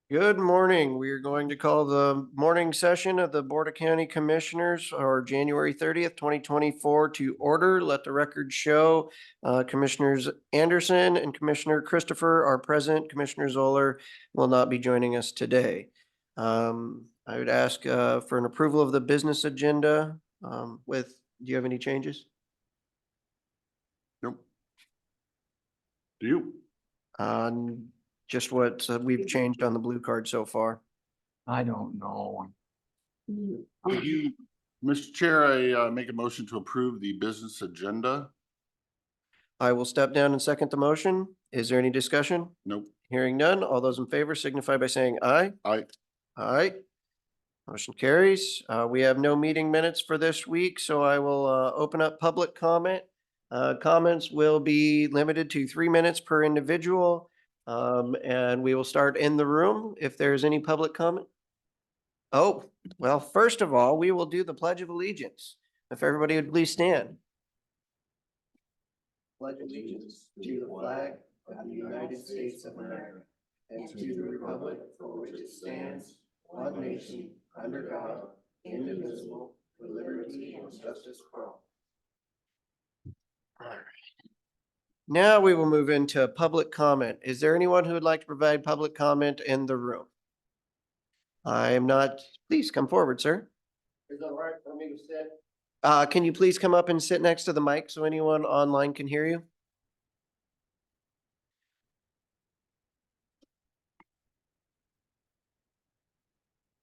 Good morning. We are going to call the morning session of the Board of County Commissioners or January 30th, 2024 to order. Let the record show Commissioners Anderson and Commissioner Christopher are present. Commissioner Zoller will not be joining us today. I would ask for an approval of the business agenda do you have any changes? Nope. Do you? Just what we've changed on the blue card so far. I don't know. Would you, Mr. Chair, I make a motion to approve the business agenda. I will step down and second the motion. Is there any discussion? Nope. Hearing none. All those in favor signify by saying aye. Aye. Aye. Motion carries. We have no meeting minutes for this week, so I will open up public comment. Comments will be limited to 3 minutes per individual. And we will start in the room if there's any public comment. Oh, well, first of all, we will do the Pledge of Allegiance. If everybody would please stand. Pledge allegiance to the flag of the United States of America and to the republic for which it stands, one nation, under God, indivisible, with liberty and justice for all. All right. Now we will move into public comment. Is there anyone who would like to provide public comment in the room? I am not. Please come forward, sir. Is that all right for me to sit? Can you please come up and sit next to the mic so anyone online can hear you?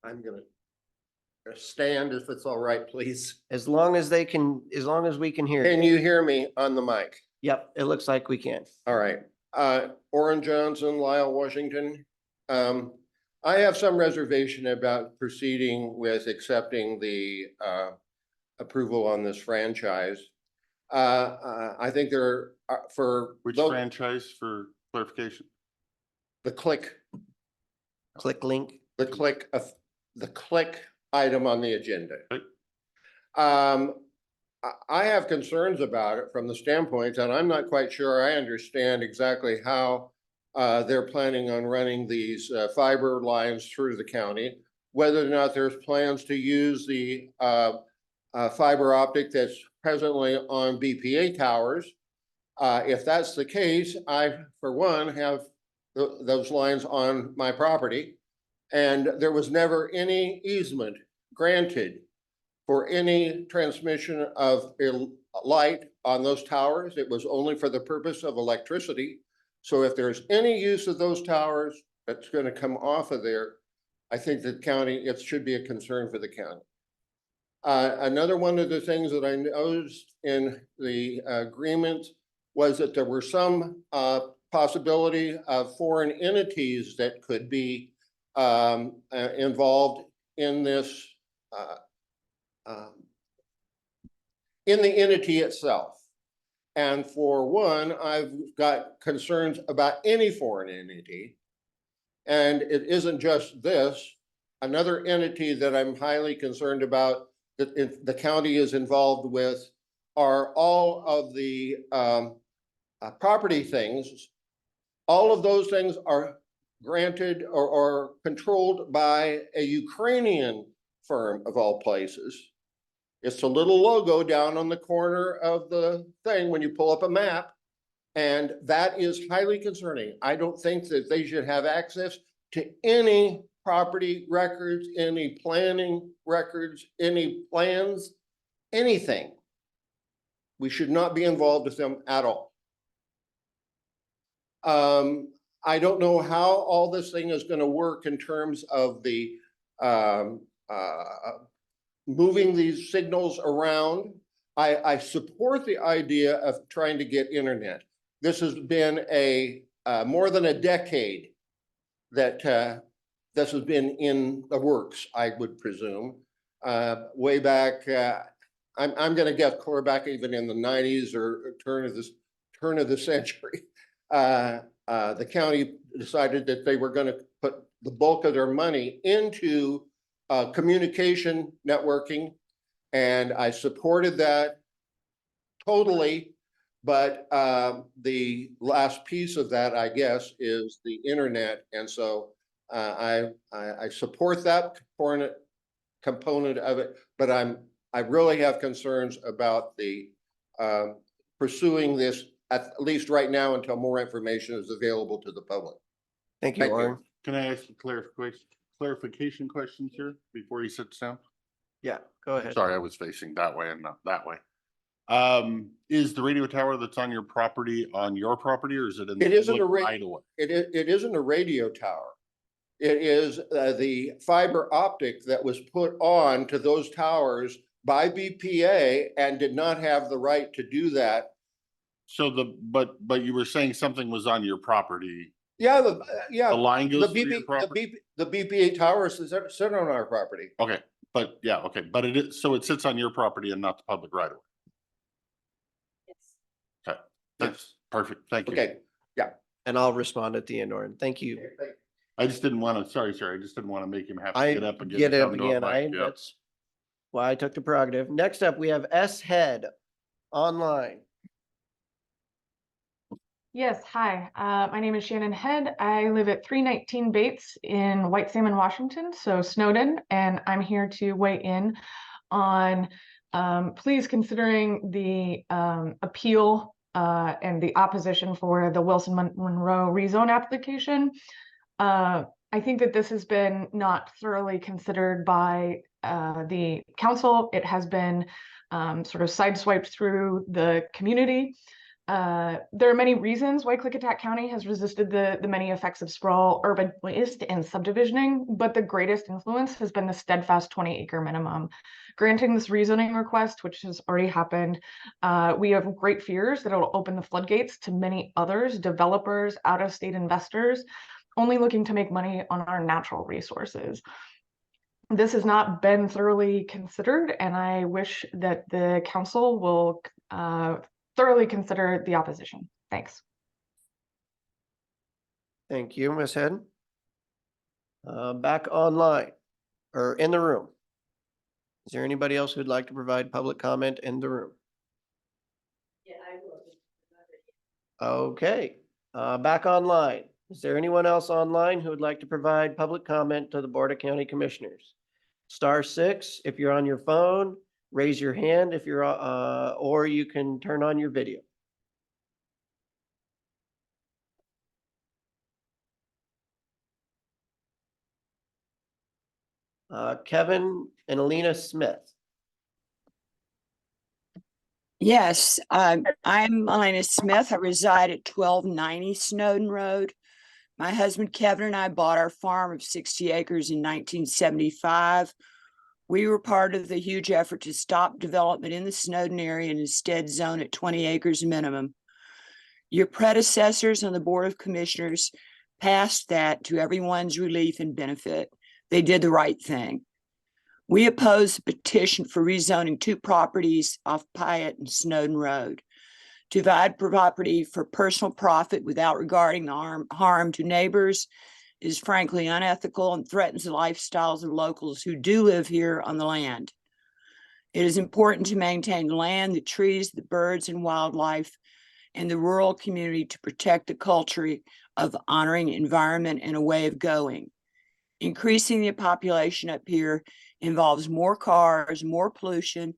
I'm gonna stand if it's all right, please. As long as we can hear Can you. you hear me on the mic? Yep, it looks like we can. All right. Orrin Johnson, Lyle, Washington. I have some reservation about proceeding with accepting the approval on this franchise. I think there are for Which those, franchise for clarification? the click Link. the click item on the agenda. Right. I have concerns about it from the standpoint that I'm not quite sure I understand exactly how they're planning on running these fiber lines through the county, whether or not there's plans to use the fiber optic that's presently on BPA towers. If that's the case, I, for one, have those lines on my property, and there was never any easement granted for any transmission of light on those towers. It was only for the purpose of electricity. So if there's any use of those towers that's going to come off of there, I think the county, it should be a concern for the county. Another one of the things that I noticed in the agreement was that there were some possibility of foreign entities that could be involved in this in the entity itself. And for one, I've got concerns about any foreign entity. And it isn't just this. Another entity that I'm highly concerned about that the county is involved with are all of the property things. All of those things are granted or controlled by a Ukrainian firm of all places. It's a little logo down on the corner of the thing when you pull up a map, and that is highly concerning. I don't think that they should have access to any property records, any planning records, any plans, anything. We should not be involved with them at all. I don't know how all this thing is going to work in terms of the moving these signals around. I support the idea of trying to get internet. This has been more than a decade that this has been in the works, I would presume. Way back, I'm going to guess clear back even in the 90s or turn of the century. The county decided that they were going to put the bulk of their money into communication networking, and I supported that totally. But the last piece of that, I guess, is the internet. And so I support that component of it, but I really have concerns about the pursuing this at least right now until more information is available to the public. Thank you, Thank you. Warren. Can I ask a clarification questions here before he sits down? Yeah, go ahead. Sorry, I was facing that way and not that way. Is the radio tower that's on your property or is it in? It isn't a public ra- right of way? It isn't a radio tower. It is the fiber optic that was put on to those towers by BPA and did not have the right to do that. So but you were saying something was on your property. Yeah, The line the goes through your property? the BPA towers sit on our property. Okay, but yeah, okay, but it is, so it sits on your property and not the public right of way. Okay, that's perfect. Thank you. Okay. And I'll respond at the end, Warren. Thank you. I just didn't want to, sorry, I just didn't want to make him have to I get up again. get to it come to a again. mic. Yeah. That's why I took the prerogative. Next up, we have S Head online. Yes, hi. My name is Shannon Head. I live at 319 Bates in White Salmon, Washington, so Snowden, and I'm here to weigh in on please considering the appeal and the opposition for the Wilson Monroe rezone application. I think that this has been not thoroughly considered by the council. It has been sort of sideswiped through the community. There are many reasons why Klickitat County has resisted the many effects of sprawl, urban waste, and subdivisioning, but the greatest influence has been the steadfast 20-acre minimum. Granting this rezoning request, which has already happened, we have great fears that it will open the floodgates to many others, developers, out-of-state investors, only looking to make money on our natural resources. This has not been thoroughly considered, and I wish that the council will thoroughly consider the opposition. Thanks. Thank you, Ms. Head. Back online or in the room. Is there anybody else who'd like to provide public comment in the room? Yeah, I will. Okay, back online. Is there anyone else online who would like to provide public comment to the Board of County Commissioners? *6 if you're on your phone, raise your hand if you're, or you can turn on your video. Kevin and Alina Smith. Yes, I'm Elena Smith. I reside at 1290 Snowden Road. My husband Kevin and I bought our farm of 60 acres in 1975. We were part of the huge effort to stop development in the Snowden area and instead zone at 20 acres minimum. Your predecessors on the Board of Commissioners passed that to everyone's relief and benefit. They did the right thing. We oppose the petition for rezoning 2 properties off Pyatt and Snowden Road. To divide property for personal profit without regarding the harm to neighbors is frankly unethical and threatens the lifestyles of locals who do live here on the land. It is important to maintain the land, the trees, the birds and wildlife, and the rural community to protect the culture of honoring environment and a way of going. Increasing the population up here involves more cars, more pollution,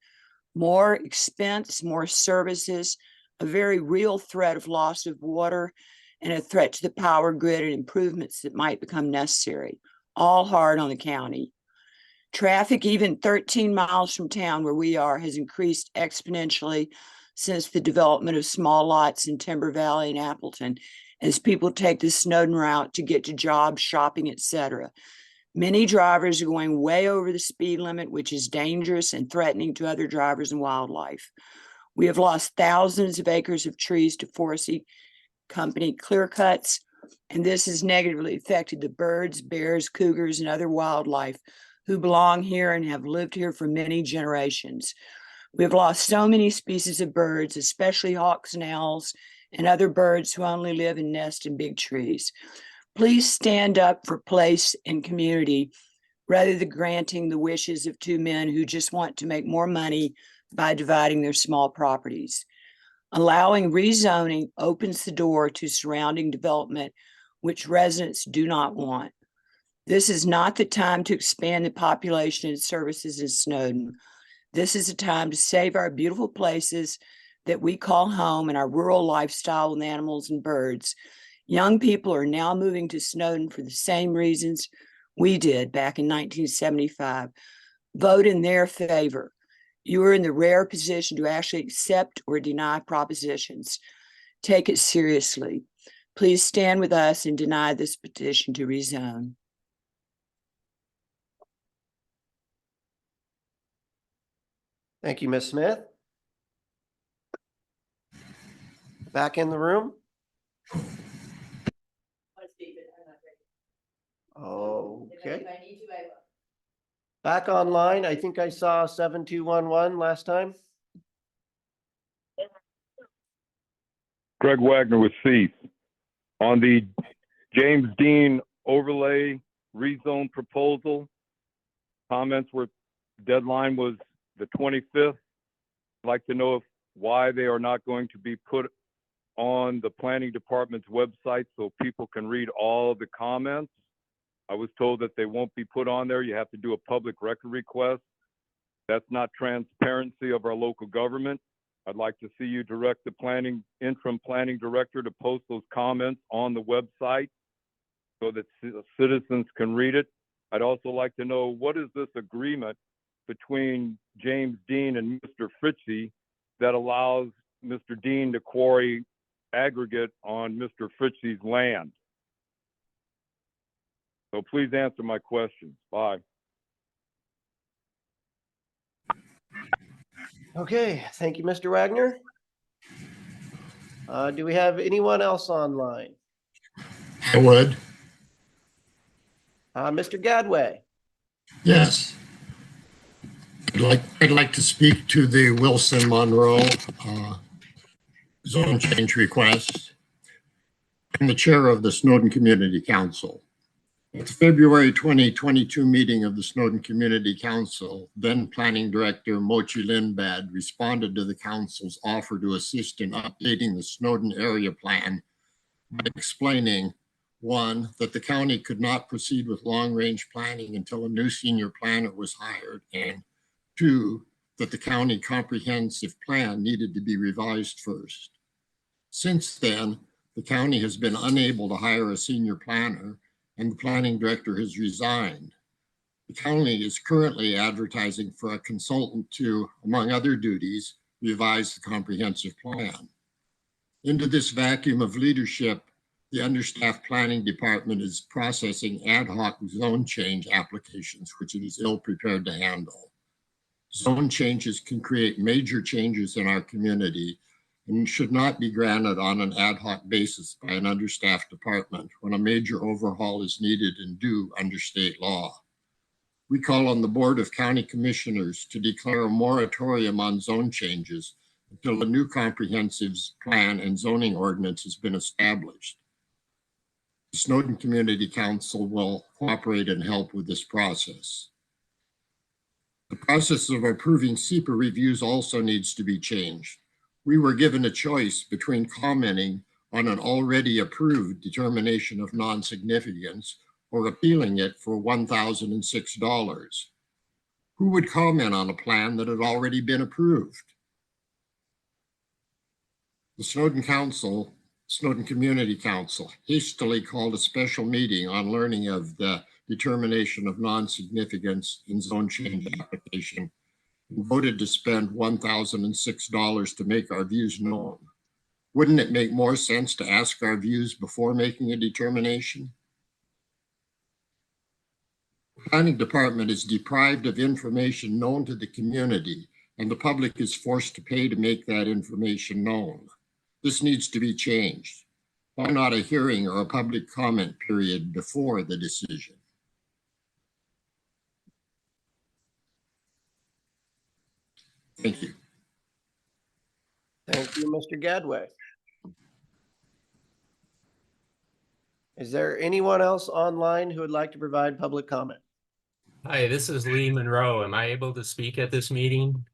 more expense, more services, a very real threat of loss of water, and a threat to the power grid and improvements that might become necessary, all hard on the county. Traffic, even 13 miles from town where we are, has increased exponentially since the development of small lots in Timber Valley and Appleton, as people take the Snowden route to get to jobs, shopping, etc. Many drivers are going way over the speed limit, which is dangerous and threatening to other drivers and wildlife. We have lost thousands of acres of trees to forestry company clear cuts, and this has negatively affected the birds, bears, cougars, and other wildlife who belong here and have lived here for many generations. We have lost so many species of birds, especially hawks and owls, and other birds who only live and nest in big trees. Please stand up for place and community rather than granting the wishes of 2 men who just want to make more money by dividing their small properties. Allowing rezoning opens the door to surrounding development, which residents do not want. This is not the time to expand the population and services in Snowden. This is a time to save our beautiful places that we call home and our rural lifestyle with animals and birds. Young people are now moving to Snowden for the same reasons we did back in 1975. Vote in their favor. You are in the rare position to actually accept or deny propositions. Take it seriously. Please stand with us and deny this petition to rezone. Thank you, Ms. Smith. Back in the room? Okay. Back online, I think I saw 7211 last time. Greg Wagner with Cease. On the James Dean overlay rezone proposal, comments were, deadline was the 25th. I'd like to know why they are not going to be put on the planning department's website so people can read all the comments. I was told that they won't be put on there. You have to do a public record request. That's not transparency of our local government. I'd like to see you direct the interim planning director to post those comments on the website so that citizens can read it. I'd also like to know, what is this agreement between James Dean and Mr. Fritzie that allows Mr. Dean to quarry aggregate on Mr. Fritzie's land? So please answer my questions. Bye. Okay, thank you, Mr. Wagner. Do we have anyone else online? I would, Mr. Gadway. yes. I'd like to speak to the Wilson Monroe zone change request. I'm the chair of the Snowden Community Council. At the February 2022 meeting of the Snowden Community Council, then Planning Director Mochi Lindbad responded to the council's offer to assist in updating the Snowden area plan by explaining, one, that the county could not proceed with long-range planning until a new senior planner was hired, and two, that the county comprehensive plan needed to be revised first. Since then, the county has been unable to hire a senior planner, and the planning director has resigned. The county is currently advertising for a consultant to, among other duties, revise the comprehensive plan. Into this vacuum of leadership, the understaffed planning department is processing ad hoc zone change applications, which it is ill prepared to handle. Zone changes can create major changes in our community and should not be granted on an ad hoc basis by an understaffed department when a major overhaul is needed and due under state law. We call on the Board of County Commissioners to declare a moratorium on zone changes until a new comprehensive plan and zoning ordinance has been established. The Snowden Community Council will cooperate and help with this process. The process of approving SEPA reviews also needs to be changed. We were given a choice between commenting on an already approved determination of non-significance or appealing it for $1,006. Who would comment on a plan that had already been approved? The Snowden Community Council hastily called a special meeting on learning of the determination of non-significance in zone change application and voted to spend $1,006 to make our views known. Wouldn't it make more sense to ask our views before making a determination? The planning department is deprived of information known to the community, and the public is forced to pay to make that information known. This needs to be changed. Why not a hearing or a public comment period before the decision? Thank you. Thank you, Mr. Gadway. Is there anyone else online who would like to provide public comment? Hi, this is Lee Monroe. Am I able to speak at this meeting?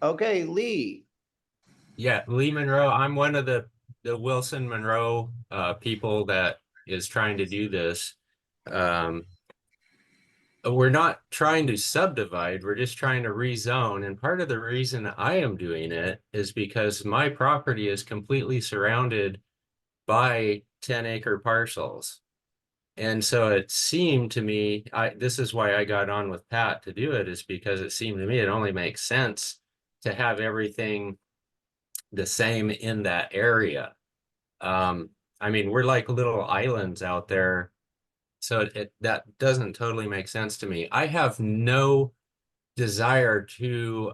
Okay, Lee. Yeah, Lee Monroe. I'm one of the Wilson Monroe people that is trying to do this. We're not trying to subdivide, we're just trying to rezone. And part of the reason I am doing it is because my property is completely surrounded by 10-acre parcels. And so it seemed to me, this is why I got on with Pat to do it, is because it seemed to me it only makes sense to have everything the same in that area. I mean, we're like little islands out there. So that doesn't totally make sense to me. I have no desire to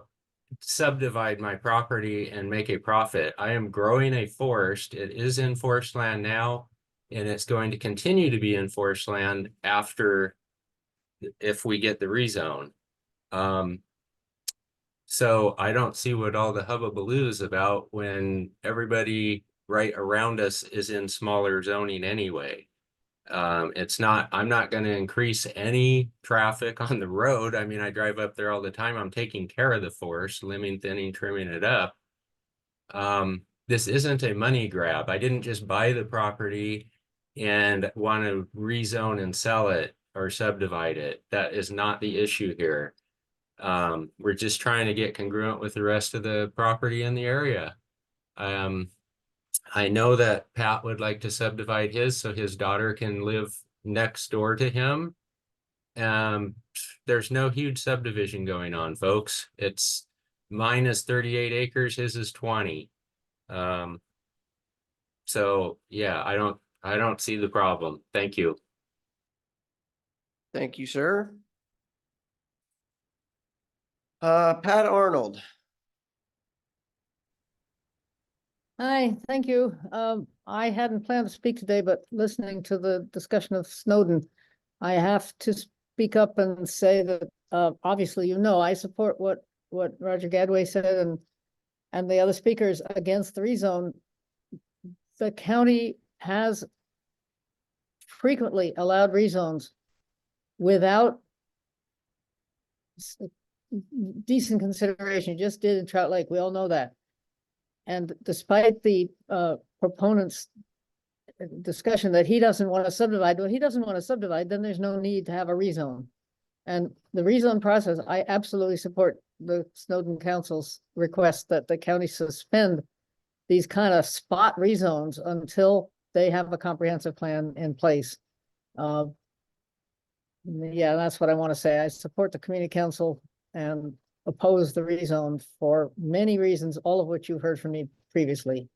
subdivide my property and make a profit. I am growing a forest. It is in forest land now, and it's going to continue to be in forest land after, if we get the rezone. So I don't see what all the hubbubaloo is about when everybody right around us is in smaller zoning anyway. I'm not going to increase any traffic on the road. I mean, I drive up there all the time. I'm taking care of the forest, limbing, thinning, trimming it up. This isn't a money grab. I didn't just buy the property and want to rezone and sell it or subdivide it. That is not the issue here. We're just trying to get congruent with the rest of the property in the area. I know that Pat would like to subdivide his so his daughter can live next door to him. There's no huge subdivision going on, folks. It's mine is 38 acres, his is 20. So yeah, I don't see the problem. Thank you. Thank you, sir. Pat Arnold. Hi, thank you. I hadn't planned to speak today, but listening to the discussion of Snowden, I have to speak up and say that obviously, I support what Roger Gadway said and the other speakers against the rezone. The county has frequently allowed rezones without decent consideration. You just did in Trout Lake. We all know that. And despite the proponent's discussion that he doesn't want to subdivide, well, he doesn't want to subdivide, then there's no need to have a rezone. And the rezone process, I absolutely support the Snowden Council's request that the county suspend these kind of spot rezones until they have a comprehensive plan in place. Yeah, that's what I want to say. I support the community council and oppose the rezone for many reasons, all of which you've heard from me previously.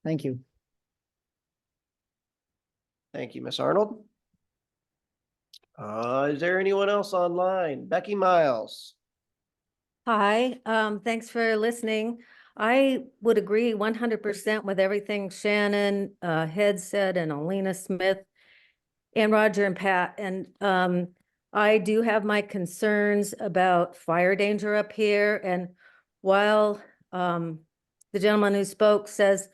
Thank you. Thank you, Ms. Arnold. Is there anyone else online? Becky Miles. Hi, thanks for listening. I would agree 100% with everything Shannon Head said and Alina Smith and Roger and Pat. And I do have my concerns about fire danger up here. And while the gentleman who spoke says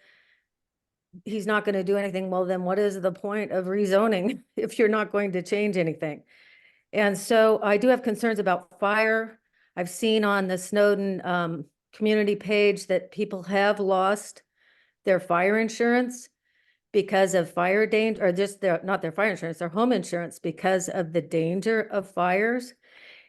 he's not going to do anything, well, then what is the point of rezoning if you're not going to change anything? And so I do have concerns about fire. I've seen on the Snowden community page that people have lost their fire insurance because of fire danger, or just not their fire insurance, their home insurance because of the danger of fires.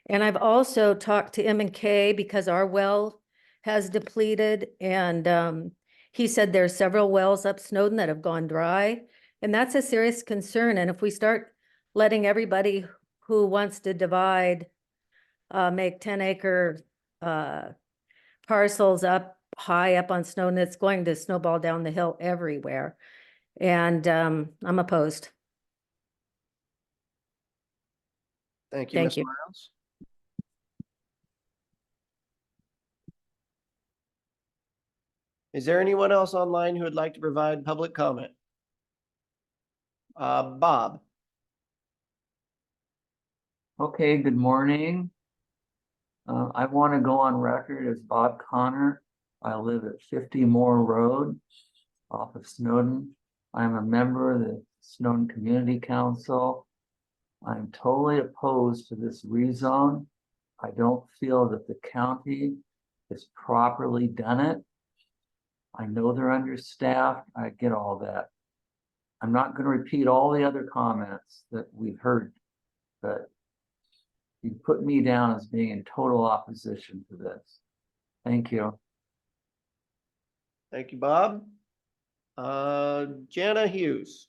And I've also talked to M&K because our well has depleted, and he said there's several wells up Snowden that have gone dry, and that's a serious concern. And if we start letting everybody who wants to divide make 10-acre parcels up high up on Snowden, it's going to snowball down the hill everywhere. And I'm opposed. Thank you, Thank Ms. you. Miles. Is there anyone else online who would like to provide public comment? Bob. Okay, good morning. I want to go on record as Bob Connor. I live at 50 Moore Road off of Snowden. I'm a member of the Snowden Community Council. I'm totally opposed to this rezone. I don't feel that the county has properly done it. I know they're understaffed. I get all that. I'm not gonna repeat all the other comments that we've heard, but you put me down as being in total opposition to this. Thank you. Thank you, Bob. Jana Hughes.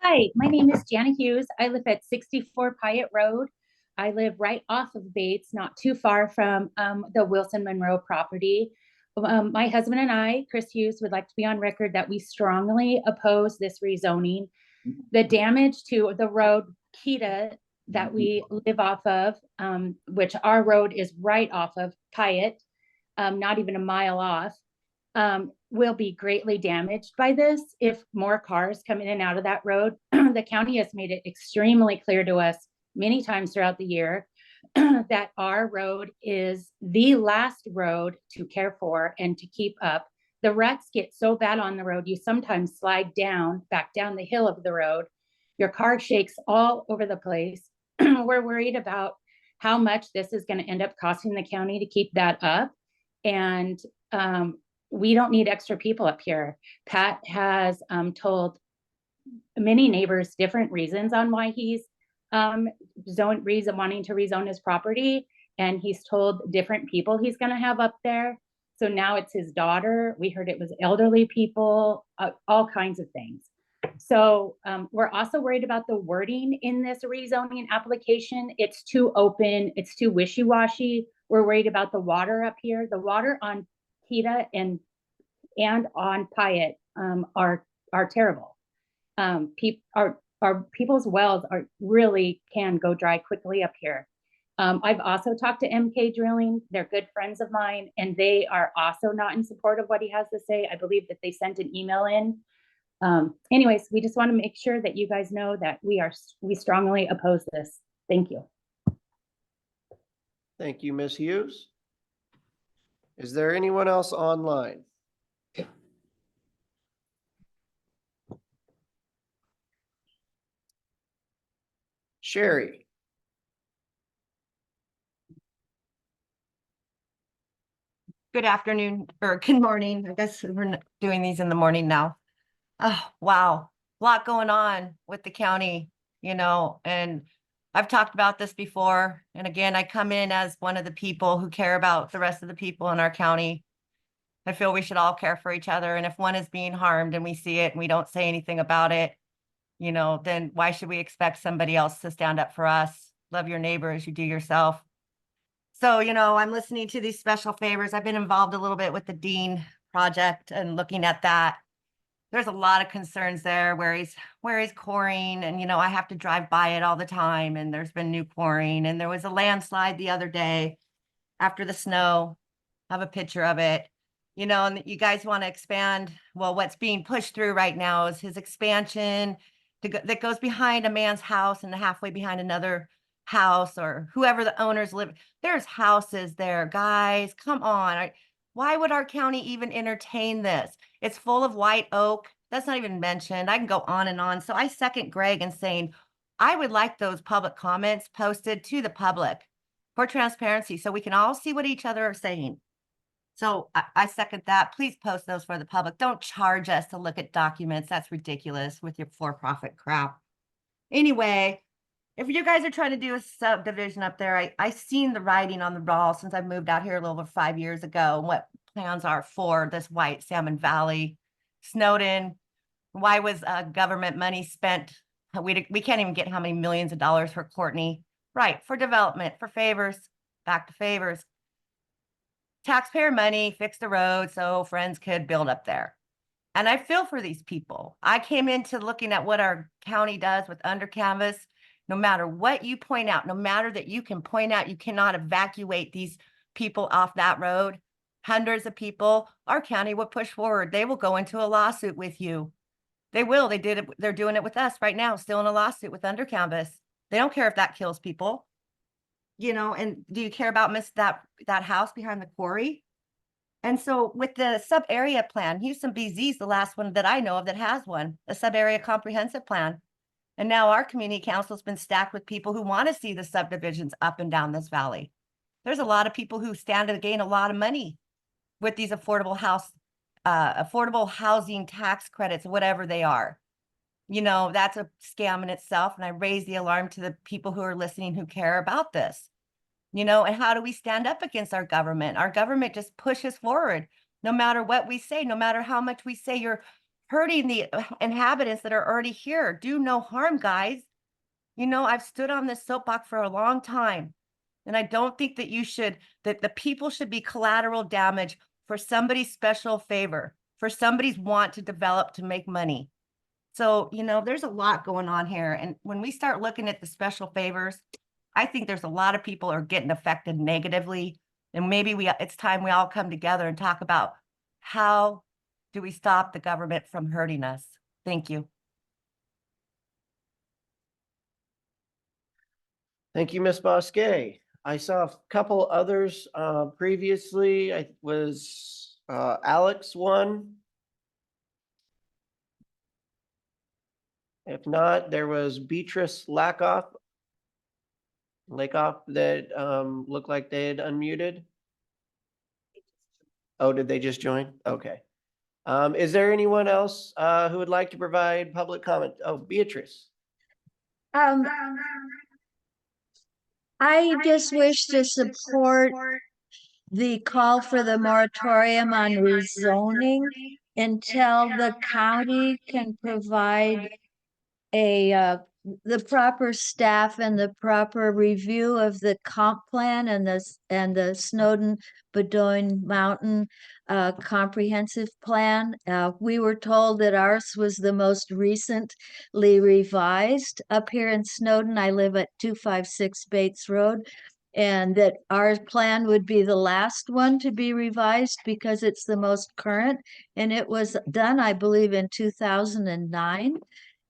Hi, my name is Jana Hughes. I live at 64 Pyatt Road. I live right off of Bates, not too far from the Wilson Monroe property. My husband and I, Chris Hughes, would like to be on record that we strongly oppose this rezoning. The damage to the road Kita that we live off of, which our road is right off of Pyatt, not even a mile off, will be greatly damaged by this if more cars come in and out of that road. The county has made it extremely clear to us many times throughout the year that our road is the last road to care for and to keep up. The ruts get so bad on the road, you sometimes slide back down the hill of the road. Your car shakes all over the place. We're worried about how much this is going to end up costing the county to keep that up. And we don't need extra people up here. Pat has told many neighbors different reasons on why he's wanting to rezone his property. And he's told different people he's going to have up there. So now it's his daughter. We heard it was elderly people, all kinds of things. So we're also worried about the wording in this rezoning application. It's too open. It's too wishy-washy. We're worried about the water up here. The water on Kita and on Pyatt are terrible. Our people's wells really can go dry quickly up here. I've also talked to MK Drilling. They're good friends of mine, and they are also not in support of what he has to say. I believe that they sent an email in. Anyways, we just want to make sure that you guys know that we strongly oppose this. Thank you. Thank you, Ms. Hughes. Is there anyone else online? Sherry. Good afternoon, or good morning. I guess we're doing these in the morning now. Oh, wow. A lot going on with the county, and I've talked about this before. And again, I come in as one of the people who care about the rest of the people in our county. I feel we should all care for each other. And if one is being harmed and we see it and we don't say anything about it, then why should we expect somebody else to stand up for us? Love your neighbor as you do yourself. So, I'm listening to these special favors. I've been involved a little bit with the Dean project and looking at that. There's a lot of concerns there where he's quarrying, and, I have to drive by it all the time, and there's been new quarrying, and there was a landslide the other day after the snow. I have a picture of it, and you guys want to expand. Well, what's being pushed through right now is his expansion that goes behind a man's house and halfway behind another house, or whoever the owners live. There's houses there, guys. Come on. Why would our county even entertain this? It's full of white oak. That's not even mentioned. I can go on and on. So I second Greg in saying I would like those public comments posted to the public for transparency so we can all see what each other are saying. So I second that. Please post those for the public. Don't charge us to look at documents. That's ridiculous with your for-profit crap. Anyway, if you guys are trying to do a subdivision up there, I seen the writing on the wall since I moved out here a little over 5 years ago, and what plans are for this White Salmon Valley. Snowden, why was government money spent? We can't even get how many millions of dollars for Courtney. Right, for development, for favors, back to favors. Taxpayer money, fix the road so friends could build up there. And I feel for these people. I came into looking at what our county does with under canvas. No matter what you point out, no matter that you can point out, you cannot evacuate these people off that road. Hundreds of people, our county will push forward. They will go into a lawsuit with you. They will. They did it. They're doing it with us right now, still in a lawsuit with under canvas. They don't care if that kills people. And do you care about that house behind the quarry? And so with the sub area plan, Houston BZ is the last one that I know of that has one, a sub area comprehensive plan. And now our community council has been stacked with people who want to see the subdivisions up and down this valley. There's a lot of people who stand to gain a lot of money with these affordable housing tax credits, whatever they are. You know, that's a scam in itself. And I raise the alarm to the people who are listening who care about this. You know, and how do we stand up against our government? Our government just pushes forward no matter what we say, no matter how much we say you're hurting the inhabitants that are already here. Do no harm, guys. You know, I've stood on this soapbox for a long time, and I don't think that that the people should be collateral damage for somebody's special favor, for somebody's want to develop to make money. So, you know, there's a lot going on here. And when we start looking at the special favors, I think there's a lot of people are getting affected negatively. And maybe it's time we all come together and talk about how do we stop the government from hurting us? Thank you. Thank you, Ms. Bosque. I saw a couple others previously. I was Alex one. If not, there was Beatrice Lakoff that looked like they had unmuted. Oh, did they just join? Okay. Is there anyone else who would like to provide public comment? Oh, Beatrice. I just wish to support the call for the moratorium on rezoning until the county can provide the proper staff and the proper review of the comp plan and the Snowden Bedoin Mountain comprehensive plan. We were told that ours was the most recently revised up here in Snowden. I live at 256 Bates Road, and that our plan would be the last one to be revised because it's the most current, and it was done, I believe, in 2009.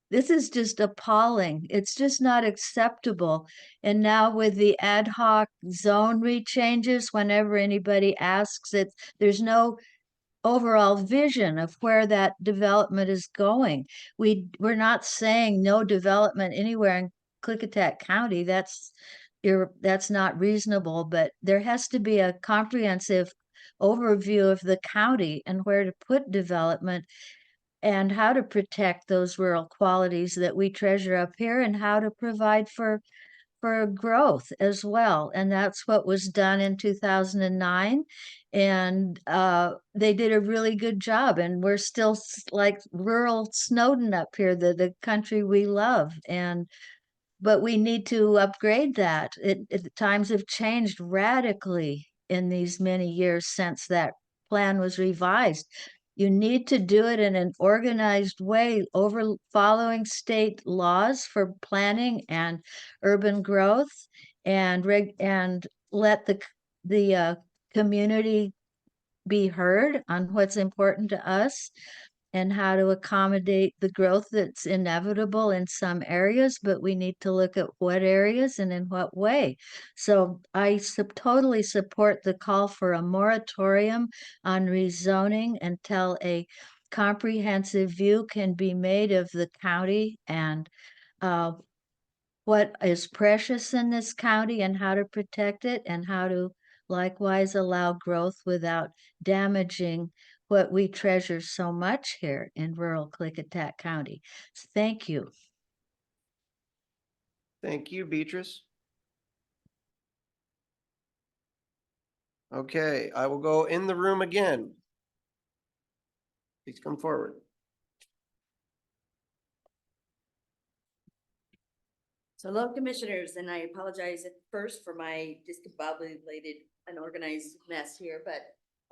This is just appalling. It's just not acceptable. And now with the ad hoc zone rechanges, whenever anybody asks it, there's no overall vision of where that development is going. We're not saying no development anywhere in Klickitat County. That's not reasonable, but there has to be a comprehensive overview of the county and where to put development and how to protect those rural qualities that we treasure up here and how to provide for growth as well. And that's what was done in 2009. And they did a really good job. And we're still like rural Snowden up here, the country we love. But we need to upgrade that. Times have changed radically in these many years since that plan was revised. You need to do it in an organized way, following state laws for planning and urban growth, and let the community be heard on what's important to us and how to accommodate the growth that's inevitable in some areas, but we need to look at what areas and in what way. So I totally support the call for a moratorium on rezoning until a comprehensive view can be made of the county and what is precious in this county and how to protect it and how to likewise allow growth without damaging what we treasure so much here in rural Klickitat County. Thank you. Thank you, Beatrice. Okay, I will go in the room again. Please come forward. So hello, commissioners, and I apologize at first for my discombobulated, unorganized mess here, but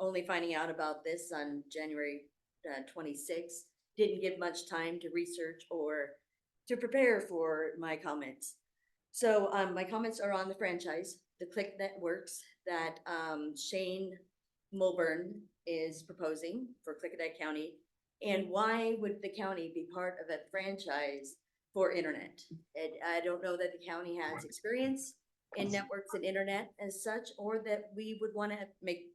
only finding out about this on January 26th. Didn't give much time to research or to prepare for my comments. So my comments are on the franchise, the Click Networks that Shane Mulburn is proposing for Klickitat County. And why would the county be part of a franchise for internet? I don't know that the county has experience in networks and internet as such, or that we would want to make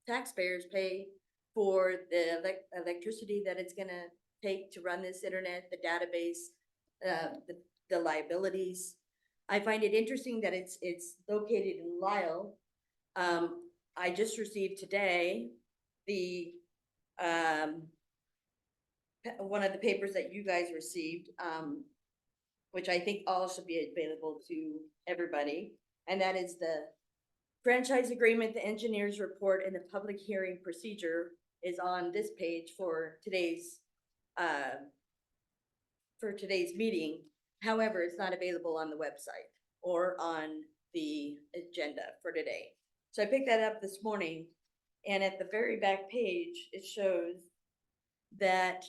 taxpayers pay for the electricity that it's going to take to run this internet, the database, the liabilities. I find it interesting that it's located in Lyle. I just received today the, one of the papers that you guys received, which I think all should be available to everybody. And that is the franchise agreement, the engineer's report, and the public hearing procedure is on this page for today's meeting. However, it's not available on the website or on the agenda for today. So I picked that up this morning, and at the very back page, it shows that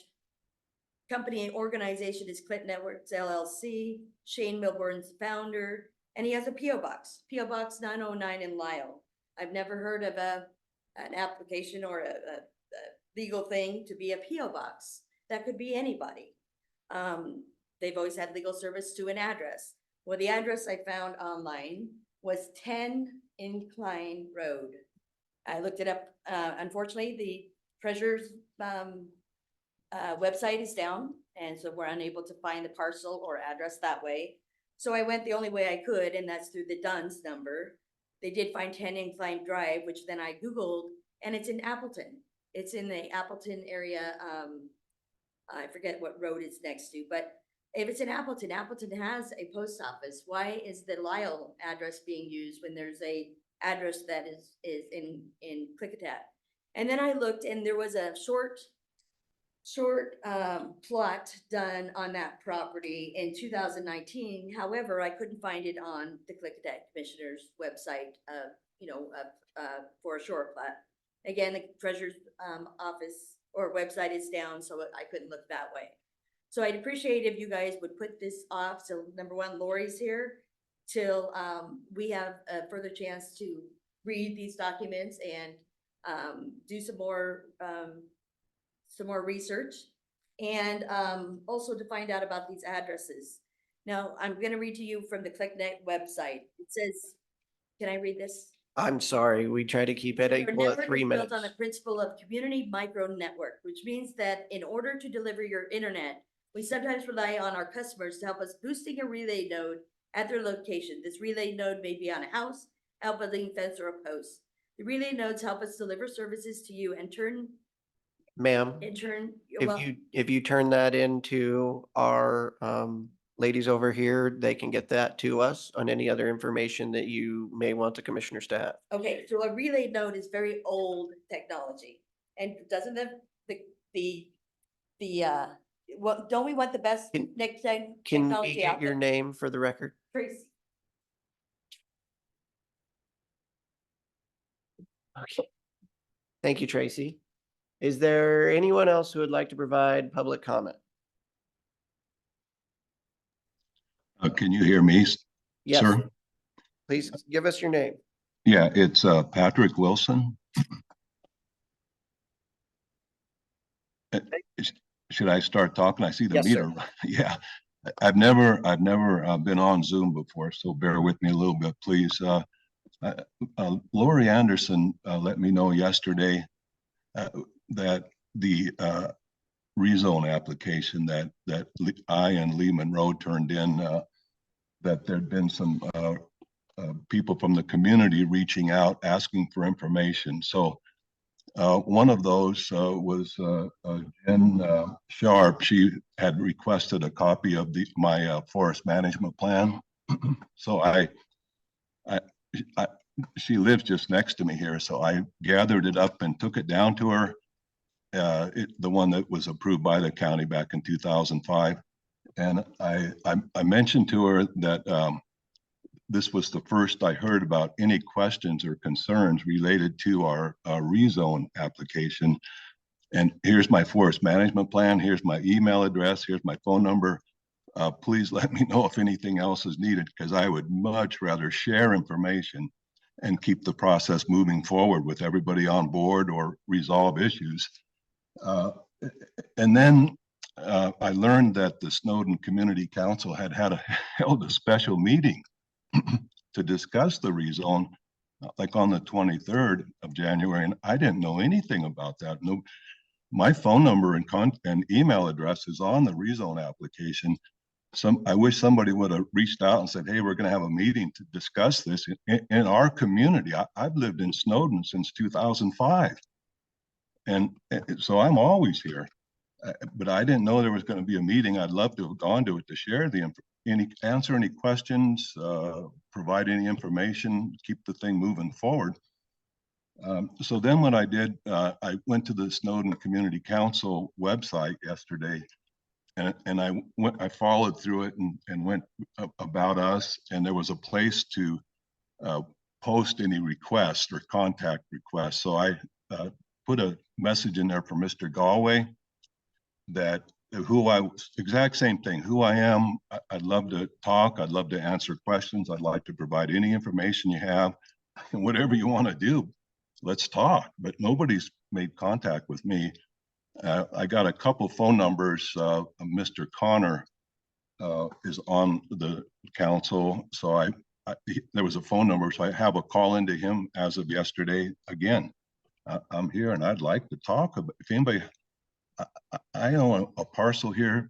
company and organization is Clinton Networks LLC, Shane Milburn's founder, and he has a PO Box 909 in Lyle. I've never heard of an application or a legal thing to be a PO Box. That could be anybody. They've always had legal service to an address. Well, the address I found online was 10 Incline Road. I looked it up. Unfortunately, the treasurer's website is down, and so we're unable to find the parcel or address that way. So I went the only way I could, and that's through the DUNS number. They did find 10 Incline Drive, which then I Googled, and it's in Appleton. It's in the Appleton area. I forget what road it's next to, but if it's in Appleton, Appleton has a post office. Why is the Lyle address being used when there's a address that is in Klickitat? And then I looked, and there was a short plot done on that property in 2019. However, I couldn't find it on the Klickitat Commissioner's website, for a short plot. Again, the treasurer's office or website is down, so I couldn't look that way. So I'd appreciate if you guys would put this off. So number one, Lori's here till we have a further chance to read these documents and do some more research, and also to find out about these addresses. Now, I'm going to read to you from the ClickNet website. It says, can I read this? I'm sorry, we try to keep it Our equal at network 3 is minutes. built on the principle of community micro network, which means that in order to deliver your internet, we sometimes rely on our customers to help us boosting a relay node at their location. This relay node may be on a house, outbuilding, fence, or a post. The relay nodes help us deliver services to you and Ma'am, if you turn that into our ladies over here, they can get that to us on any other information that you may want the commissioners to have. Okay, so a relay node is very old technology, and doesn't well, don't we want the best next gen Can we technology get out your there? name for the record? Tracy. Okay. Thank you, Tracy. Is there anyone else who would like to provide public comment? Can you hear me, Yes. sir? Please give us your name. Yeah, it's Patrick Wilson. Should I start talking? I see the Yes, meter. sir. Yeah, I've never been on Zoom before, so bear with me a little bit, please. Lori Anderson let me know yesterday that the rezone application that I and Lee Monroe turned in, that there'd been some people from the community reaching out asking for information. So one of those was Jen Sharp. She had requested a copy of my forest management plan. So she lives just next to me here, so I gathered it up and took it down to her. The one that was approved by the county back in 2005. And I mentioned to her that this was the first I heard about any questions or concerns related to our rezone application. And here's my forest management plan. Here's my email address. Here's my phone number. Please let me know if anything else is needed, because I would much rather share information and keep the process moving forward with everybody on board or resolve issues. And then I learned that the Snowden Community Council had held a special meeting to discuss the rezone, like on the 23rd of January, and I didn't know anything about that. No, my phone number and email address is on the rezone application. I wish somebody would have reached out and said, hey, we're going to have a meeting to discuss this in our community. I've lived in Snowden since 2005. so I'm always here. But I didn't know there was going to be a meeting. I'd love to have gone to it to share answer any questions, provide any information, keep the thing moving forward. So then what I did, I went to the Snowden Community Council website yesterday, and I followed through it and went about us, and there was a place to post any requests or contact requests. So I put a message in there for Mr. Galway that exact same thing, who I am. I'd love to talk. I'd love to answer questions. I'd like to provide any information you have, and whatever you want to do, let's talk. But nobody's made contact with me. I got a couple phone numbers. Mr. Connor is on the council. So there was a phone number. So I have a call into him as of yesterday. Again, I'm here and I'd like to talk about, if anybody, I own a parcel here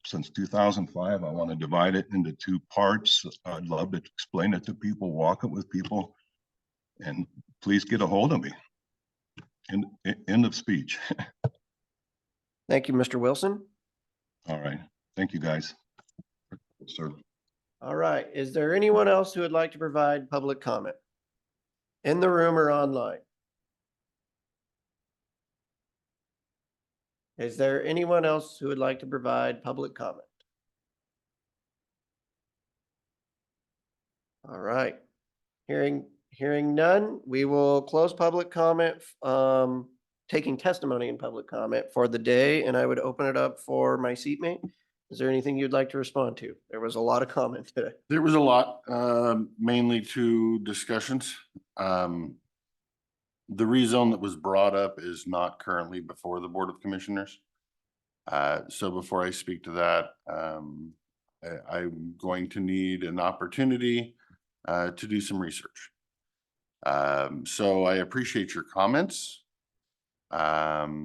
since 2005. I want to divide it into 2 parts. I'd love to explain it to people, walk it with people, and please get a hold of me. End of speech. Thank you, Mr. Wilson. All right. Thank you, guys. Sir. All right. Is there anyone else who would like to provide public comment in the room or online? Is there anyone else who would like to provide public comment? All right. Hearing none, we will close public comment, taking testimony in public comment for the day, and I would open it up for my seatmate. Is there anything you'd like to respond to? There was a lot of comment today. There was a lot, mainly to discussions. The rezone that was brought up is not currently before the Board of Commissioners. So before I speak to that, I'm going to need an opportunity to do some research. So I appreciate your comments. But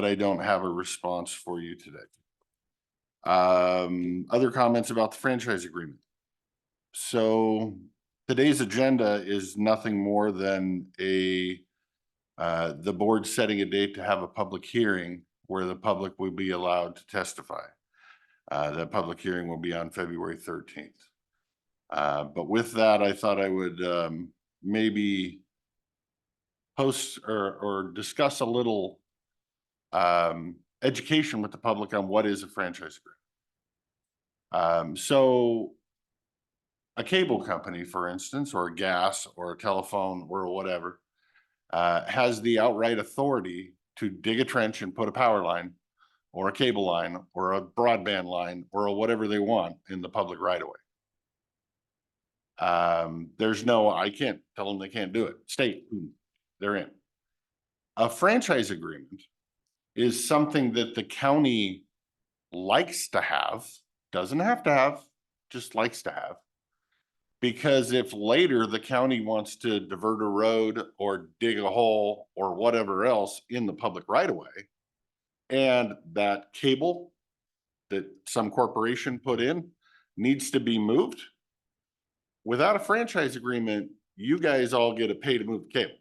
I don't have a response for you today. Other comments about the franchise agreement. So today's agenda is nothing more than the board setting a date to have a public hearing where the public will be allowed to testify. The public hearing will be on February 13th. But with that, I thought I would maybe post or discuss a little education with the public on what is a franchise agreement. So a cable company, for instance, or a gas or a telephone or whatever, has the outright authority to dig a trench and put a power line or a cable line or a broadband line or whatever they want in the public right of way. There's no, I can't tell them they can't do it. State, they're in. A franchise agreement is something that the county likes to have, doesn't have to have, just likes to have. Because if later the county wants to divert a road or dig a hole or whatever else in the public right of way, and that cable that some corporation put in needs to be moved, without a franchise agreement, you guys all get to pay to move the cable.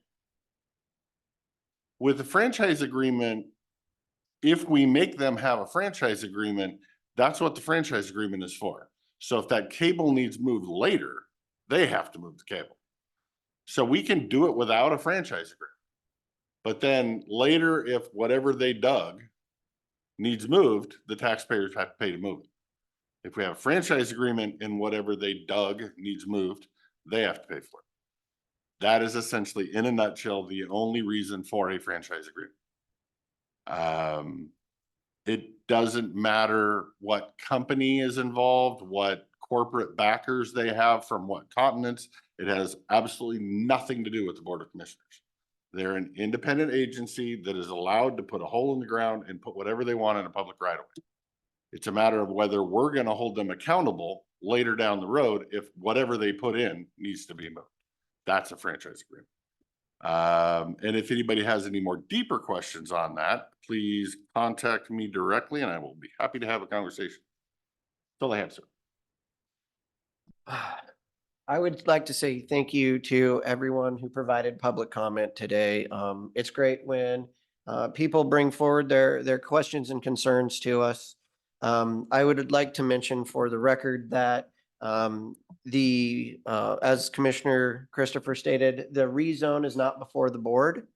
With the franchise agreement, if we make them have a franchise agreement, that's what the franchise agreement is for. So if that cable needs moved later, they have to move the cable. So we can do it without a franchise agreement. But then later, if whatever they dug needs moved, the taxpayers have to pay to move it. If we have a franchise agreement and whatever they dug needs moved, they have to pay for it. That is essentially, in a nutshell, the only reason for a franchise agreement. It doesn't matter what company is involved, what corporate backers they have from what continents. It has absolutely nothing to do with the Board of Commissioners. They're an independent agency that is allowed to put a hole in the ground and put whatever they want in a public right of way. It's a matter of whether we're going to hold them accountable later down the road if whatever they put in needs to be moved. That's a franchise agreement. And if anybody has any more deeper questions on that, please contact me directly and I will be happy to have a conversation. That's all I have, sir. I would like to say thank you to everyone who provided public comment today. It's great when people bring forward their questions and concerns to us. I would like to mention for the record that as Commissioner Christopher stated, the rezone is not before the board.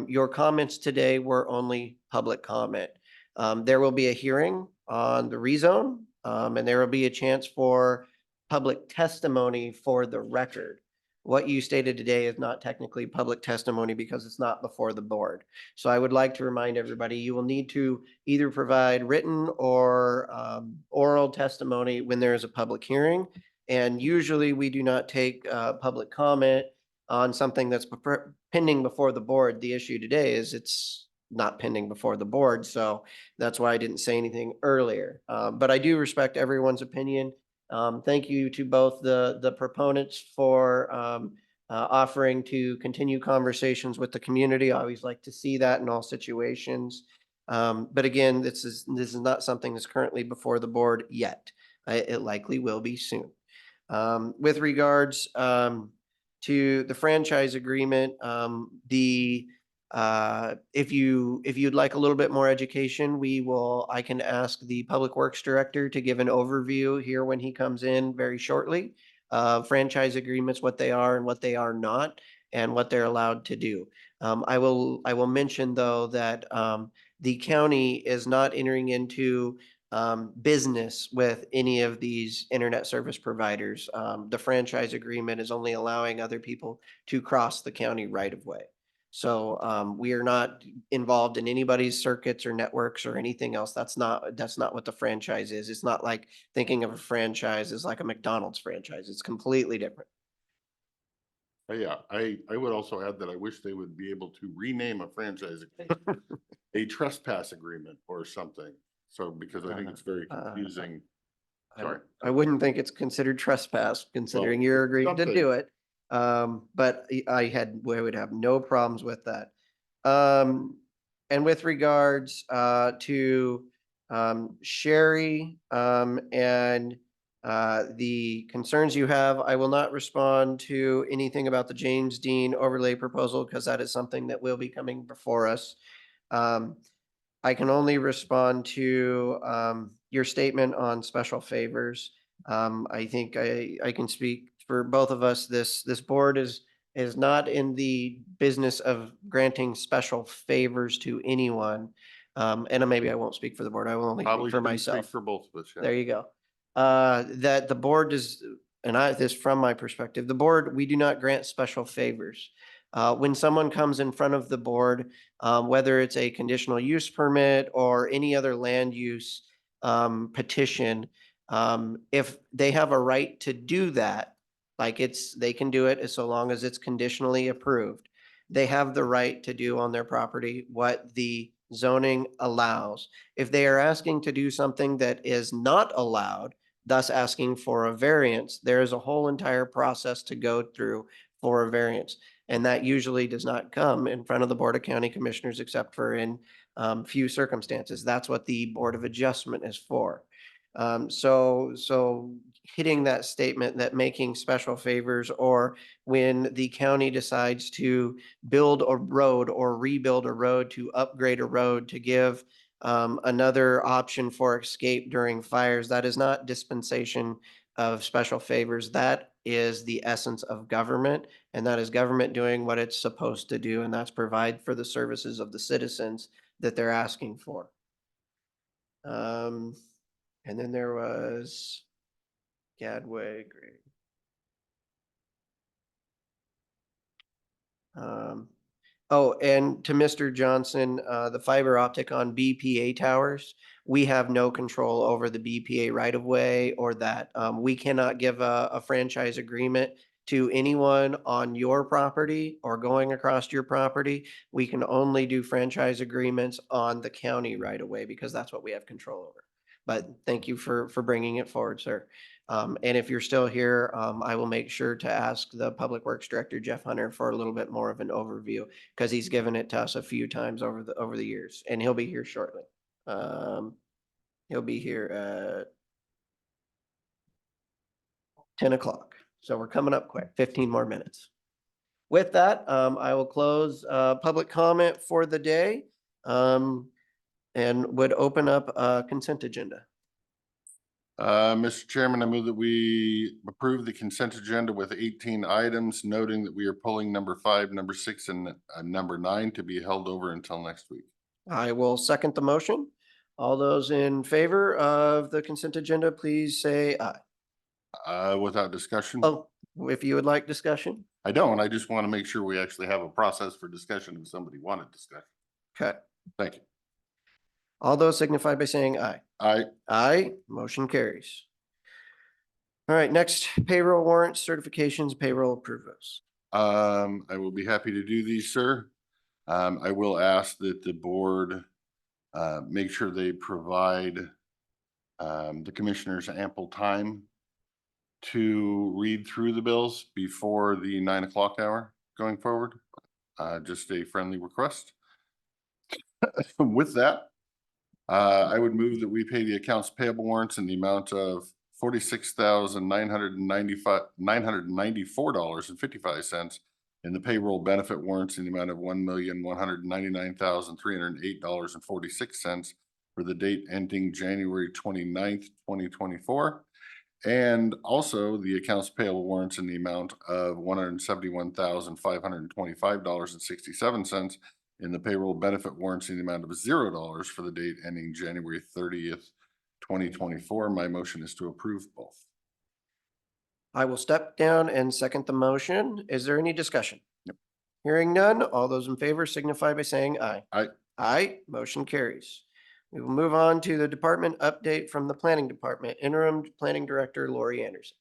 Your comments today were only public comment. There will be a hearing on the rezone, and there will be a chance for public testimony for the record. What you stated today is not technically public testimony because it's not before the board. So I would like to remind everybody, you will need to either provide written or oral testimony when there is a public hearing. And usually we do not take public comment on something that's pending before the board. The issue today is it's not pending before the board. So that's why I didn't say anything earlier. But I do respect everyone's opinion. Thank you to both the proponents for offering to continue conversations with the community. I always like to see that in all situations. But again, this is not something that's currently before the board yet. It likely will be soon. With regards to the franchise agreement, if you'd like a little bit more education, I can ask the Public Works Director to give an overview here when he comes in very shortly. Franchise agreements, what they are and what they are not, and what they're allowed to do. I will mention though that the county is not entering into business with any of these internet service providers. The franchise agreement is only allowing other people to cross the county right of way. So we are not involved in anybody's circuits or networks or anything else. That's not what the franchise is. It's not like thinking of a franchise as like a McDonald's franchise. It's completely different. Yeah, I would also add that I wish they would be able to rename a franchise agreement a trespass agreement or something. So, because I think it's very confusing. Sorry. I wouldn't think it's considered trespass considering you're agreeing to do it. But I would have no problems with that. And with regards to Sherry and the concerns you have, I will not respond to anything about the James Dean overlay proposal because that is something that will be coming before us. I can only respond to your statement on special favors. I think I can speak for both of us. This board is not in the business of granting special favors to anyone. And maybe I won't speak for the board. I will only Probably speak for shouldn't speak myself. for both of us. Yeah. There you go. That the board does, and this from my perspective, the board, we do not grant special favors. When someone comes in front of the board, whether it's a conditional use permit or any other land use petition, if they have a right to do that, like they can do it so long as it's conditionally approved. They have the right to do on their property what the zoning allows. If they are asking to do something that is not allowed, thus asking for a variance, there is a whole entire process to go through for a variance. And that usually does not come in front of the Board of County Commissioners except for in few circumstances. That's what the Board of Adjustment is for. So hitting that statement that making special favors, or when the county decides to build a road or rebuild a road, to upgrade a road, to give another option for escape during fires, that is not dispensation of special favors. That is the essence of government, and that is government doing what it's supposed to do, and that's provide for the services of the citizens that they're asking for. And then there was Gadway, great. Oh, and to Mr. Johnson, the fiber optic on BPA towers, we have no control over the BPA right of way or that. We cannot give a franchise agreement to anyone on your property or going across your property. We can only do franchise agreements on the county right of way because that's what we have control over. But thank you for bringing it forward, sir. And if you're still here, I will make sure to ask the Public Works Director, Jeff Hunter, for a little bit more of an overview because he's given it to us a few times over the years, and he'll be here shortly. He'll be here at 10 o'clock. So we're coming up quick, 15 more minutes. With that, I will close public comment for the day and would open up a consent agenda. Mr. Chairman, I move that we approve the consent agenda with 18 items, noting that we are pulling number 5, number 6, and number 9 to be held over until next week. I will second the motion. All those in favor of the consent agenda, please say aye. Without discussion? Oh, if you would like discussion. I don't. I just want to make sure we actually have a process for discussion if somebody wanted discussion. Okay. Thank you. All those signify by saying aye. Aye. Aye, motion carries. All right, next payroll warrants, certifications, payroll approvals. I will be happy to do these, sir. I will ask that the board make sure they provide the commissioners ample time to read through the bills before the 9 o'clock hour going forward. Just a friendly request. With that, I would move that we pay the accounts payable warrants in the amount of $46,994.55 and the payroll benefit warrants in the amount of $1,199,308.46 for the date ending January 29th, 2024. And also the accounts payable warrants in the amount of $171,525.67 in the payroll benefit warrants in the amount of $0 for the date ending January 30th, 2024. My motion is to approve both. I will step down and second the motion. Is there any discussion? Yep. Hearing none, all those in favor signify by saying aye. Aye. Aye, motion carries. We will move on to the department update from the planning department. Interim Planning Director Lori Anderson.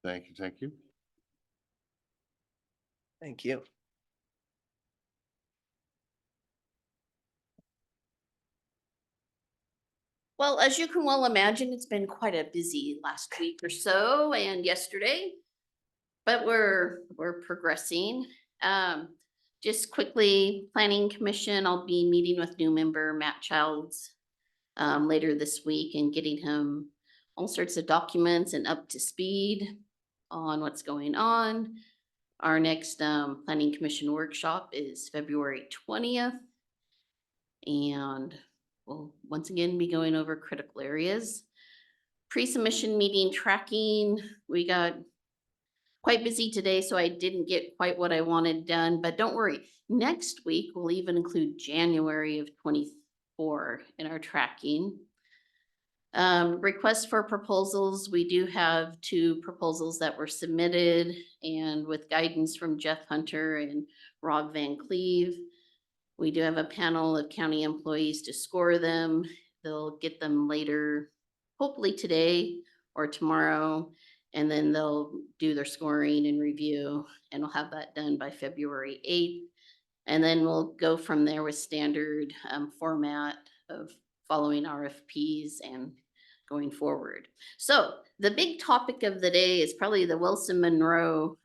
Thank you. Thank you. Thank you. Well, as you can well imagine, it's been quite a busy last week or so and yesterday, but we're progressing. Just quickly, Planning Commission, I'll be meeting with new member Matt Childs later this week and getting him all sorts of documents and up to speed on what's going on. Our next Planning Commission workshop is February 20th. And we'll once again be going over critical areas. Pre-submission meeting tracking, we got quite busy today, so I didn't get quite what I wanted done, but don't worry. Next week, we'll even include January of 24 in our tracking. Requests for proposals, we do have 2 proposals that were submitted, and with guidance from Jeff Hunter and Rob Van Cleve, we do have a panel of county employees to score them. They'll get them later, hopefully today or tomorrow, and then they'll do their scoring and review, and we'll have that done by February 8th. And then we'll go from there with standard format of following RFPs and going forward. So the big topic of the day is probably the Wilson Monroe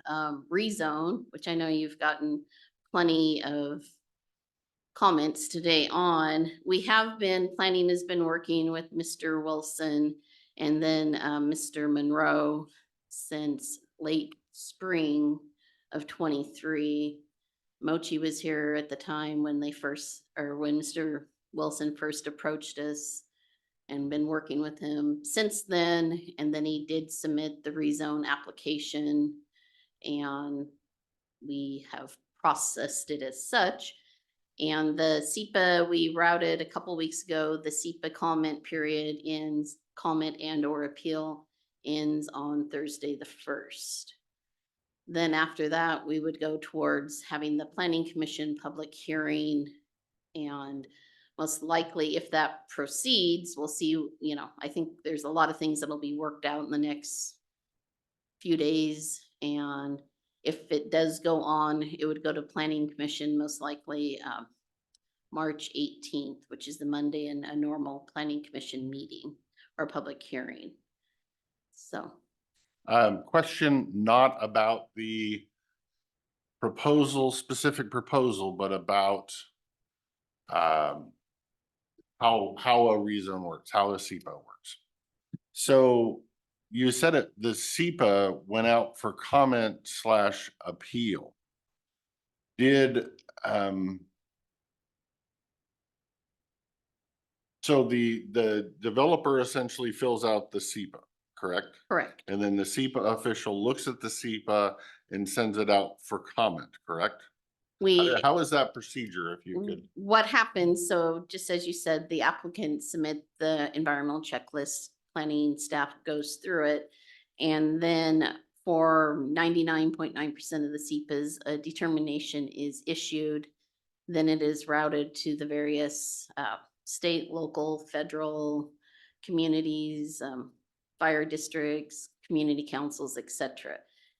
rezone, which I know you've gotten plenty of comments today on. We have been, planning has been working with Mr. Wilson and then Mr. Monroe since late spring of 23. Mochi was here at the time when they first, or when Mr. Wilson first approached us, and been working with him since then. And then he did submit the rezone application and we have processed it as such. And the SEPA, we routed a couple weeks ago, the SEPA comment period ends, comment and or appeal ends on Thursday the 1st. Then after that, we would go towards having the Planning Commission public hearing, and most likely if that proceeds, we'll see, you know, I think there's a lot of things that'll be worked out in the next few days. And if it does go on, it would go to Planning Commission most likely March 18th, which is the Monday in a normal planning commission meeting or public hearing. So. Question not about the proposal, specific proposal, but about how a rezone works, how a SEPA works. So you said it, the SEPA went out for comment / appeal. Did, so the developer essentially fills out the SEPA, correct? Correct. And then the SEPA official looks at the SEPA and sends it out for comment, correct? How is that procedure, if you could? What happens, so just as you said, the applicant submit the environmental checklist, planning staff goes through it. And then for 99.9% of the SEPAs, a determination is issued. Then it is routed to the various state, local, federal communities, fire districts, community councils, etc.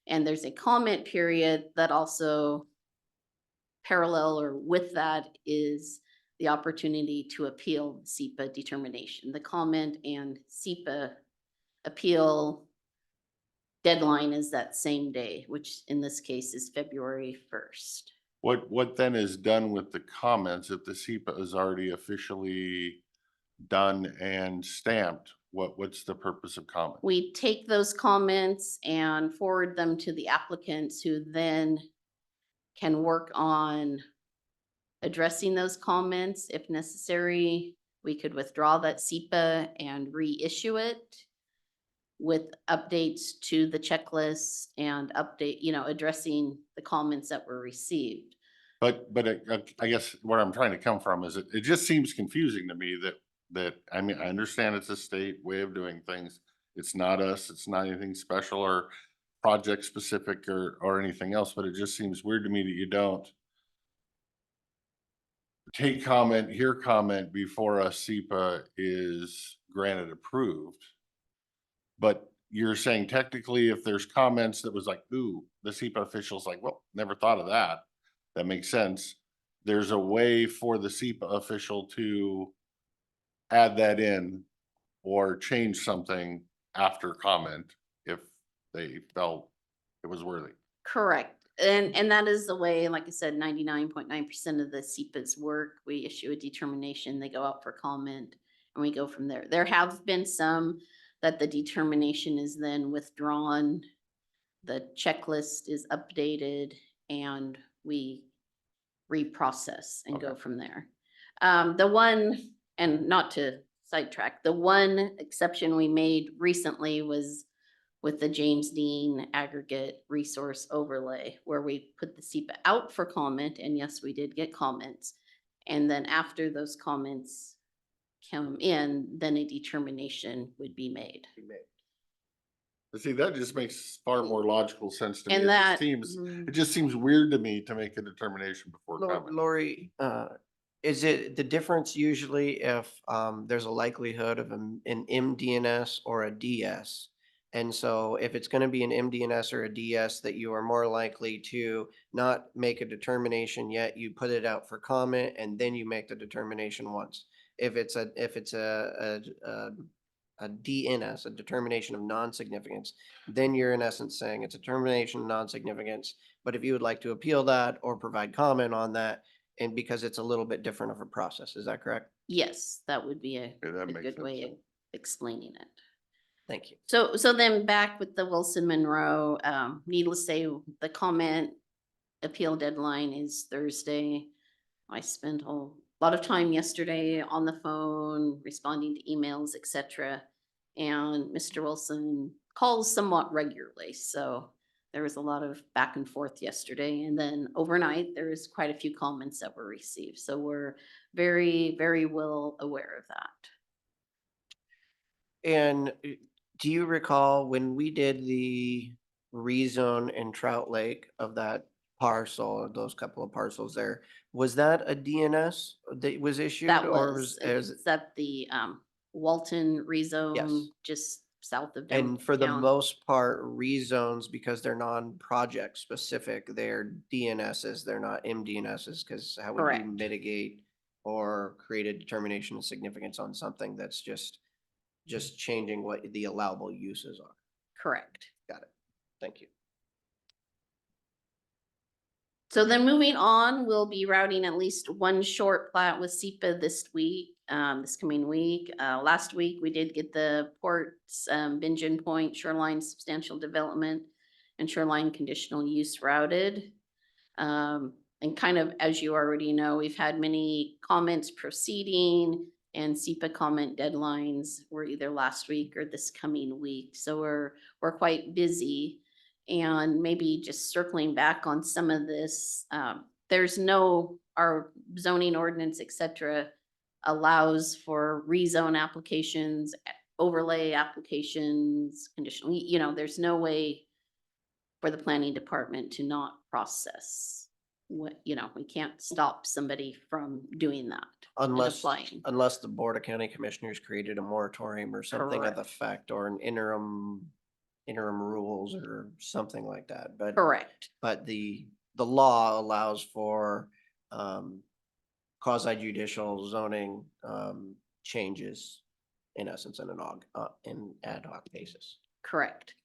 And there's a comment period that also parallel or with that is the opportunity to appeal SEPA determination. The comment and SEPA appeal deadline is that same day, which in this case is February 1st. What then is done with the comments if the SEPA is already officially done and stamped? What's the purpose of comment? We take those comments and forward them to the applicants who then can work on addressing those comments. If necessary, we could withdraw that SEPA and reissue it with updates to the checklist and addressing the comments that were received. But I guess where I'm trying to come from is it just seems confusing to me that, I mean, I understand it's a state way of doing things. It's not us, it's not anything special or project specific or anything else, but it just seems weird to me that you don't take comment, hear comment before a SEPA is granted approved. But you're saying technically if there's comments that was like, ooh, the SEPA official's like, well, never thought of that. That makes sense. There's a way for the SEPA official to add that in or change something after comment if they felt it was worthy. Correct. And that is the way, like I said, 99.9% of the SEPAs work. We issue a determination, they go out for comment, and we go from there. There have been some that the determination is then withdrawn, the checklist is updated, and we reprocess and go from there. The one, and not to sidetrack, the one exception we made recently was with the James Dean aggregate resource overlay, where we put the SEPA out for comment, and yes, we did get comments. And then after those comments come in, then a determination would be made. But see, that just makes far more logical sense to me. And It just seems weird to me to make a determination before comment. Lori, is it the difference usually if there's a likelihood of an MDNS or a DS? And so if it's going to be an MDNS or a DS, that you are more likely to not make a determination yet, you put it out for comment and then you make the determination once. If it's a DNS, a determination of non-significance, then you're in essence saying it's a determination of non-significance. But if you would like to appeal that or provide comment on that, and because it's a little bit different of a process, is that correct? Yes, that would be a that makes good sense. way of explaining it. Thank you. So then back with the Wilson Monroe, needless to say, the comment appeal deadline is Thursday. I spent a lot of time yesterday on the phone, responding to emails, etc. And Mr. Wilson calls somewhat regularly. So there was a lot of back and forth yesterday. And then overnight, there was quite a few comments that were received. So we're very, very well aware of that. And do you recall when we did the rezone in Trout Lake of that parcel, those couple of parcels there, was that a DNS that was issued? That or was, is it's at the Walton rezone, just south of downtown. And for the most part, rezones, because they're non-project specific, they're DNSs, they're not MDNSs, because how would you Correct. mitigate or create a determination of significance on something that's just changing what the allowable uses are. Correct. Got it. Thank you. So then moving on, we'll be routing at least one short plat with SEPA this week, this coming week. Last week, we did get the ports, Bingen Point, Shoreline Substantial Development, and Shoreline Conditional Use routed. And kind of, as you already know, we've had many comments proceeding, and SEPA comment deadlines were either last week or this coming week. So we're quite busy. And maybe just circling back on some of this, there's our zoning ordinance, et cetera, allows for rezone applications, overlay applications, conditional, there's no way for the planning department to not process what, we can't stop somebody from doing that. and applying. Unless the Board of County Commissioners created a moratorium or something of the fact, or an interim rules or something like that, but. Correct. But the law allows for, quasi judicial zoning, changes in essence in in ad hoc basis. Correct.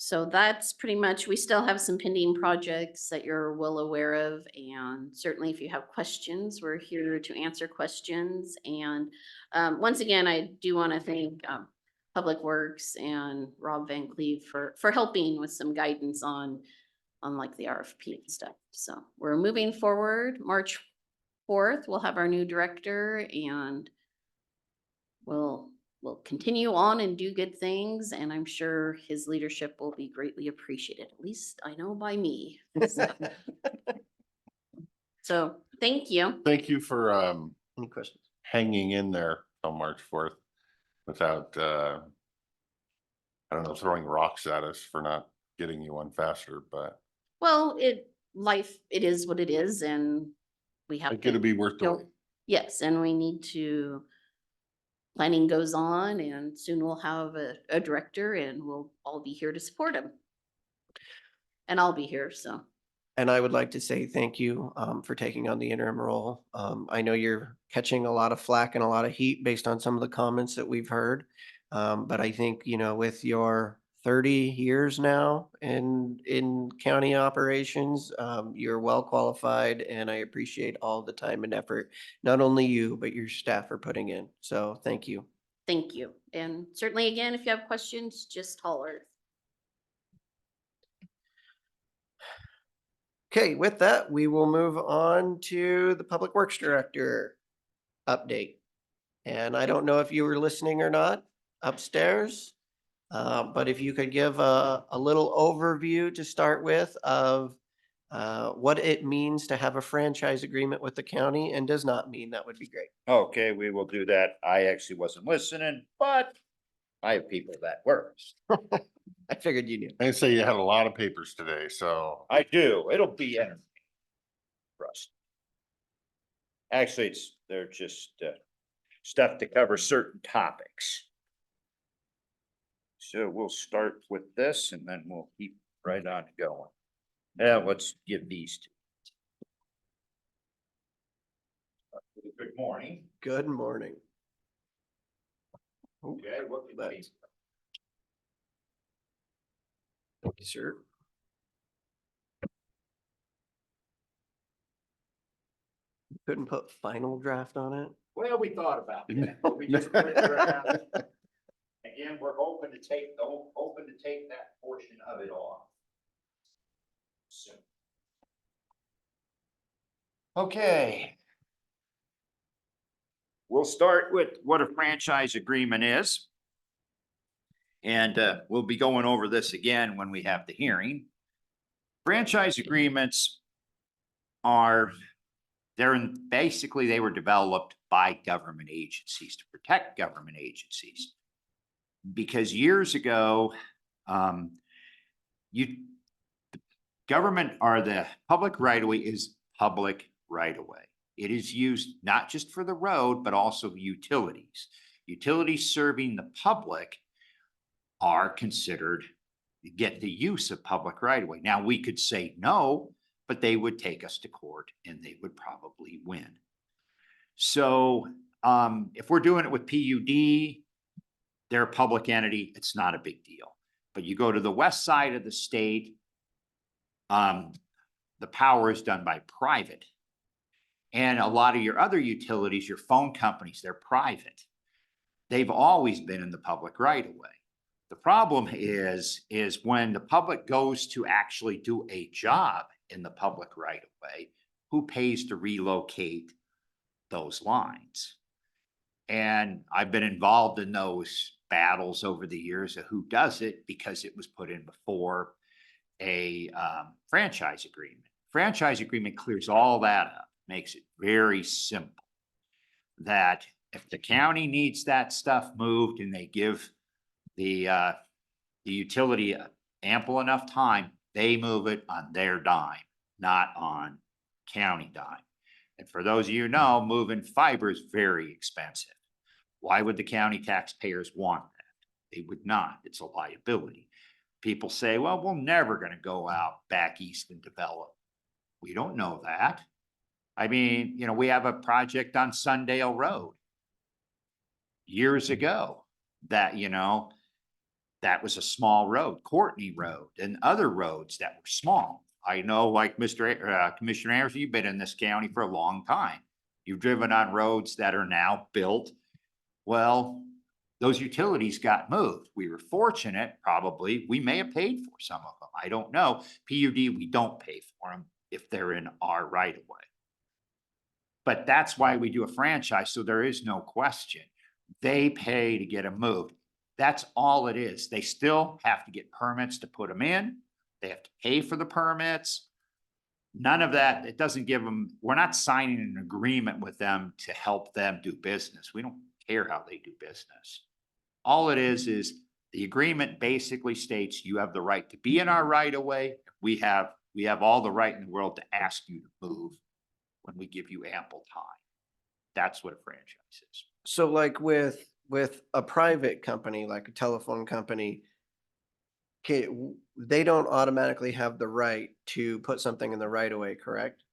So that's pretty much, we still have some pending projects that you're well aware of, and certainly if you have questions, we're here to answer questions. And once again, I do want to thank Public Works and Rob Van Cleve for helping with some guidance on like the RFP and stuff. So we're moving forward. March 4th, we'll have our new director, and we'll continue on and do good things, and I'm sure his leadership will be greatly appreciated, at least I know by me. So thank you. Thank you for Any questions? hanging in there on March 4th without I don't know, throwing rocks at us for not getting you one faster, but Well, it is what it is, and we have it's gonna be worth the wait. Yes, and we need to, planning goes on, and soon we'll have a director, and we'll all be here to support him. And I'll be here, so. And I would like to say thank you for taking on the interim role. I know you're catching a lot of flack and a lot of heat based on some of the comments that we've heard. But I think, with your 30 years now in county operations, you're well qualified, and I appreciate all the time and effort, not only you, but your staff are putting in. So thank you. Thank you. And certainly, again, if you have questions, just holler. Okay, with that, we will move on to the Public Works Director update. And I don't know if you were listening or not upstairs, but if you could give a little overview to start with of what it means to have a franchise agreement with the county and does not mean, that would be great. Okay, we will do that. I actually wasn't listening, but I have people that were. I figured you knew. I say you had a lot of papers today, so. I do. It'll be entertaining for us. Actually, they're just stuff to cover certain topics. So we'll start with this and then we'll keep right on going. Let's give these two. Good morning. Good morning. Okay, what can we? Thank you, sir. Couldn't put final draft on it. Well, we thought about that, but we just put it around. Again, we're open to take that portion of it off. So. Okay. We'll start with what a franchise agreement is. And we'll be going over this again when we have the hearing. Franchise agreements basically they were developed by government agencies to protect government agencies. Because years ago, government or the public right of way is public right of way. It is used not just for the road, but also utilities. Utilities serving the public are considered get the use of public right of way. Now we could say no, but they would take us to court and they would probably win. So if we're doing it with PUD, they're a public entity, it's not a big deal. But you go to the west side of the state, the power is done by private. And a lot of your other utilities, your phone companies, they're private. They've always been in the public right of way. The problem is when the public goes to actually do a job in the public right of way, who pays to relocate those lines? And I've been involved in those battles over the years of who does it, because it was put in before a franchise agreement. Franchise agreement clears all that up, makes it very simple. That if the county needs that stuff moved and they give the utility ample enough time, they move it on their dime, not on county dime. And for those of you who know, moving fiber is very expensive. Why would the county taxpayers want that? They would not. It's a liability. People say, well, we're never going to go out back east and develop. We don't know that. I mean, you know, we have a project on Sundale Road years ago that, you know, that was a small road, Courtney Road, and other roads that were small. I know, like Commissioner Anderson, you've been in this county for a long time. You've driven on roads that are now built. Well, those utilities got moved. We were fortunate, probably. We may have paid for some of them. I don't know. PUD, we don't pay for them if they're in our right of way. But that's why we do a franchise, so there is no question. They pay to get them moved. That's all it is. They still have to get permits to put them in. They have to pay for the permits. None of that, it doesn't give them, we're not signing an agreement with them to help them do business. We don't care how they do business. All it is the agreement basically states you have the right to be in our right of way. We have all the right in the world to ask you to move when we give you ample time. That's what a franchise is. So like with a private company, like a telephone company, they don't automatically have the right to put something in the right of way, correct?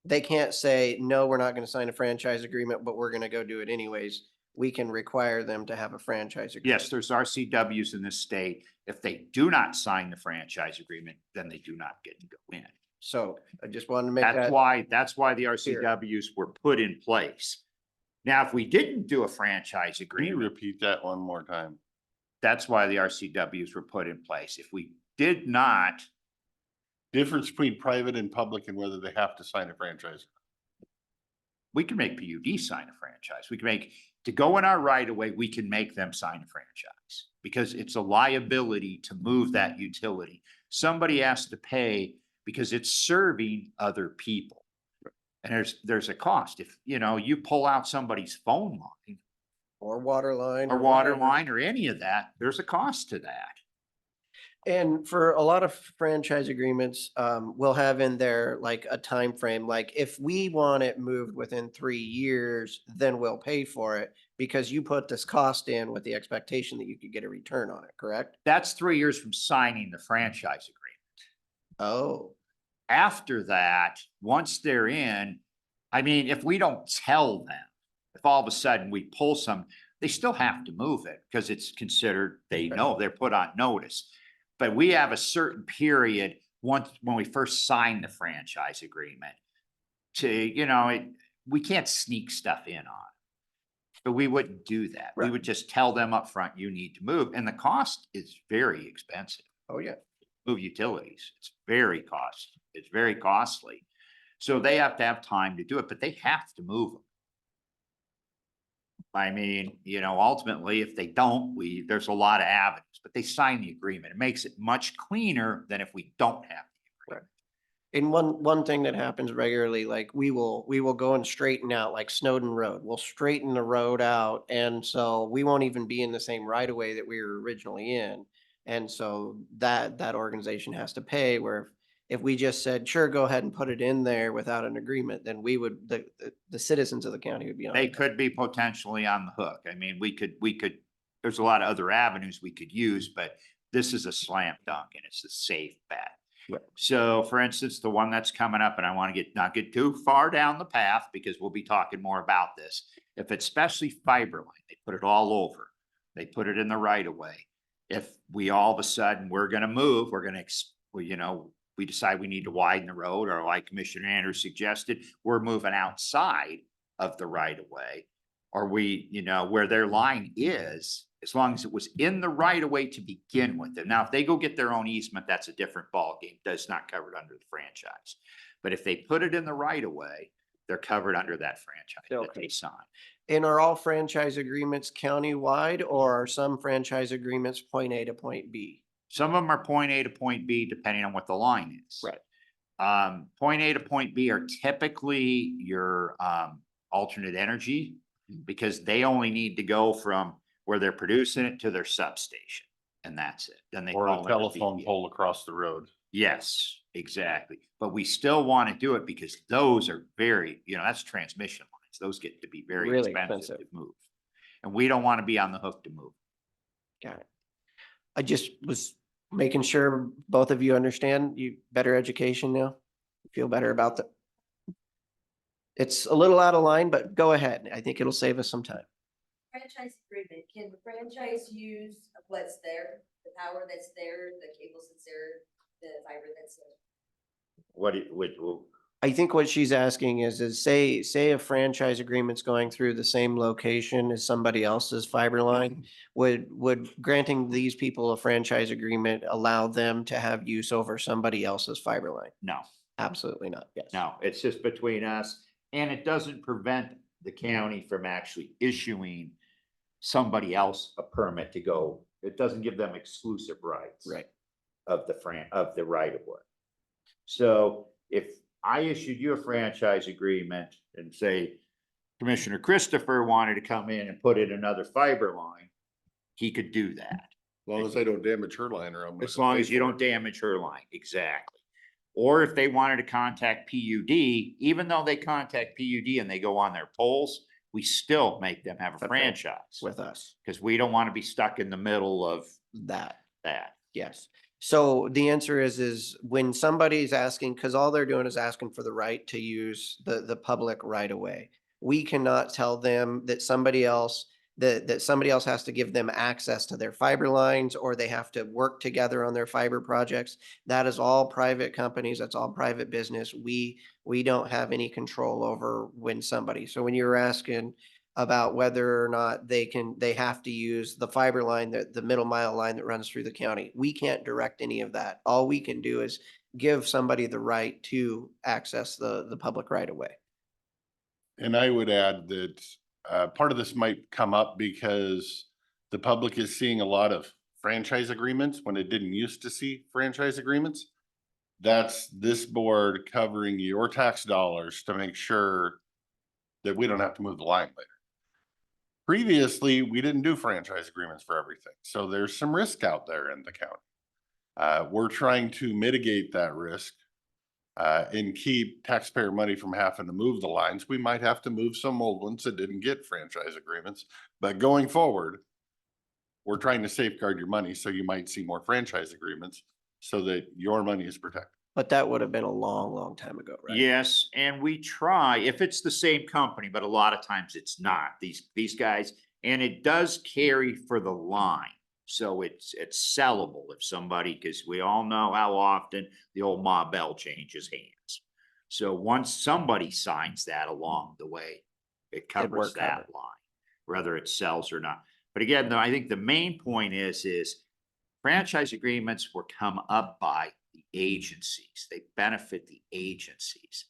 They can't say, no, we're not going to sign a franchise agreement, but we're going to go do it anyways. We can require them to have a franchise agreement. Yes, there's RCWs in this state. If they do not sign the franchise agreement, then they do not get to go in. So I just wanted to make That's why the RCWs were put in place. Now, if we didn't do a franchise Can you agreement, repeat that one more time? that's why the RCWs were put in place. If we did not, Difference between private and public and whether they have to sign a franchise. we can make PUD sign a franchise. We can make, to go in our right of way, we can make them sign a franchise because it's a liability to move that utility. Somebody has to pay because it's serving other people. And there's a cost. If, you know, you pull out somebody's phone line or water line or water line or any of that, there's a cost to that. And for a lot of franchise agreements, we'll have in there like a time frame. Like if we want it moved within 3 years, then we'll pay for it because you put this cost in with the expectation that you could get a return on it, correct? That's 3 years from signing the franchise agreement. Oh, After that, once they're in, I mean, if we don't tell them, if all of a sudden we pull some, they still have to move it because it's considered, they know, they're put on notice. But we have a certain period once when we first sign the franchise agreement to, you know, we can't sneak stuff in on it. But we wouldn't do that. We would just tell them up front, you need to move. And the cost is very expensive. oh yeah. Move utilities. It's very costly. It's very costly. So they have to have time to do it, but they have to move them. I mean, you know, ultimately, if they don't, there's a lot of avenues, but they sign the agreement. It makes it much cleaner than if we don't have the agreement. And one thing that happens regularly, like we will go and straighten out like Snowden Road. We'll straighten the road out. And so we won't even be in the same right of way that we were originally in. And so that organization has to pay, where if we just said, sure, go ahead and put it in there without an agreement, then we would, the citizens of the county would be on. They could be potentially on the hook. I mean, we could, there's a lot of other avenues we could use, but this is a slam dunk and it's a safe bet. Right. So for instance, the one that's coming up, and I want to not get too far down the path because we'll be talking more about this. If it's especially fiber line, they put it all over. They put it in the right of way. If we all of a sudden, we're gonna move, we decide we need to widen the road, or like Commissioner Andrews suggested, we're moving outside of the right of way. Or where their line is, as long as it was in the right of way to begin with. And now, if they go get their own easement, that's a different ballgame. That's not covered under the franchise. But if they put it in the right of way, they're covered under that franchise that they sign. And are all franchise agreements countywide, or are some franchise agreements point A to point B? Some of them are point A to point B, depending on what the line is. Right. Point A to point B are typically your alternate energy, because they only need to go from where they're producing it to their substation, and that's it. Then they Or call a it telephone VPA. pole across the road. Yes, exactly. But we still want to do it because those are very, that's transmission lines. Those get to be very Really expensive expensive. to move. And we don't want to be on the hook to move. Got it. I just was making sure both of you understand. You better education now? Feel better about that? It's a little out of line, but go ahead. I think it'll save us some time. Franchise agreement, can the franchise use what's there, the power that's there, the cables that's there, the fiber that's there? I think what she's asking is say a franchise agreement's going through the same location as somebody else's fiber line, would granting these people a franchise agreement allow them to have use over somebody else's fiber line? No, Absolutely not. Yes. no, it's just between us, and it doesn't prevent the county from actually issuing somebody else a permit to go. It doesn't give them exclusive rights. Right. Of the right of way. So if I issued you a franchise agreement and say Commissioner Christopher wanted to come in and put in another fiber line, he could do that. As long as they don't damage her line, or I'm. As long as you don't damage her line, exactly. Or if they wanted to contact PUD, even though they contact PUD and they go on their polls, we still make them have a franchise With us. because we don't want to be stuck in the middle of That. Yes. So the answer is when somebody's asking, because all they're doing is asking for the right to use the public right away. We cannot tell them that somebody else has to give them access to their fiber lines, or they have to work together on their fiber projects. That is all private companies. That's all private business. We don't have any control over when somebody. So when you're asking about whether or not they have to use the fiber line, the middle mile line that runs through the county, we can't direct any of that. All we can do is give somebody the right to access the public right of way. And I would add that part of this might come up because the public is seeing a lot of franchise agreements when it didn't used to see franchise agreements. That's this board covering your tax dollars to make sure that we don't have to move the line later. Previously, we didn't do franchise agreements for everything. So there's some risk out there in the county. We're trying to mitigate that risk and keep taxpayer money from having to move the lines. We might have to move some old ones that didn't get franchise agreements, but going forward, we're trying to safeguard your money. So you might see more franchise agreements so that your money is protected. But that would have been a long, long time ago, right? Yes, and we try, if it's the same company, but a lot of times it's not, these guys, and it does carry for the line. So it's sellable if somebody, because we all know how often the old Ma Bell changes hands. So once somebody signs that along the way, it covers that line, whether it sells or not. But again, though, I think the main point is franchise agreements were come up by the agencies. They benefit the agencies.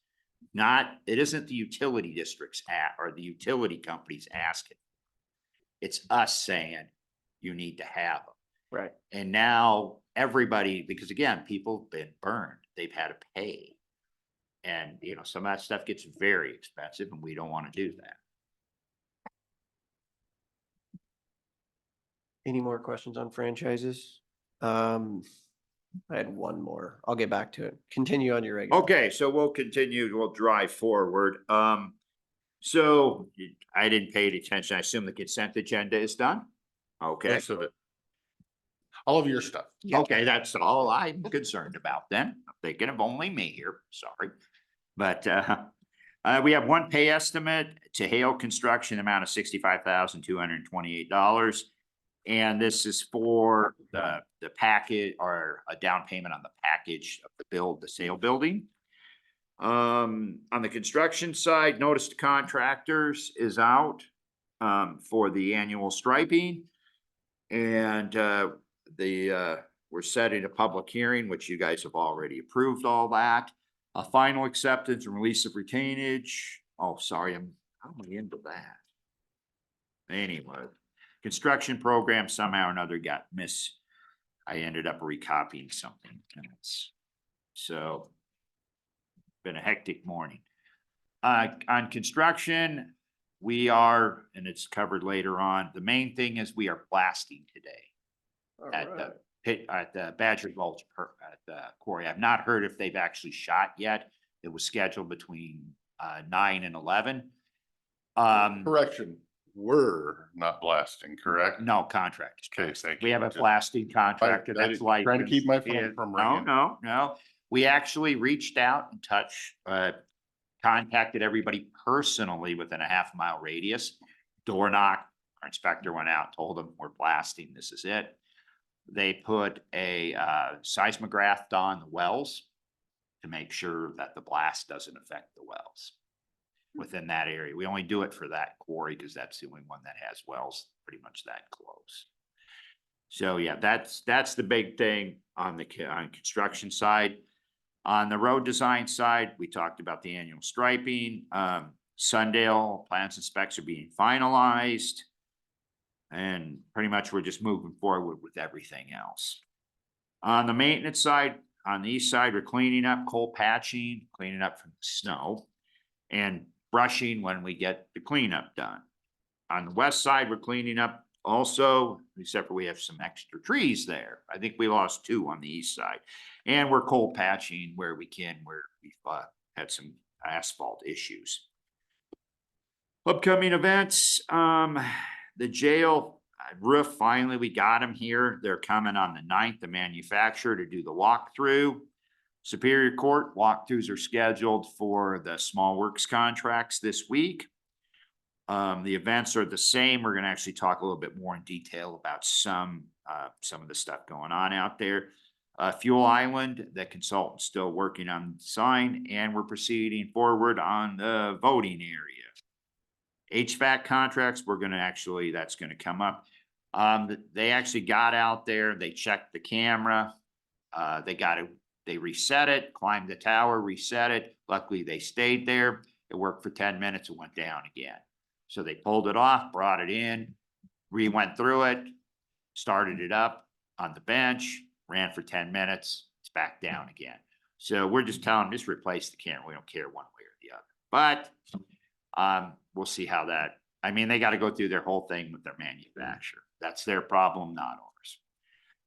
It isn't the utility districts or the utility companies asking. It's us saying you need to have them. Right. And now everybody, because again, people have been burned. They've had to pay. And some of that stuff gets very expensive, and we don't want to do that. Any more questions on franchises? I had one more. I'll get back to it. Continue on your regular. Okay, so we'll continue. We'll drive forward. So I didn't pay any attention. I assume the consent agenda is done? Okay. Most of it. All of your stuff. Okay, that's all I'm concerned about then. I'm thinking of only me here, sorry. But we have one pay estimate to Hale Construction, amount of $65,228. And this is for the package or a down payment on the package of the sale building. On the construction side, notice to contractors is out for the annual striping. And we're setting a public hearing, which you guys have already approved all that. A final acceptance and release of retainage. Oh, sorry, how am I into that? Anyway, construction program somehow or another got I ended up recopying something. So been a hectic morning. On construction, we are, and it's covered later on, the main thing is we are blasting today at the pit, at the Badger Gulch at the quarry. I've not heard if they've actually shot yet. It was scheduled between 9 and 11. Correction, we're not blasting, correct? No, contractors. Okay, thank you. We have a blasting contractor I- that's trying to keep my phone licensed. from No, ringing. no. We actually reached out and contacted everybody personally within a half-mile radius. Door knock, our inspector went out, told them we're blasting, this is it. They put a seismograph on the wells to make sure that the blast doesn't affect the wells within that area. We only do it for that quarry because that's the only one that has wells pretty much that close. So yeah, that's the big thing on the construction side. On the road design side, we talked about the annual striping. Sundale plans and specs are being finalized. And pretty much we're just moving forward with everything else. On the maintenance side, on the east side, we're cleaning up, coal patching, cleaning up from the snow, and brushing when we get the cleanup done. On the west side, we're cleaning up also, except for we have some extra trees there. I think we lost 2 on the east side. And we're coal patching where we can, where we've had some asphalt issues. Upcoming events, the jail roof, finally, we got them here. They're coming on the 9th, the manufacturer, to do the walkthrough. Superior Court walkthroughs are scheduled for the small works contracts this week. The events are the same. We're going to actually talk a little bit more in detail about some of the stuff going on out there. Fuel Island, the consultant's still working on the sign, and we're proceeding forward on the voting area. HVAC contracts, that's going to come up. They actually got out there, they checked the camera, they reset it, climbed the tower, reset it. Luckily, they stayed there. It worked for 10 minutes, it went down again. So they pulled it off, brought it in, went through it, started it up on the bench, ran for 10 minutes, it's back down again. So we're just telling them, just replace the camera. We don't care one way or the other. But we'll see how that, they got to go through their whole thing with their manufacturer. That's their problem, not ours.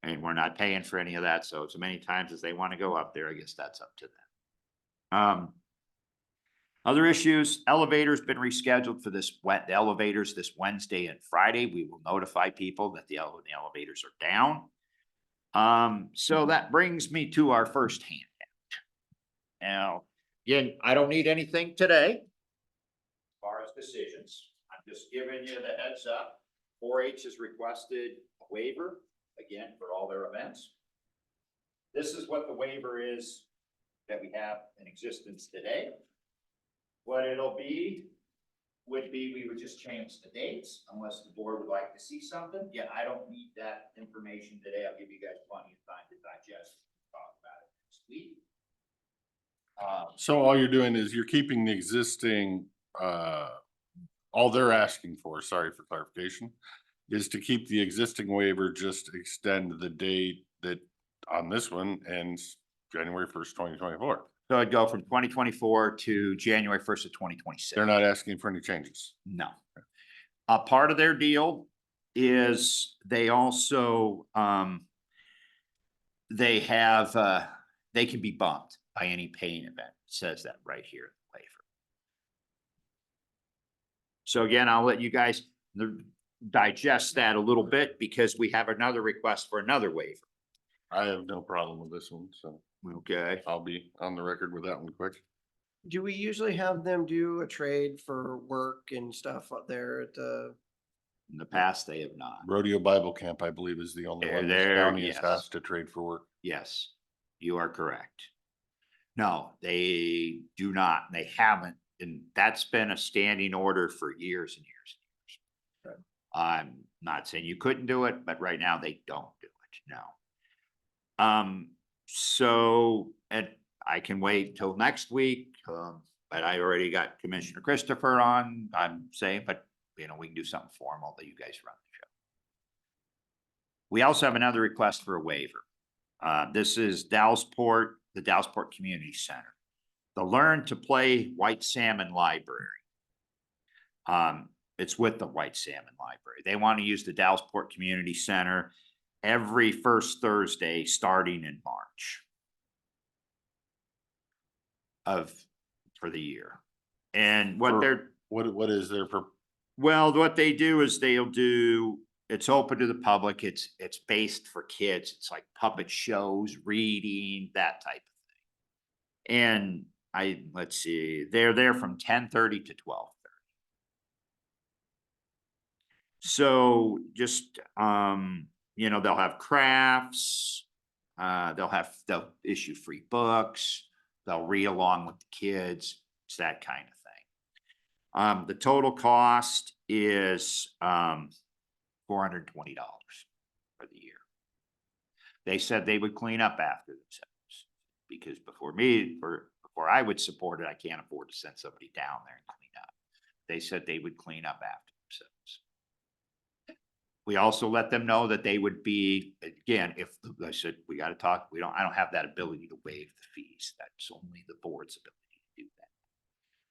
And we're not paying for any of that. So many times as they want to go up there, I guess that's up to them. Other issues, elevators been rescheduled for the elevators this Wednesday and Friday. We will notify people that the elevators are down. So that brings me to our first handout. Now, again, I don't need anything today as far as decisions. I'm just giving you the heads up. 4-H has requested a waiver, again, for all their events. This is what the waiver is that we have in existence today. What it'll be would be, we would just change the dates unless the board would like to see something. Yeah, I don't need that information today. I'll give you guys plenty of time to digest and talk about it next week. So all you're doing is you're keeping the existing, all they're asking for, sorry for clarification, is to keep the existing waiver, just extend the date that on this one ends January 1st, 2024. So it'd go from 2024 to January 1st of 2026. They're not asking for any changes. No. A part of their deal is they also, they can be bumped by any paying event. It says that right here in the waiver. So again, I'll let you guys, digest that a little bit because we have another request for another waiver. I have no problem with this one, so Okay. I'll be on the record with that one quick. Do we usually have them do a trade for work and stuff up there at the? In the past, they have not. Rodeo Bible Camp, I believe, is the only one this There, county is yes. asked to trade for work. Yes, you are correct. No, they do not, and they haven't, and that's been a standing order for years and years and years. I'm not saying you couldn't do it, but right now they don't do it, no. So, and I can wait till next week, but I already got Commissioner Christopher on, I'm saying, but you know, we can do something formal that you guys run the show. We also have another request for a waiver. This is Dallasport, the Dallasport Community Center. The Learn to Play White Salmon Library. It's with the White Salmon Library. They want to use the Dallasport Community Center every first Thursday starting in March for the year. And what they're what is their well, what they do is they'll do, it's open to the public. It's based for kids. It's like puppet shows, reading, that type of thing. And let's see, they're there from 10:30 to 12:30. So just, you know, they'll have crafts, they'll issue free books, they'll read along with the kids. It's that kind of thing. The total cost is $420 for the year. They said they would clean up after themselves because before I would support it, I can't afford to send somebody down there and clean up. They said they would clean up after themselves. We also let them know that they would be, again, if I said, we got to talk, I don't have that ability to waive the fees. That's only the board's ability to do that.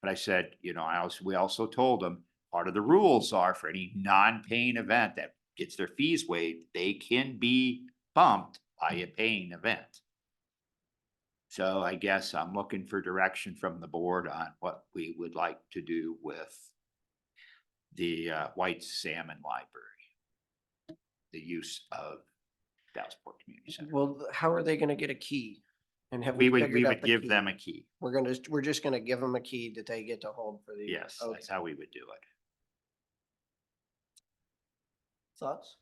But I said, you know, we also told them part of the rules are for any non-paying event that gets their fees waived, they can be bumped by a paying event. So I guess I'm looking for direction from the board on what we would like to do with the White Salmon Library, the use of Dallasport Community Center. Well, how are they gonna get a key? And have We would figured out the give key? them a key. We're just gonna give them a key that they get to hold for the. Yes, Okay. that's how we would do it. Thoughts?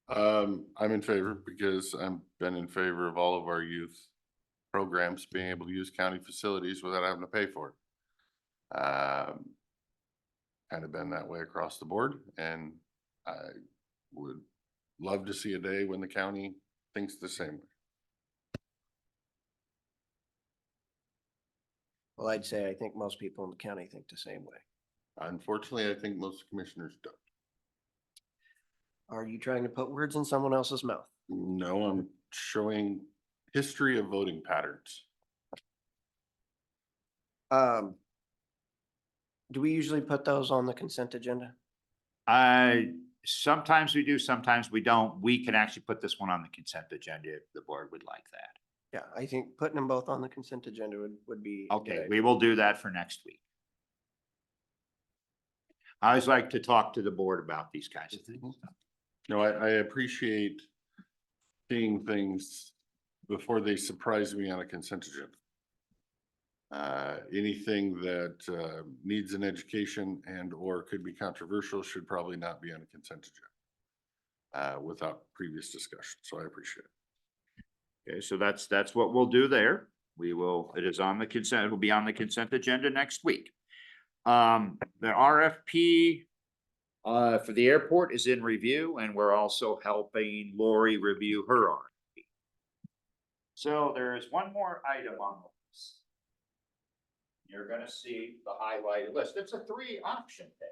I'm in favor because I've been in favor of all of our youth programs being able to use county facilities without having to pay for it. Kind of been that way across the board, and I would love to see a day when the county thinks the same way. Well, I'd say I think most people in the county think the same way. Unfortunately, I think most commissioners don't. Are you trying to put words in someone else's mouth? No, I'm showing history of voting patterns. Do we usually put those on the consent agenda? Sometimes we do, sometimes we don't. We can actually put this one on the consent agenda if the board would like that. Yeah, I think putting them both on the consent agenda would be. a good Okay, idea. we will do that for next week. I always like to talk to the board about these kinds of things. No, I appreciate seeing things before they surprise me on a consent agenda. Anything that needs an education and or could be controversial should probably not be on a consent agenda without previous discussion. So I appreciate it. Okay, so that's what we'll do there. It is on the consent, it will be on the consent agenda next week. The RFP for the airport is in review, and we're also helping Lori review her RFP. So there is one more item on the list. You're gonna see the highlighted list. It's a 3-option day.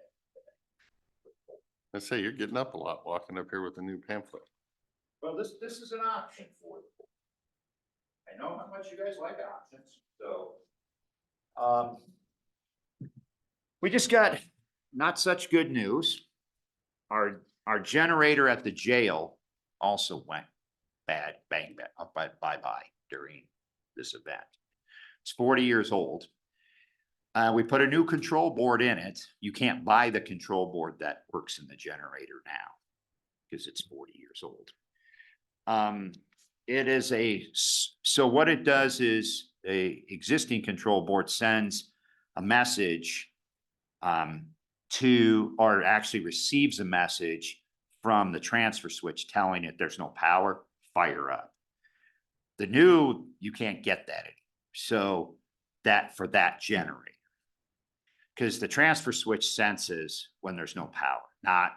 I say you're getting up a lot walking up here with a new pamphlet. Well, this is an option for you. I know how much you guys like options, so. We just got not such good news. Our generator at the jail also went bye-bye during this event. It's 40 years old. We put a new control board in it. You can't buy the control board that works in the generator now because it's 40 years old. It is so what it does is a existing control board sends a message to, or actually receives a message from the transfer switch telling it there's no power, fire up. The new, you can't get that anymore. So that for that generator, because the transfer switch senses when there's no power, not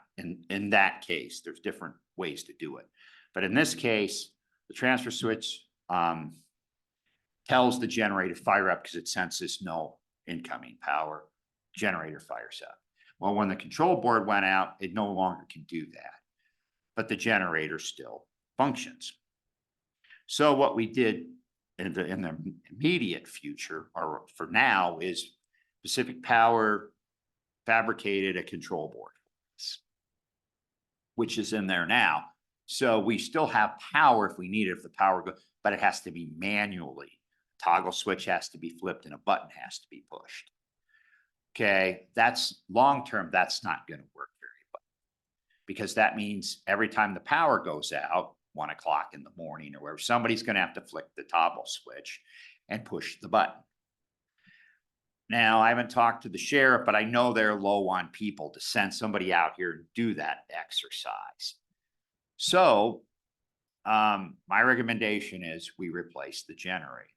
in that case, there's different ways to do it. But in this case, the transfer switch tells the generator fire up because it senses no incoming power. Generator fires up. Well, when the control board went out, it no longer can do that, but the generator still functions. So what we did in the immediate future, or for now, is Pacific Power fabricated a control board, which is in there now. So we still have power if we need it, if the power goes, but it has to be manually. Toggle switch has to be flipped and a button has to be pushed. Okay, that's long-term, that's not going to work very well, because that means every time the power goes out, 1 o'clock in the morning or wherever, somebody's going to have to flick the toggle switch and push the button. Now, I haven't talked to the sheriff, but I know they're low on people to send somebody out here and do that exercise. So my recommendation is we replace the generator.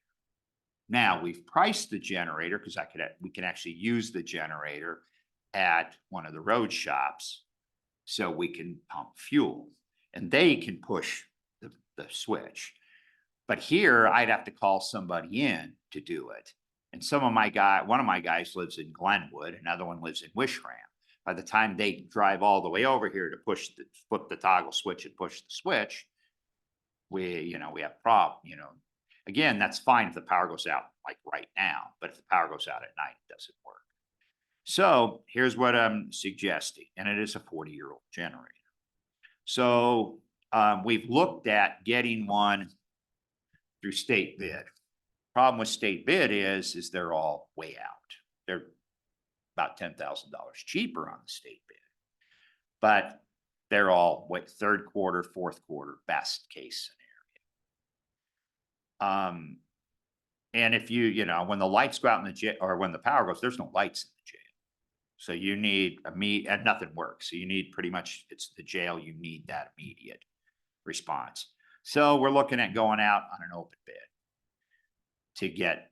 Now, we've priced the generator because we can actually use the generator at one of the road shops so we can pump fuel and they can push the switch. But here I'd have to call somebody in to do it. And one of my guys lives in Glenwood, another one lives in Wishram. By the time they drive all the way over here to flip the toggle switch and push the switch, we have problem, Again, that's fine if the power goes out like right now, but if the power goes out at night, it doesn't work. So here's what I'm suggesting, and it is a 40-year-old generator. So we've looked at getting one through state bid. Problem with state bid is they're all way out. They're about $10,000 cheaper on the state bid, but they're all third quarter, fourth quarter, best case scenario. And if when the lights go out in the jail, or when the power goes, there's no lights in the jail. So you need and nothing works. So you need pretty much, it's the jail, you need that immediate response. So we're looking at going out on an open bid to get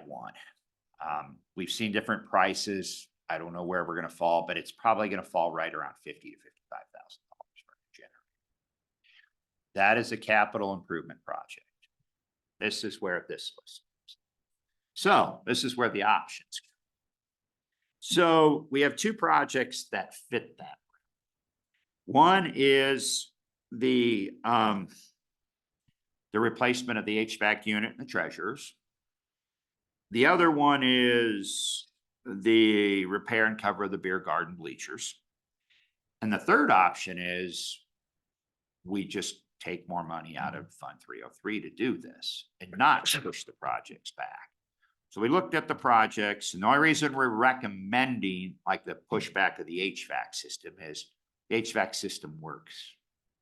one. We've seen different prices. I don't know where we're going to fall, but it's probably going to fall right around $50,000 to $55,000 for a generator. That is a capital improvement project. This is where this was. So this is where the options go. So we have two projects that fit that. One is the replacement of the HVAC unit in the treasurers. The other one is the repair and cover of the beer garden bleachers. And the third option is we just take more money out of Fund 303 to do this and not push the projects back. So we looked at the projects, and the only reason we're recommending like the pushback of the HVAC system is the HVAC system works.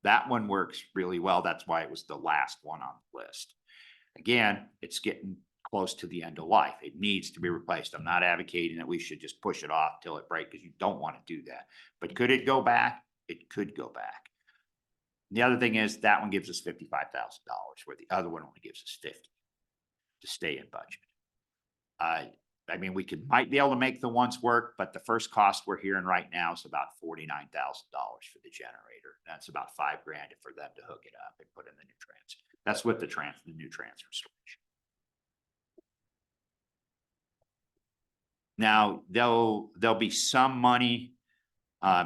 That one works really well. That's why it was the last one on the list. Again, it's getting close to the end of life. It needs to be replaced. I'm not advocating that we should just push it off till it breaks, because you don't want to do that. But could it go back? It could go back. The other thing is that one gives us $55,000, where the other one only gives us $50,000 to stay in budget. I mean, we might be able to make the ones work, but the first cost we're hearing right now is about $49,000 for the generator. That's about $5,000 for them to hook it up and put in the new transfer. That's with the new transfer switch. Now there'll be some money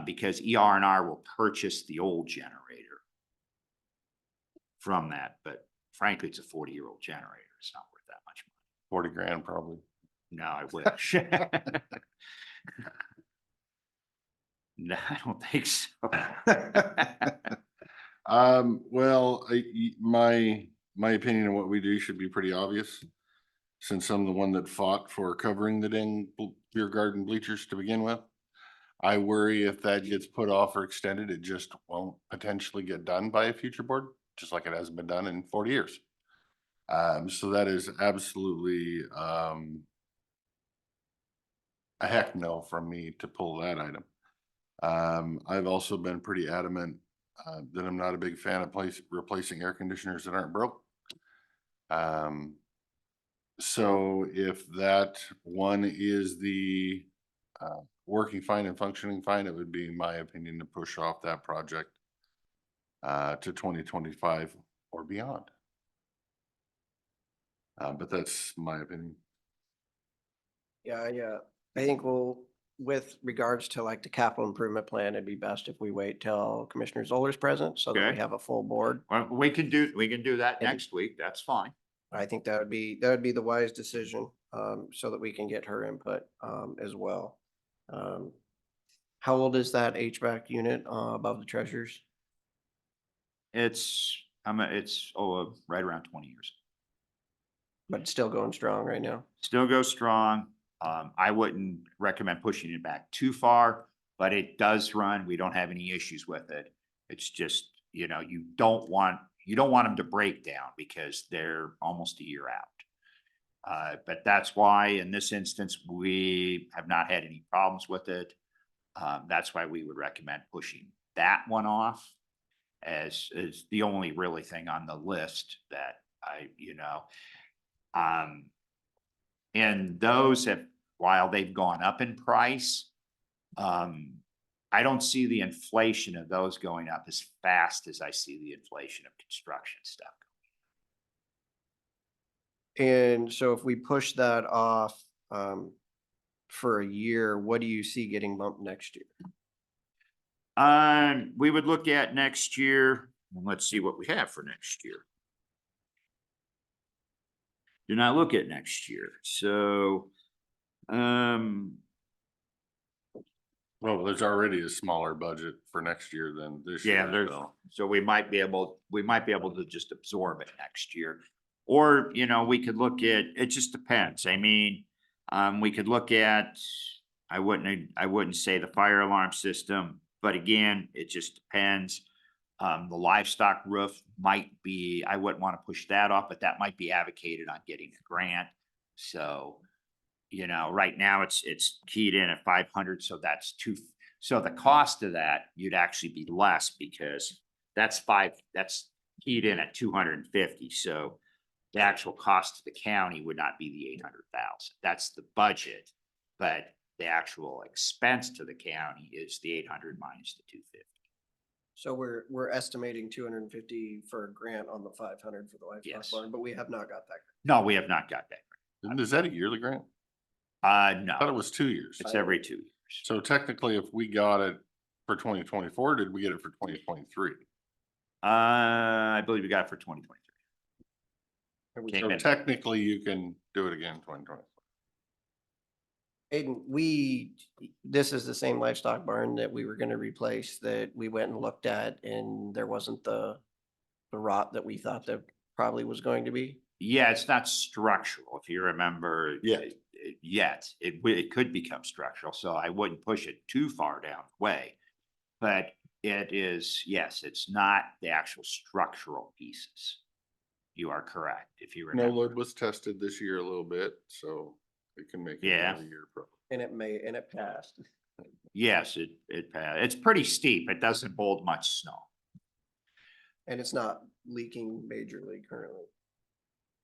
because ER&R will purchase the old generator from that, but frankly, it's a 40-year-old generator. It's not worth that much money. $40,000 probably. No, I wish. No, I don't think so. Well, my opinion on what we do should be pretty obvious. since I'm the one that fought for covering the dang beer garden bleachers to begin with. I worry if that gets put off or extended, it just won't potentially get done by a future board, just like it hasn't been done in 40 years. So that is absolutely, a heck no from me to pull that item. I've also been pretty adamant, that I'm not a big fan of replacing air conditioners that aren't broke. So if that one is the, working fine and functioning fine, it would be my opinion to push off that project to 2025 or beyond. But that's my opinion. Yeah, I think with regards to like the capital improvement plan, it'd be best if we wait till Commissioner Zoller's present so that we Okay. have a full board. Well, we can do that next week. That's fine. I think that would be the wise decision, so that we can get her input, as well. How old is that HVAC unit, above the treasures? It's right around 20 years. But it's still going strong right now. Still goes strong. I wouldn't recommend pushing it back too far, but it does run. We don't have any issues with it. It's just, you know, you don't want them to break down because they're almost a year out. But that's why in this instance, we have not had any problems with it. That's why we would recommend pushing that one off as the only really thing on the list that and those have, while they've gone up in price, I don't see the inflation of those going up as fast as I see the inflation of construction stuff. And so if we push that off, for a year, what do you see getting bumped next year? We would look at next year. Let's see what we have for next year. Do not look at next year. So, Well, there's already a smaller budget for next year than this year. yeah, so we might be able to just absorb it next year. Or, we could look at, it just depends. I mean, we could look at, I wouldn't say the fire alarm system, but again, it just depends. The livestock roof might be, I wouldn't want to push that off, but that might be advocated on getting a grant. So, right now it's keyed in at 500. So so the cost of that, you'd actually be less because that's keyed in at 250. So the actual cost to the county would not be the 800,000. That's the budget, but the actual expense to the county is the 800 minus the 250. So we're estimating 250 for a grant on the 500 for the livestock Yes. barn, but we have not got that. No, we have not got that. Is that a yearly grant? No, I thought it was 2 years. it's every 2 years. So technically, if we got it for 2024, did we get it for 2023? I believe we got it for 2023. Came So in. technically, you can do it again in 2020. Aiden, this is the same livestock barn that we were gonna replace that we went and looked at and there wasn't the rot that we thought that probably was going to be. Yeah, it's not structural, if you remember. Yeah. Yet, it could become structural, so I wouldn't push it too far down the way. But it is, yes, it's not the actual structural pieces. You are correct, if you No, remember. it was tested this year a little bit, so it can make it Yeah. another year. Probably. And it passed. Yes, it passed. It's pretty steep. It doesn't hold much snow. And it's not leaking majorly currently.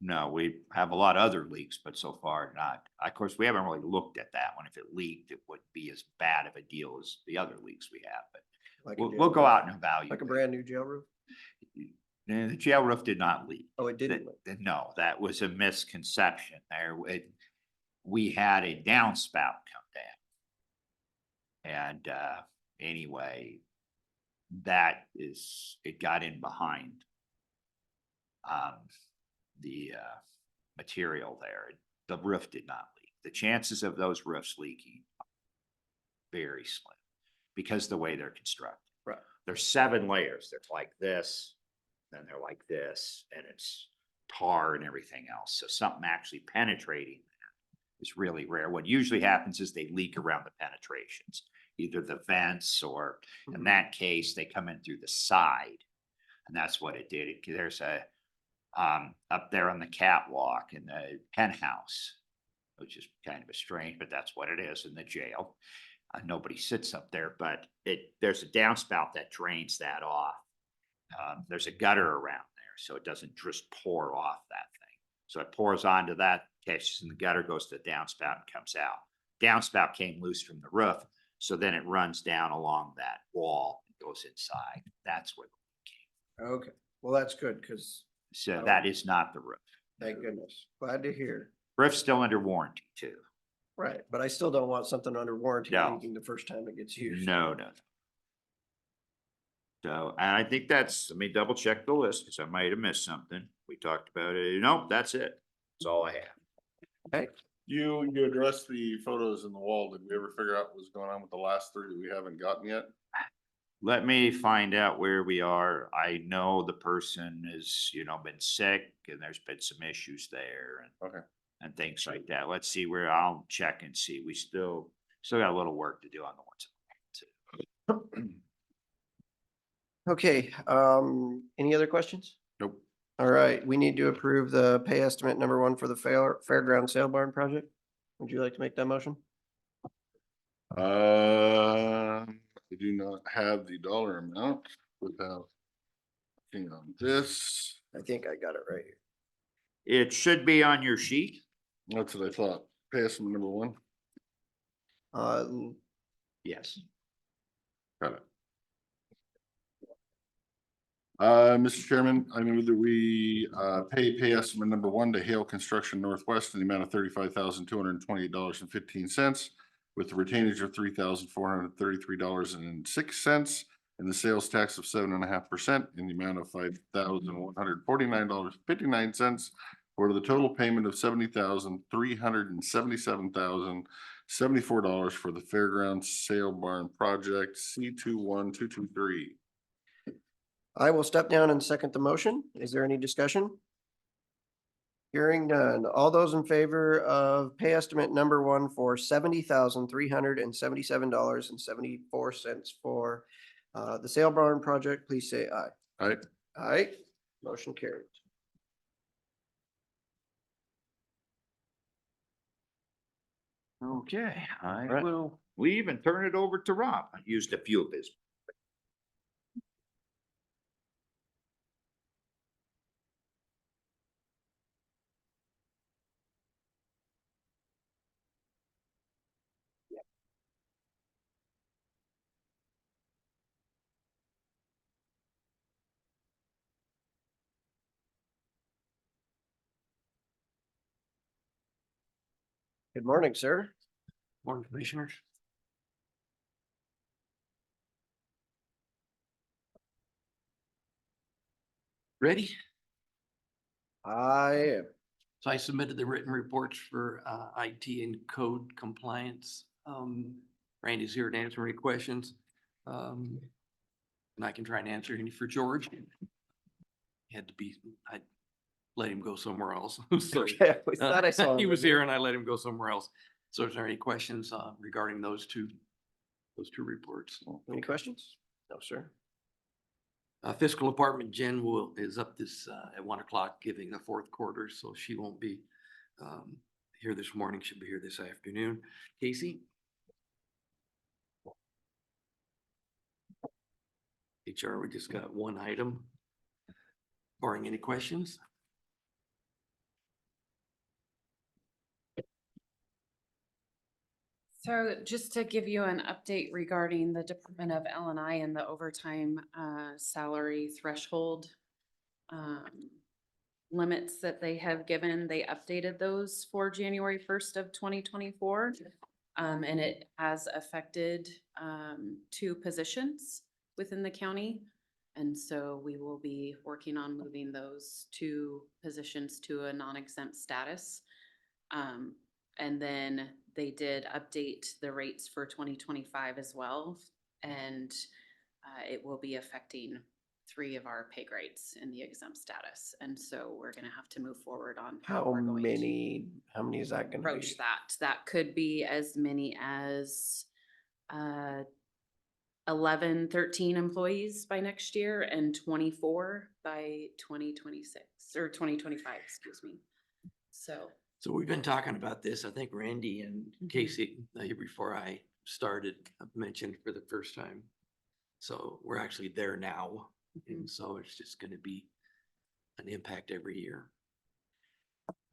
No, we have a lot of other leaks, but so far not. Of course, we haven't really looked at that one. If it leaked, it wouldn't be as bad of a deal as the other leaks we have, but Like a we'll go out and evaluate. Like a brand new jail roof? And the jail roof did not leak. Oh, it didn't leak. No, that was a misconception there. We had a downspout come down. And anyway, it got in behind the material there. The roof did not leak. The chances of those roofs leaking are very slim because the way they're constructed. Right. There's 7 layers. They're like this, then they're like this, and it's tar and everything else. So something actually penetrating that is really rare. What usually happens is they leak around the penetrations, either the vents or in that case, they come in through the side. And that's what it did. There's a, up there on the catwalk in the penthouse, which is kind of a strange, but that's what it is in the jail. Nobody sits up there, but there's a downspout that drains that off. There's a gutter around there, so it doesn't just pour off that thing. So it pours onto that, catches in the gutter, goes to the downspout and comes out. Downspout came loose from the roof, so then it runs down along that wall and goes inside. That's where the Okay, well, that's good, because so that is not the roof. thank goodness. Glad to hear. Roof's still under warranty too. Right, but I still don't want something under warranty No. leaking the first time it gets used. No. So, and I think let me double check the list because I might have missed something. We talked about it. Nope, that's it. That's all I have. Okay, You addressed the photos in the wall. Did we ever figure out what was going on with the last three that we haven't gotten yet? Let me find out where we are. I know the person has, been sick and there's been some issues there and things like that. Let's see where I'll check and see. We still got a little work to do on the ones. okay, any other questions? Nope. All right, we need to approve the pay estimate number 1 for the Fairground Sale Barn project. Would you like to make that motion? I do not have the dollar amount without looking on this. I think I got it right here. It should be on your sheet. That's what I thought. Pay estimate number 1. Yes. Got it. Mr. Chairman, I move that we pay estimate number 1 to Hale Construction Northwest in the amount of $35,228.15 with the retainage of $3,433.06 and the sales tax of 7.5% in the amount of $5,149.59 for the total payment of $70,377,074 for the Fairgrounds Sale Barn Project C21223. I will step down and second the motion. Is there any discussion? Hearing none. All those in favor of pay estimate number 1 for $70,377.74 for the Sale Barn project, please say aye. Aye. Aye. Motion carried. Okay, I Right. will leave and turn it over to Rob. I used a few of his. Good morning, sir. Morning, commissioners. Ready? I am. So I submitted the written reports for IT and code compliance. Randy's here to answer any questions. And I can try and answer any for George. He had to be, I let him go somewhere else. So, Okay, I thought I saw he him was in here there. and I let him go somewhere else. So is there any questions regarding those two reports? Any questions? No, sir. Fiscal Department Jen is up this at 1 o'clock giving the fourth quarter, so she won't be here this morning. She'll be here this afternoon. Casey? HR, we just got one item. Barring any questions? So just to give you an update regarding the Department of L&I and the overtime salary threshold limits that they have given, they updated those for January 1st of 2024. And it has affected 2 positions within the county. And so we will be working on moving those 2 positions to a non-exempt status. And then they did update the rates for 2025 as well. And it will be affecting 3 of our pay grades in the exempt status. And so we're gonna have to move forward on How we're going to many is that gonna approach be? that. That could be as many as 11, 13 employees by next year and 24 by 2026 or 2025, excuse me. So So we've been talking about this. I think Randy and Casey, before I started, mentioned for the first time. So we're actually there now. And so it's just gonna be an impact every year.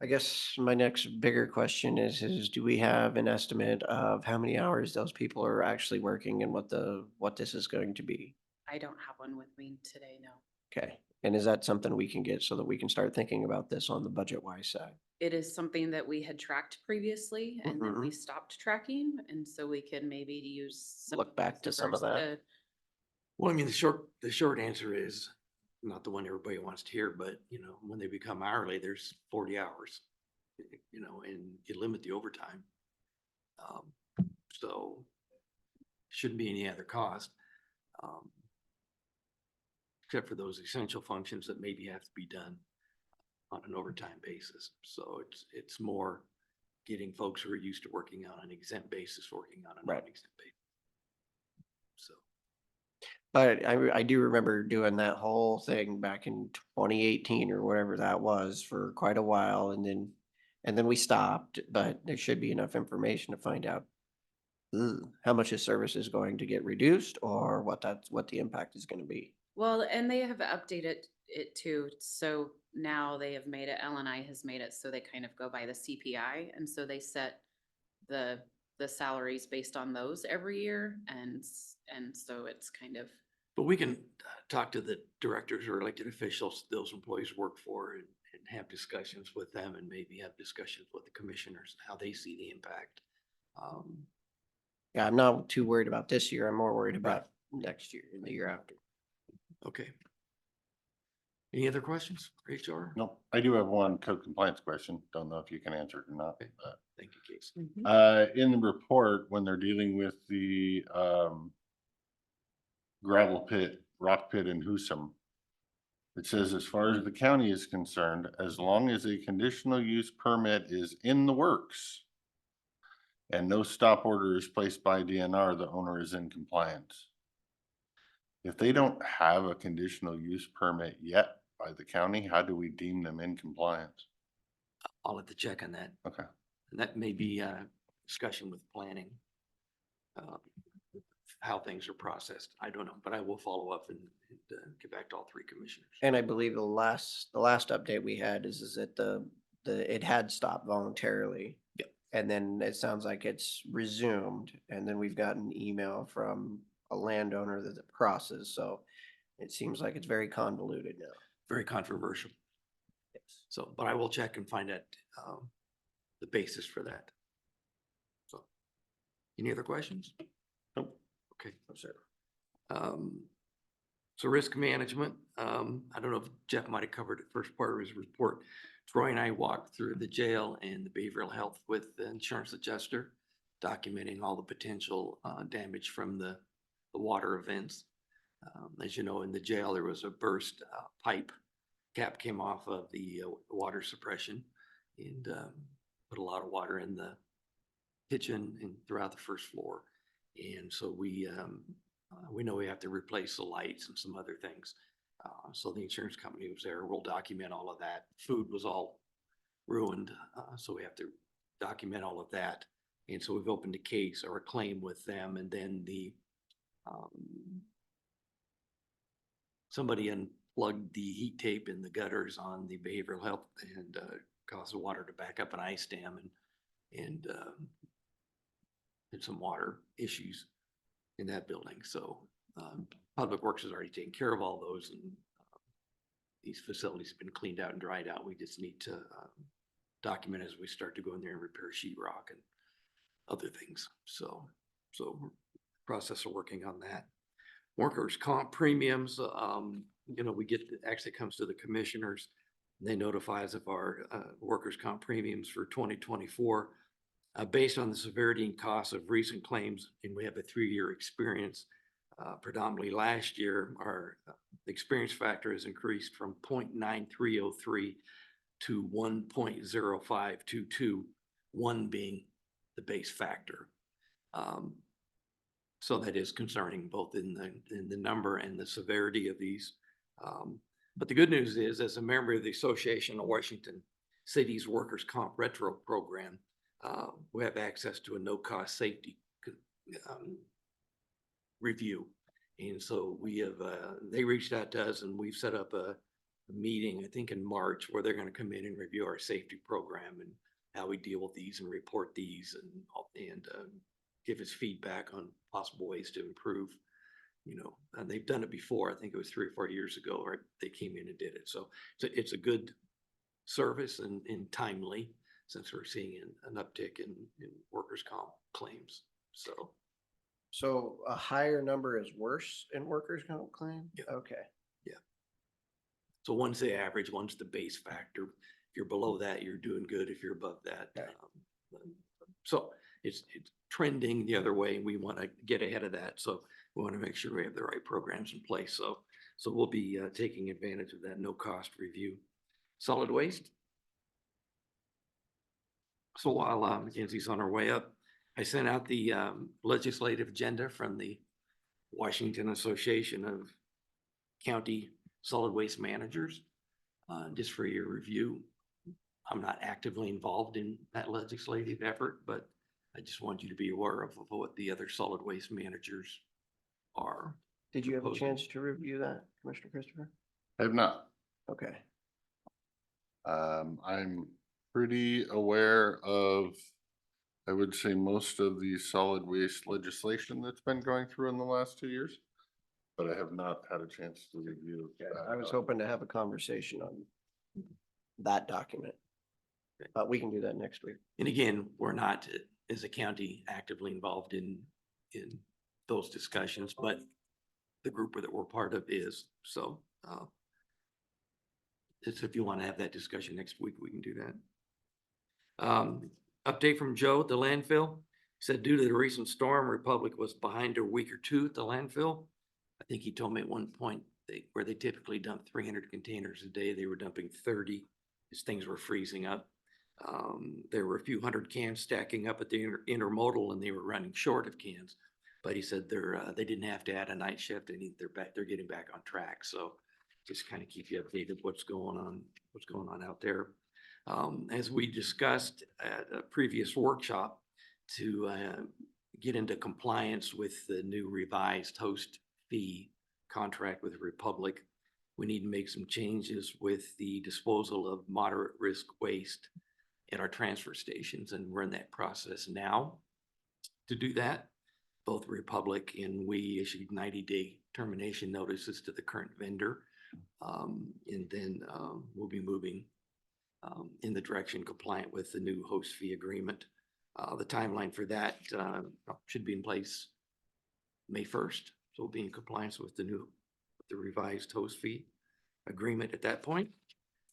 I guess my next bigger question is do we have an estimate of how many hours those people are actually working and what this is going to be? I don't have one with me today, no. Okay, and is that something we can get so that we can start thinking about this on the budget wise side? It is something that we had tracked previously and then we stopped tracking. And so we can maybe use some Look back to some of numbers that. Well, I mean, the short answer is not the one everybody wants to hear, but you know, when they become hourly, there's 40 hours, you know, and you limit the overtime. So shouldn't be any other cost. Except for those essential functions that maybe have to be done on an overtime basis. So it's more getting folks who are used to working on an exempt basis, working on a non-exempt basis. So. But I do remember doing that whole thing back in 2018 or whatever that was for quite a while, and then we stopped. But there should be enough information to find out how much his service is going to get reduced or what the impact is going to be. Well, and they have updated it too. So now they have made it, LNI has made it so they kind of go by the CPI. And so they set the salaries based on those every year. And so it's kind of. But we can talk to the directors or elected officials those employees work for and have discussions with them and maybe have discussions with the commissioners, how they see the impact. Yeah, I'm not too worried about this year. I'm more worried about next year and the year after. Okay. Any other questions, HR? No, I do have one code compliance question. Don't know if you can answer it or not. But, thank you, Casey. in the report, when they're dealing with the gravel pit, rock pit in Husum, it says, as far as the county is concerned, as long as a conditional use permit is in the works and no stop order is placed by DNR, the owner is in compliance. If they don't have a conditional use permit yet by the county, how do we deem them in compliance? I'll have to check on that. Okay. And that may be a discussion with planning. How things are processed. I don't know, but I will follow up and get back to all 3 commissioners. And I believe the last update we had is that it had stopped voluntarily. Yep. And then it sounds like it's resumed. And then we've got an email from a landowner that it crosses. So it seems like it's very convoluted now. Very controversial. Yes. So, but I will check and find out the basis for that. So, any other questions? Nope. Okay. No, sir. So risk management, I don't know if Jeff might have covered it first part of his report. Troy and I walked through the jail and the behavioral health with the insurance adjuster, documenting all the potential damage from the water events. As you know, in the jail, there was a burst pipe cap came off of the water suppression and put a lot of water in the kitchen and throughout the first floor. And so we know we have to replace the lights and some other things. So the insurance company was there. We'll document all of that. Food was all ruined. So we have to document all of that. And so we've opened a case or a claim with them. And then somebody unplugged the heat tape in the gutters on the behavioral health and caused the water to back up an ice dam and some water issues in that building. So Public Works has already taken care of all those, and these facilities have been cleaned out and dried out. We just need to document as we start to go in there and repair sheetrock and other things. So process of working on that. Workers' comp premiums, we get, actually comes to the commissioners. They notify us of our workers' comp premiums for 2024 based on the severity and cost of recent claims, and we have a 3-year experience. Predominantly last year, our experience factor has increased from 0.9303 to 1.0522, one being the base factor. So that is concerning both in the number and the severity of these. But the good news is, as a member of the Association of Washington Cities Workers' Comp Retro Program, we have access to a no-cost safety review. And so we have, they reached out to us and we've set up a meeting, I think in March, where they're going to come in and review our safety program and how we deal with these and report these and give us feedback on possible ways to improve. You know, and they've done it before. I think it was 3 or 4 years ago, or they came in and did it. So it's a good service and timely, since we're seeing an uptick in workers' comp claims. So a higher number is worse in workers' comp claim? Yeah. Okay. Yeah. So one's the average, one's the base factor. If you're below that, you're doing good. If you're above that. Okay. So it's trending the other way. We want to get ahead of that. So we want to make sure we have the right programs in place. So we'll be taking advantage of that no-cost review. Solid waste. So while Mackenzie's on her way up, I sent out the legislative agenda from the Washington Association of County Solid Waste Managers, just for your review. I'm not actively involved in that legislative effort, but I just want you to be aware of what the other solid waste managers are. Did you have a proposing. chance to review that, Commissioner Christopher? I have not. Okay. I'm pretty aware of, I would say, most of the solid waste legislation that's been going through in the last 2 years, but I have not had a chance to review. I was hoping to have a conversation on that document, but we can do that next week. And again, we're not, as a county, actively involved in those discussions, but the group that we're part of is. So if you want to have that discussion next week, we can do that. Update from Joe at the landfill. He said due to the recent storm, Republic was behind a week or two at the landfill. I think he told me at one point where they typically dump 300 containers a day, they were dumping 30 as things were freezing up. There were a few hundred cans stacking up at the intermodal and they were running short of cans. But he said they didn't have to add a night shift and they're getting back on track. So just kind of keep you updated what's going on out there. As we discussed at a previous workshop, to get into compliance with the new revised host fee contract with Republic, we need to make some changes with the disposal of moderate risk waste at our transfer stations, and we're in that process now to do that. Both Republic and we issued 90-day termination notices to the current vendor, and then we'll be moving in the direction compliant with the new host fee agreement. The timeline for that should be in place May 1st. So we'll be in compliance with the revised host fee agreement at that point.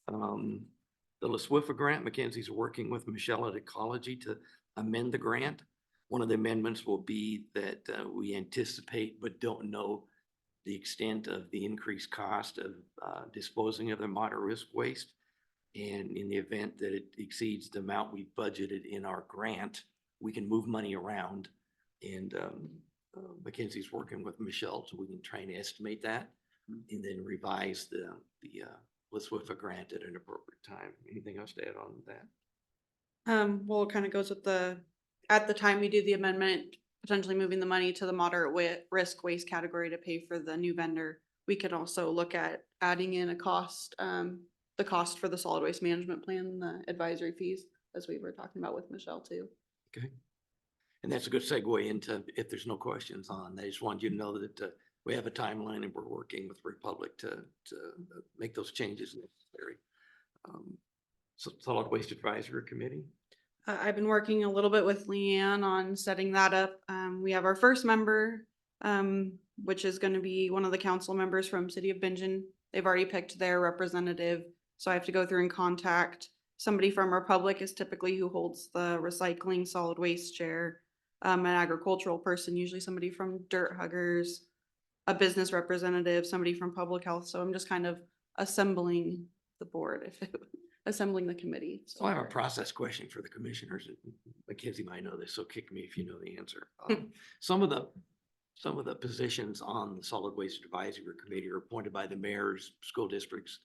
The La Swiffa grant, Mackenzie's working with Michelle at Ecology to amend the grant. One of the amendments will be that we anticipate but don't know the extent of the increased cost of disposing of the moderate risk waste. And in the event that it exceeds the amount we budgeted in our grant, we can move money around. And Mackenzie's working with Michelle so we can try and estimate that and then revise the La Swiffa grant at an appropriate time. Anything else to add on that? Well, it kind of goes with at the time we do the amendment, potentially moving the money to the moderate risk waste category to pay for the new vendor. We could also look at adding in a cost, the cost for the solid waste management plan, the advisory fees, as we were talking about with Michelle too. Okay. And that's a good segue into, if there's no questions on, I just want you to know that we have a timeline and we're working with Republic to make those changes necessary. So Solid Waste Advisory Committee. I've been working a little bit with Leanne on setting that up. We have our first member, which is going to be one of the council members from City of Bingen. They've already picked their representative. So I have to go through and contact somebody from Republic is typically who holds the recycling solid waste chair, an agricultural person, usually somebody from Dirt Huggers, a business representative, somebody from public health. So I'm just kind of assembling the board, assembling the committee. So I have a process question for the commissioners. Mackenzie might know this, so kick me if you know the answer. Some of the positions on the Solid Waste Advisory Committee are appointed by the mayors, school districts,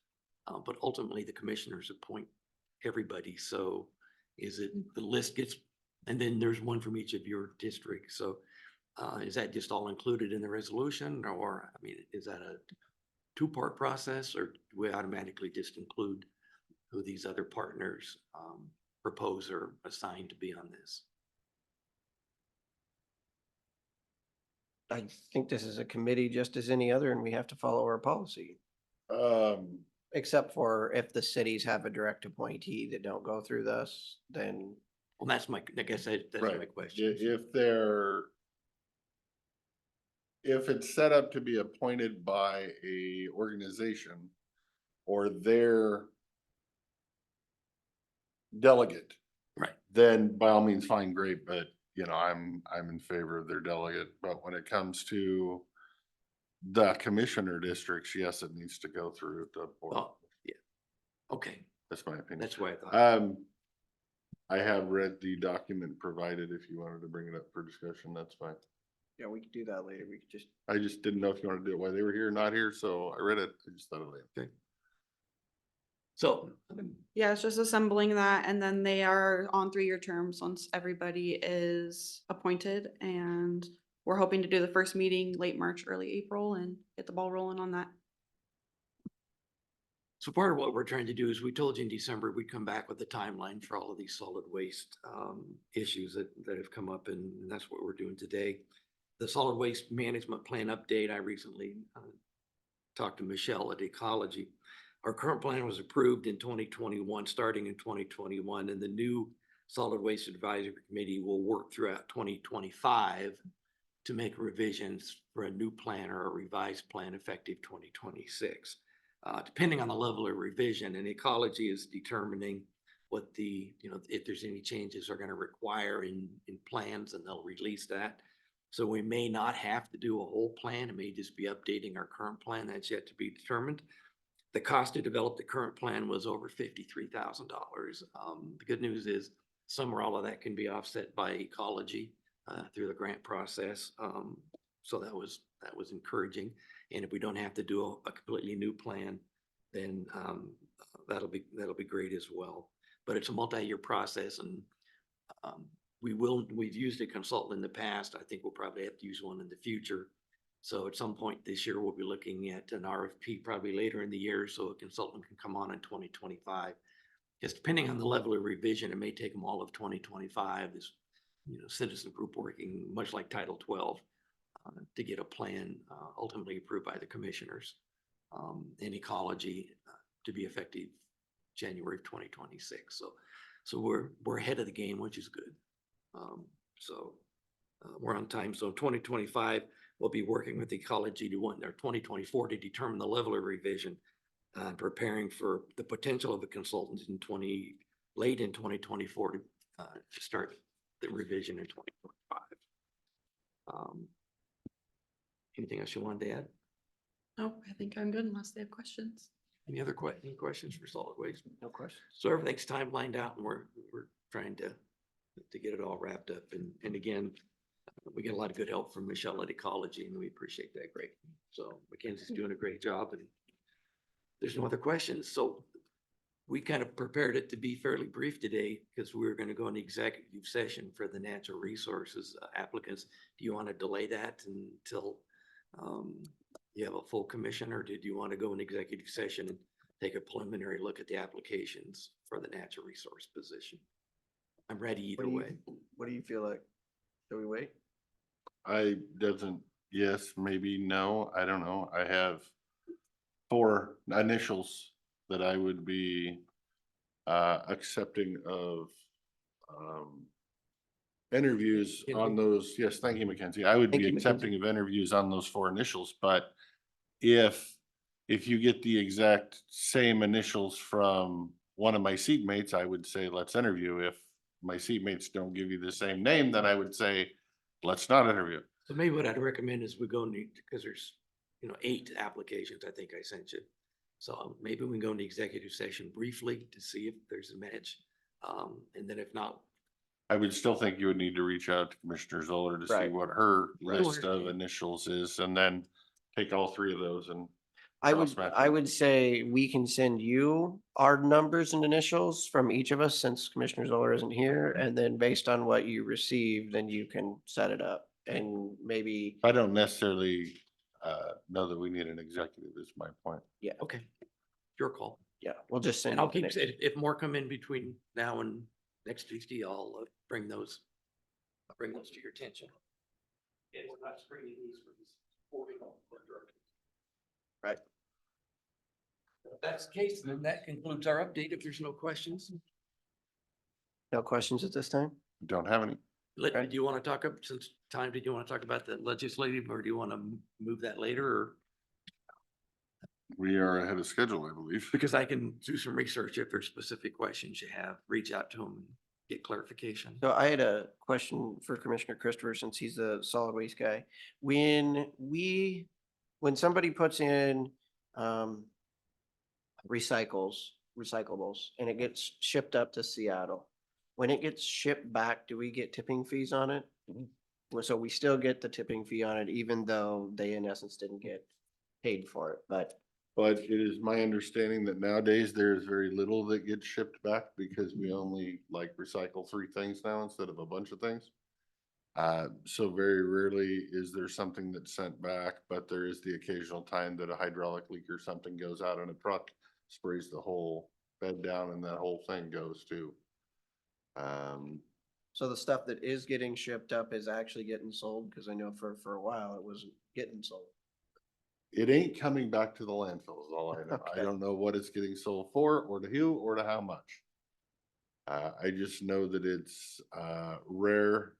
but ultimately the commissioners appoint everybody. So is it the list gets, and then there's one from each of your districts. So is that just all included in the resolution, or, I mean, is that a two-part process, or do we automatically just include who these other partners propose or assigned to be on this? I think this is a committee just as any other, and we have to follow our policy. Except for if the cities have a direct appointee that don't go through this, then. Well, that's my, I guess that's Right. my question. If it's set up to be appointed by a organization or their delegate. Right. Then by all means, fine, great, but you know, I'm in favor of their delegate, but when it comes to the commissioner districts, yes, it needs to go through the board. Oh, yeah. Okay. That's my opinion. That's why I thought. I have read the document provided. If you wanted to bring it up for discussion, that's fine. Yeah, we could do that later. We could just. I just didn't know if you wanted to do it while they were here or not here, so I read it. I just thought of it. Okay. So. Yeah, it's just assembling that, and then they are on 3-year terms once everybody is appointed, and we're hoping to do the first meeting late March, early April, and get the ball rolling on that. So part of what we're trying to do is we told you in December, we'd come back with a timeline for all of these solid waste issues that have come up, and that's what we're doing today. The solid waste management plan update, I recently talked to Michelle at Ecology. Our current plan was approved in 2021, starting in 2021, and the new Solid Waste Advisory Committee will work throughout 2025 to make revisions for a new plan or a revised plan effective 2026. Depending on the level of revision, and Ecology is determining what the, if there's any changes are going to require in plans, and they'll release that. So we may not have to do a whole plan. It may just be updating our current plan. That's yet to be determined. The cost to develop the current plan was over $53,000. The good news is some or all of that can be offset by Ecology through the grant process. So that was encouraging. And if we don't have to do a completely new plan, then that'll be great as well. But it's a multi-year process, and we've used a consultant in the past. I think we'll probably have to use one in the future. So at some point this year, we'll be looking at an RFP probably later in the year, so a consultant can come on in 2025. Because depending on the level of revision, it may take them all of 2025. This, citizen group working much like Title 12 to get a plan ultimately approved by the commissioners in Ecology to be effective January of 2026. So we're ahead of the game, which is good. We're on time. So 2025, we'll be working with Ecology to 2024 to determine the level of revision and preparing for the potential of the consultants late in 2024 to start the revision in 2025. Anything else you wanted to add? No, I think I'm good unless they have questions. Any other questions for solid waste? No questions. So everything's timelined out, and we're trying to get it all wrapped up. And again, we get a lot of good help from Michelle at Ecology, and we appreciate that greatly. So Mackenzie's doing a great job, and there's no other questions. So we kind of prepared it to be fairly brief today because we were going to go into executive session for the natural resources applicants. Do you want to delay that until you have a full commission, or did you want to go in executive session and take a preliminary look at the applications for the natural resource position? I'm ready either way. What do you feel like? Should we wait? Yes, maybe no, I don't know. I have 4 initials that I would be accepting of interviews on those. Yes, thank you, Mackenzie. I would be accepting of interviews on those 4 initials, but if you get the exact same initials from one of my seatmates, I would say, let's interview. If my seatmates don't give you the same name, then I would say, let's not interview. So maybe what I'd recommend is we go because there's 8 applications I think I sent you. So maybe we can go into executive session briefly to see if there's a match. And then if not, I would still think you would need to reach out to Commissioner Zoller to see Right. what her Right. list of initials is, and then take all three of those and I cross-match I them. would say we can send you our numbers and initials from each of us since Commissioner Zoller isn't here. And then based on what you receive, then you can set it up and maybe, I don't necessarily know that we need an executive is my point. yeah, okay, your call. yeah, we'll just send. And I'll you the keep, name. if more come in between now and next Tuesday, I'll bring those to your attention. And we're not screening these for this. Right. If that's the case, then that concludes our update. If there's no questions. No questions at this time? Don't have any. Do you want to talk up, since time, did you want to talk about the legislative, or do you want to move that later, or? We are ahead of schedule, I believe. Because I can do some research. If there's specific questions you have, reach out to them and get clarification. So I had a question for Commissioner Christopher, since he's the solid waste guy. When somebody puts in recyclables and it gets shipped up to Seattle, when it gets shipped back, do we get tipping fees on it? Well, so we still get the tipping fee on it, even though they in essence didn't get paid for it, but But it is my understanding that nowadays there is very little that gets shipped back because we only like recycle 3 things now instead of a bunch of things. So very rarely is there something that's sent back, but there is the occasional time that a hydraulic leak or something goes out in a truck, sprays the whole bed down, and that whole thing goes too. so the stuff that is getting shipped up is actually getting sold, because I know for a while it wasn't getting sold. It ain't coming back to the landfill is all I know. I Okay. don't know what it's getting sold for, or to who, or to how much. I just know that it's rare.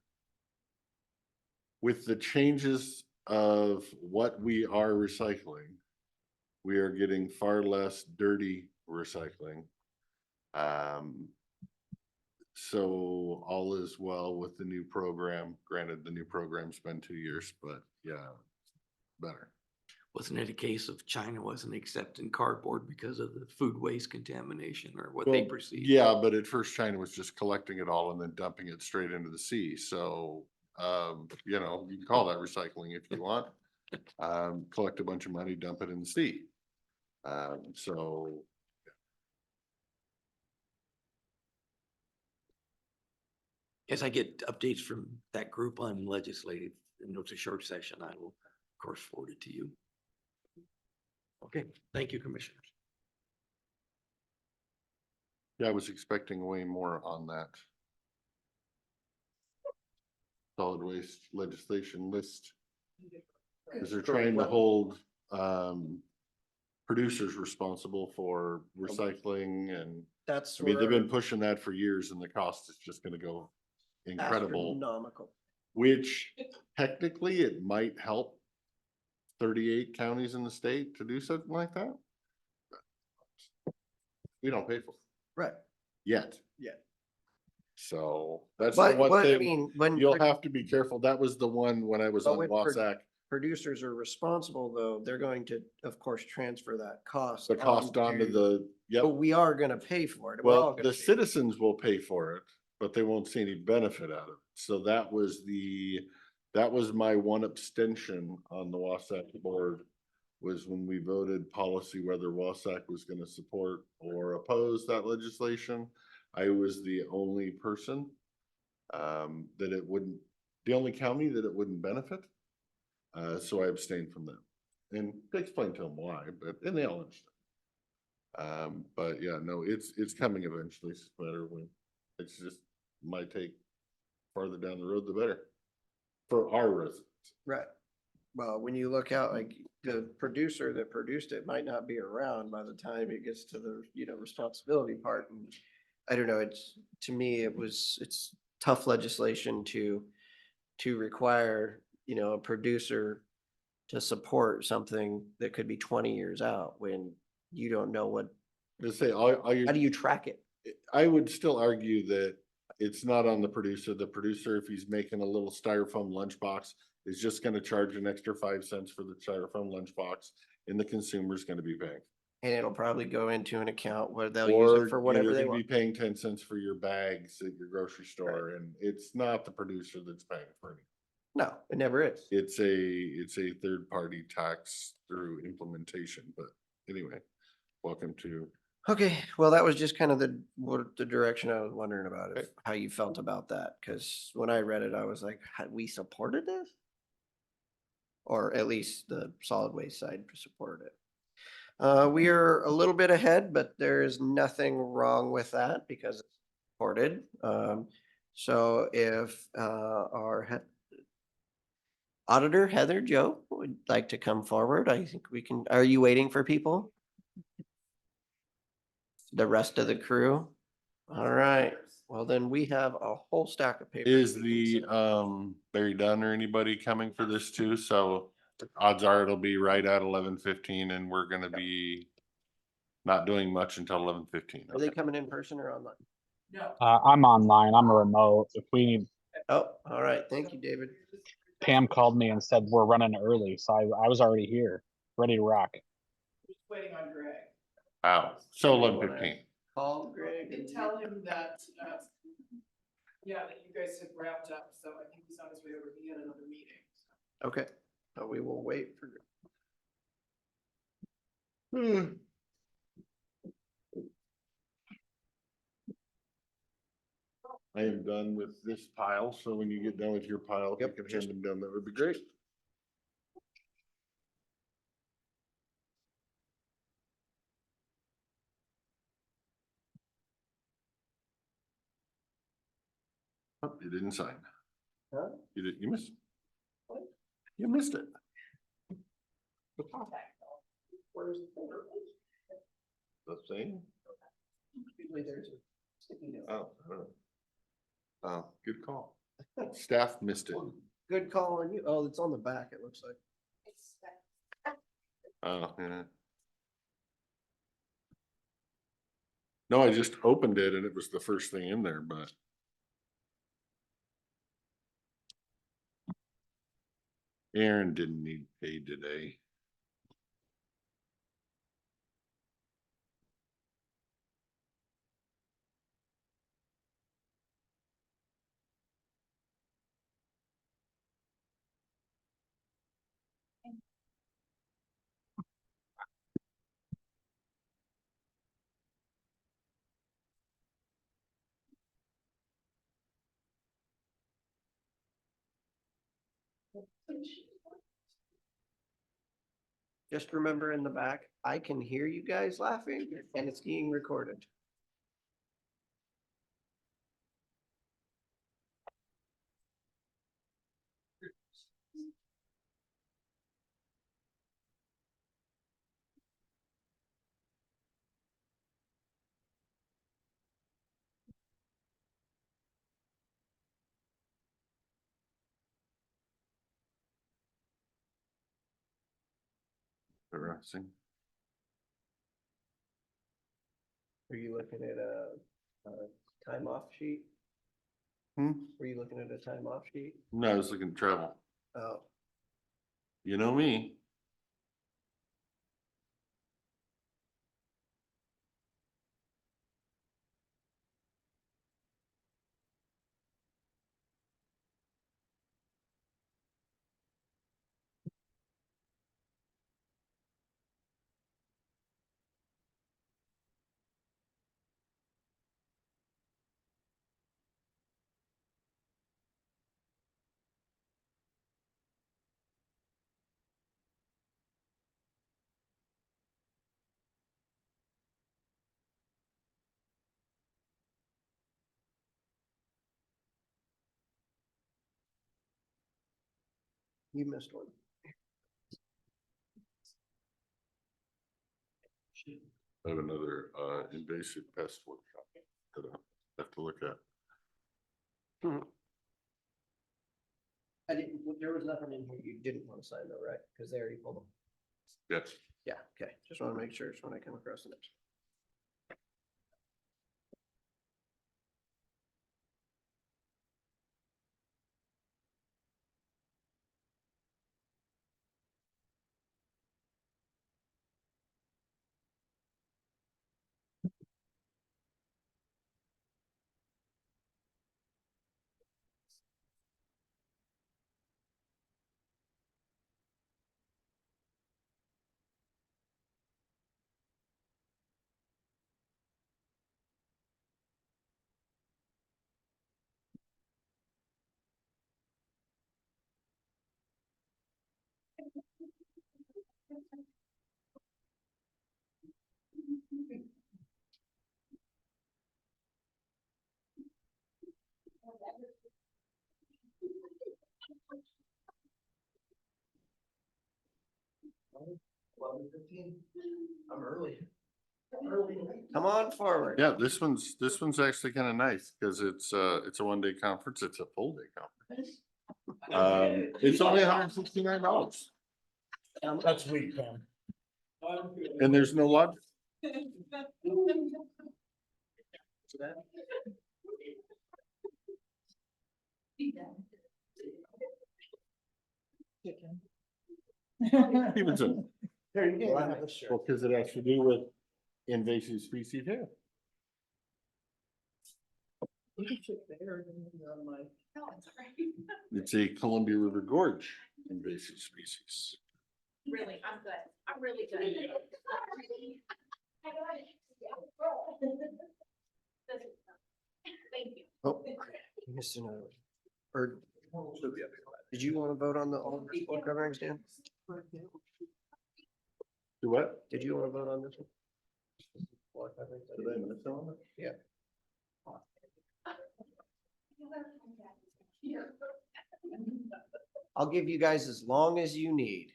With the changes of what we are recycling, we are getting far less dirty recycling. So all is well with the new program. Granted, the new program's been 2 years, but yeah, better. Wasn't it a case of China wasn't accepting cardboard because of the food waste contamination, or what they Well, perceived? yeah, but at first China was just collecting it all and then dumping it straight into the sea. So, you know, you can call that recycling if you want. Collect a bunch of money, dump it in the sea. So As I get updates from that group on legislative, and it's a short session, I will of course forward it to you. Okay, thank you, commissioners. yeah, I was expecting way more on that solid waste legislation list. Because they're trying to hold producers responsible for recycling, and That's I mean, they've where been pushing that for years, and the cost is just gonna go incredible. astronomical. Which technically it might help 38 counties in the state to do something like that. We don't pay for it Right. yet. Yeah. So that's But the one I thing mean, when you'll have to be careful. That was the one when I was But on when Wasac. producers are responsible, though, they're going to, of course, transfer that cost. The cost onto the, yep. But we are gonna pay for it. We're all Well, gonna the pay. citizens will pay for it, but they won't see any benefit out of it. So that was my one abstention on the Wasac board, was when we voted policy whether Wasac was gonna support or oppose that legislation. I was the only person that it wouldn't, the only county that it wouldn't benefit. So I abstained from that. And I explained to them why, and they all understand. But yeah, no, it's coming eventually. It's better when it's just might take farther down the road, the better for our residents. Right. Well, when you look out, like the producer that produced it might not be around by the time it gets to the, responsibility part. And I don't know, to me, it's tough legislation to require, a producer to support something that could be 20 years out when you don't know what, Let's say how do you track it? I would still argue that it's not on the producer. The producer, if he's making a little styrofoam lunchbox, is just gonna charge an extra 5 cents for the styrofoam lunchbox, and the consumer's gonna be paying. And it'll probably go into an account where they'll use Or it for you're whatever they gonna be want. paying 10 cents for your bags at your grocery store, and it's not the producer that's paying for it. No, it never is. It's a third party tax through implementation, but anyway, welcome to. Okay, well, that was just kind of the direction I was wondering about, if how you felt about that, because when I read it, I was like, had we supported this? Or at least the solid waste side supported it. We are a little bit ahead, but there is nothing wrong with that because it's supported. So if our auditor, Heather, Joe, would like to come forward, I think we can, are you waiting for people? The rest of the crew? All right, well then we have a whole stack of papers. Is the Barry Dunn or anybody coming for this too? So odds are it'll be right at 11:15, and we're gonna be not doing much until 11:15. Are they coming in person or online? I'm online. I'm a remote. If we need, Oh, all right, thank you, David. Pam called me and said we're running early, so I was already here, ready to rock. Just waiting on Greg. Wow, so 11:15. Call Greg And tell him that, yeah, that you guys had wrapped up, so I think he's on his way over. He had another meeting. Okay, so we will wait for. I am done with this pile, so when you get done with your pile, if you can hand them down, that would be great. Oh, you didn't sign. Huh? You missed. You missed it. Where's the folder? The same? Usually there's a sticky note. Oh, I don't know. Oh, good call. Staff missed it. Good call on you. Oh, it's on the back, it looks like. Oh, yeah. No, I just opened it and it was the first thing in there, but. Aaron didn't need paid today. Just remember in the back, I can hear you guys laughing and it's being recorded. Harassing. Are you looking at a time off sheet? Hmm? Were you looking at a time off sheet? No, I was looking at travel. Oh, You know me. you missed one. I have another invasive pest workshop that I have to look at. I didn't, there was nothing in here you didn't want to sign though, right? Because they already pulled them. Yes. Yeah, okay, just want to make sure it's when I come across the next. I'm early. Come on forward. Yeah, this one's actually kind of nice because it's a one-day conference. It's a full day conference. It's only $169. That's weak, Pam. And there's no lunch. Even so. There you go. Well, because it has to do with invasive species here. It's a Columbia River Gorge invasive species. Really, I'm good. I'm really good. Thank you. Oh, missed another. Or, did you want to vote on the all floor coverings, Dan? Do what? Did you want to vote on this one? Floor coverings? Did I miss one? Yeah. I'll give you guys as long as you need.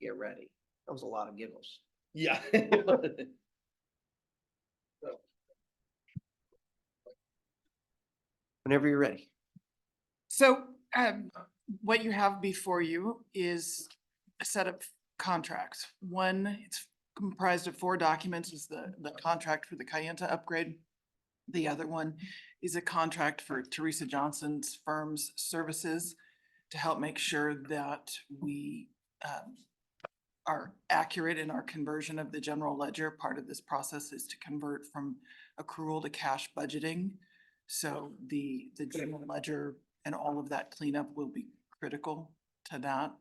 Get ready. That was a lot of giggles. Yeah. Whenever you're ready. So what you have before you is a set of contracts. One, it's comprised of 4 documents, is the contract for the Kayenta upgrade. The other one is a contract for Teresa Johnson's firm's services to help make sure that we are accurate in our conversion of the general ledger. Part of this process is to convert from accrual to cash budgeting. So the general ledger and all of that cleanup will be critical to that.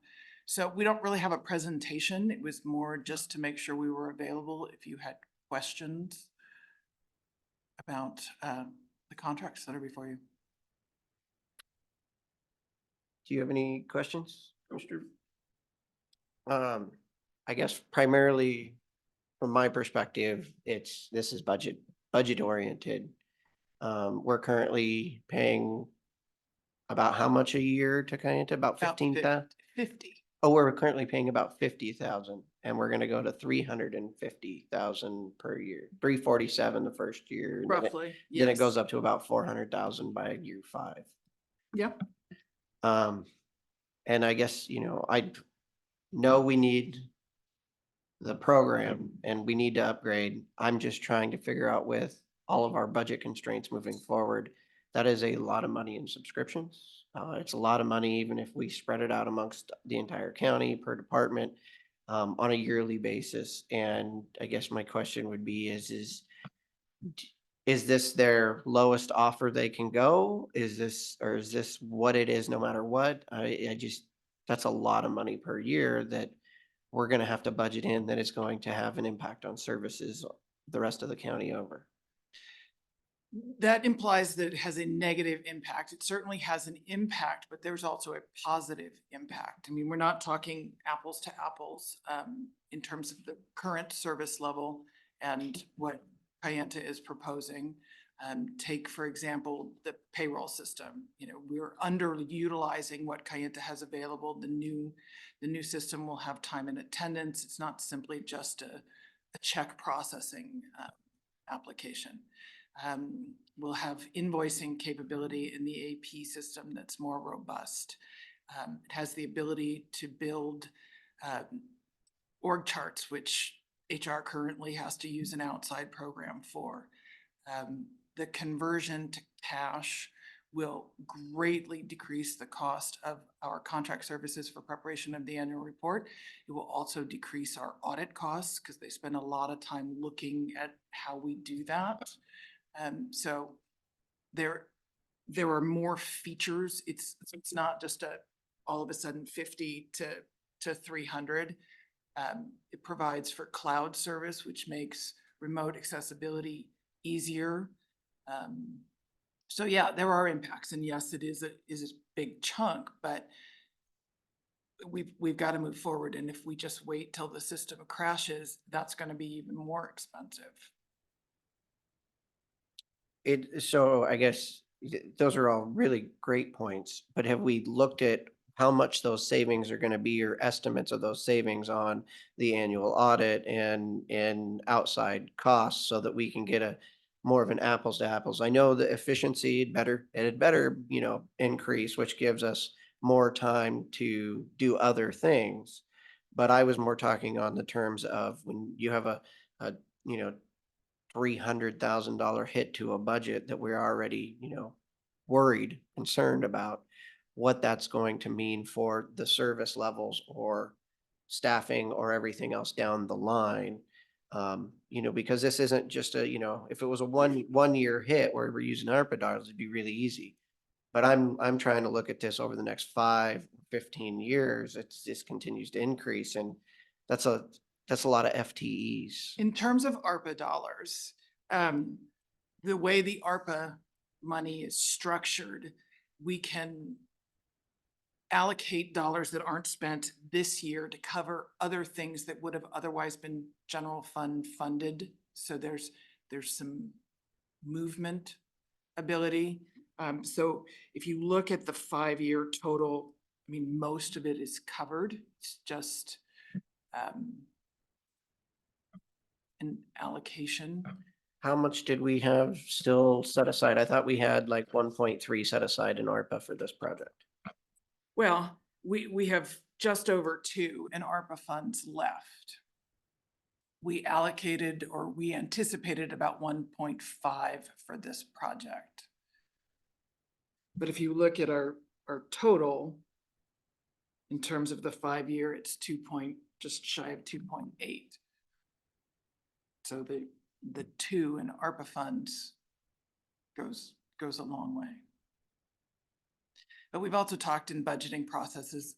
So we don't really have a presentation. It was more just to make sure we were available if you had questions about the contracts that are before you. Do you have any questions, Mr.? I guess primarily from my perspective, this is budget oriented. We're currently paying about how much a year to Kayenta? About 15,000? 50. Oh, we're currently paying about 50,000 and we're gonna go to 350,000 per year. 347 the first year. and then it- Roughly, Then it yes. goes up to about 400,000 by year 5. Yep. And I guess, I know we need the program and we need to upgrade. I'm just trying to figure out with all of our budget constraints moving forward, that is a lot of money in subscriptions. It's a lot of money, even if we spread it out amongst the entire county per department, on a yearly basis. And I guess my question would be is this their lowest offer they can go? Is this what it is no matter what? That's a lot of money per year that we're gonna have to budget in that is going to have an impact on services the rest of the county over. That implies that it has a negative impact. It certainly has an impact, but there's also a positive impact. I mean, we're not talking apples to apples in terms of the current service level and what Kayenta is proposing. Take, for example, the payroll system. We're underutilizing what Kayenta has available. The new system will have time and attendance. It's not simply just a check processing application. We'll have invoicing capability in the AP system that's more robust. It has the ability to build org charts, which HR currently has to use an outside program for. The conversion to cash will greatly decrease the cost of our contract services for preparation of the annual report. It will also decrease our audit costs because they spend a lot of time looking at how we do that. So there are more features. It's not just all of a sudden 50 to 300. It provides for cloud service, which makes remote accessibility easier. So yeah, there are impacts, and yes, it is a big chunk, but we've got to move forward. And if we just wait till the system crashes, that's going to be even more expensive. So I guess those are all really great points, but have we looked at how much those savings are gonna be, or estimates of those savings on the annual audit and outside costs, so that we can get a more of an apples to apples. I know the efficiency had better, increase, which gives us more time to do other things. But I was more talking on the terms of when you have a, you know, $300,000 hit to a budget that we're already, worried, concerned about what that's going to mean for the service levels or staffing or everything else down the line. Because this isn't just if it was a one year hit where we're using ARPA dollars, it'd be really easy. But I'm trying to look at this over the next 5-15 years. This continues to increase, and that's a lot of FTEs. In terms of ARPA dollars, the way the ARPA money is structured, we can allocate dollars that aren't spent this year to cover other things that would have otherwise been general fund funded. So there's some movement ability. So if you look at the 5-year total, I mean, most of it is covered. It's just an allocation. How much did we have still set aside? I thought we had like 1.3 set aside in ARPA for this project. Well, we have just over 2 in ARPA funds left. We allocated, or we anticipated, about 1.5 for this project. But if you look at our total, in terms of the 5-year, it's just shy of 2.8. So the 2 in ARPA funds goes a long way. But we've also talked in budgeting processes,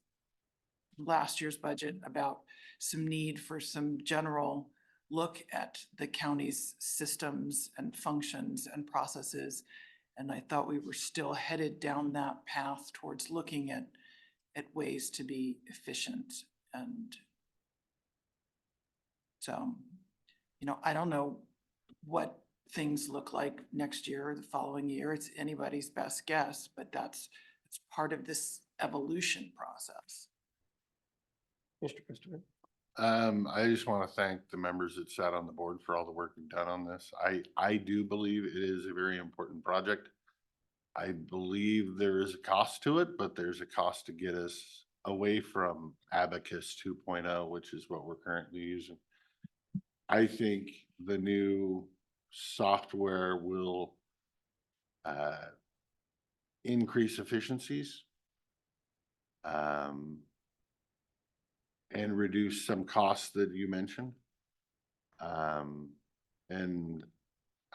last year's budget, about some need for some general look at the county's systems and functions and processes. And I thought we were still headed down that path towards looking at ways to be efficient. And so, I don't know what things look like next year or the following year. It's anybody's best guess, but it's part of this evolution process. Mr. Christopher? I just want to thank the members that sat on the board for all the work you've done on this. I do believe it is a very important project. I believe there is a cost to it, but there's a cost to get us away from Abacus 2.0, which is what we're currently using. I think the new software will increase efficiencies and reduce some costs that you mentioned. And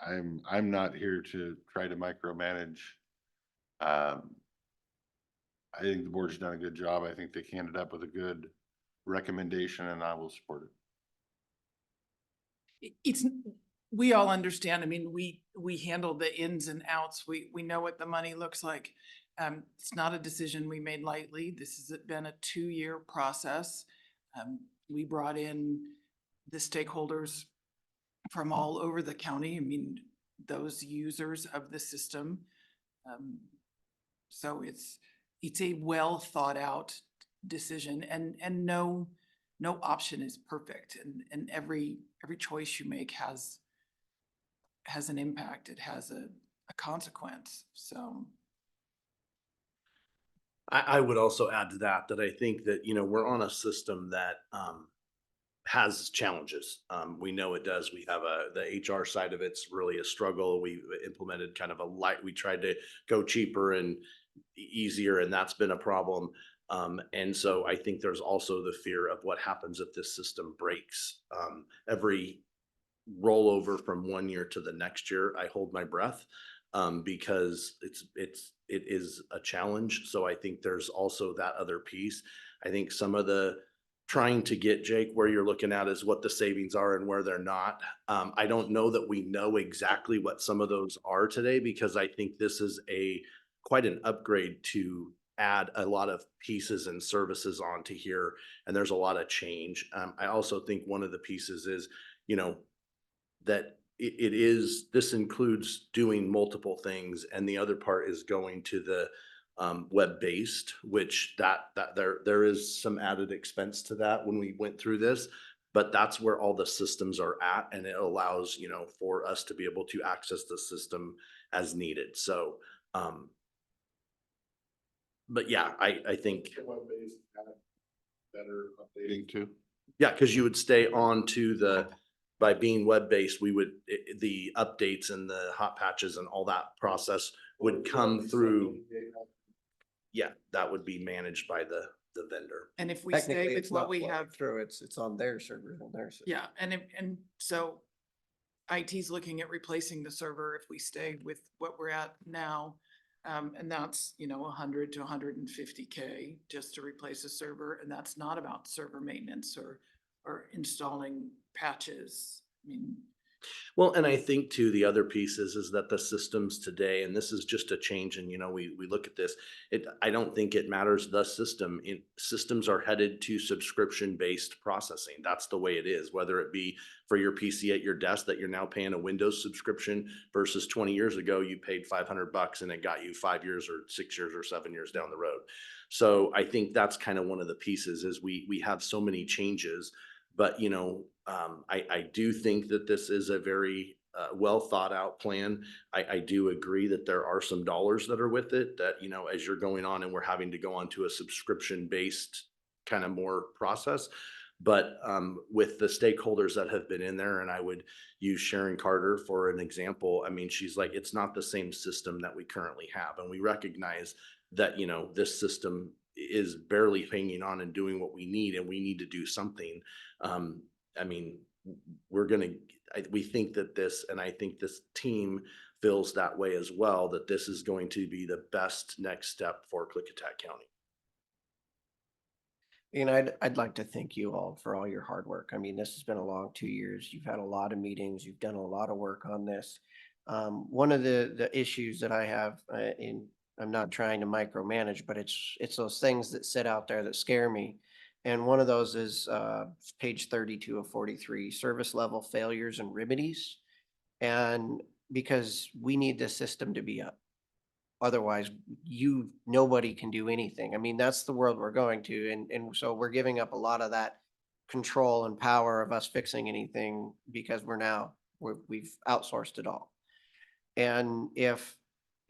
I'm not here to try to micromanage. I think the board's done a good job. I think they ended up with a good recommendation, and I will support it. We all understand. I mean, we handle the ins and outs. We know what the money looks like. It's not a decision we made lightly. This has been a 2-year process. We brought in the stakeholders from all over the county. I mean, those users of the system. So it's a well thought out decision, and no option is perfect. And every choice you make has an impact. It has a consequence. So I would also add to that I think that, we're on a system that has challenges. We know it does. We have the HR side of it's really a struggle. We implemented kind of we tried to go cheaper and easier, and that's been a problem. And so I think there's also the fear of what happens if this system breaks. Every rollover from one year to the next year, I hold my breath, because it is a challenge. So I think there's also that other piece. I think some of the trying to get, Jake, where you're looking at is what the savings are and where they're not. I don't know that we know exactly what some of those are today, because I think this is quite an upgrade to add a lot of pieces and services onto here. And there's a lot of change. I also think one of the pieces is, that this includes doing multiple things. And the other part is going to web-based, which there is some added expense to that when we went through this. But that's where all the systems are at, and it allows, for us to be able to access the system as needed. So, but yeah, I think, Better updating too. yeah, because you would stay on to by being web-based, the updates and the hot patches and all that process would come through. Yeah, that would be managed by the vendor. And if we Technically, stay with it's what not we flowing have, through, it's on their servers on their system. yeah, and so IT's looking at replacing the server if we stay with what we're at now. And that's, 100 to 150K just to replace a server. And that's not about server maintenance or installing patches. I mean, Well, and I think too, the other piece is that the systems today, and this is just a change, and we look at this, I don't think it matters the system. Systems are headed to subscription-based processing. That's the way it is, whether it be for your PC at your desk that you're now paying a Windows subscription versus 20 years ago, you paid $500 and it got you 5 years or 6 years or 7 years down the road. So I think that's kind of one of the pieces is we have so many changes. But, I do think that this is a very well thought out plan. I do agree that there are some dollars that are with it that, as you're going on and we're having to go on to a subscription based kind of more process. But with the stakeholders that have been in there, and I would use Sharon Carter for an example. I mean, she's like, it's not the same system that we currently have. And we recognize that, this system is barely hanging on and doing what we need, and we need to do something. I mean, we think that this, and I think this team feels that way as well, that this is going to be the best next step for Klickitat County. And I'd like to thank you all for all your hard work. I mean, this has been a long 2 years. You've had a lot of meetings. You've done a lot of work on this. One of the issues that I have, I'm not trying to micromanage, but it's those things that sit out there that scare me. And one of those is page 32 of 43, service level failures and remedies. And because we need this system to be up. Otherwise, nobody can do anything. I mean, that's the world we're going to. And so we're giving up a lot of that control and power of us fixing anything because we've outsourced it all. And if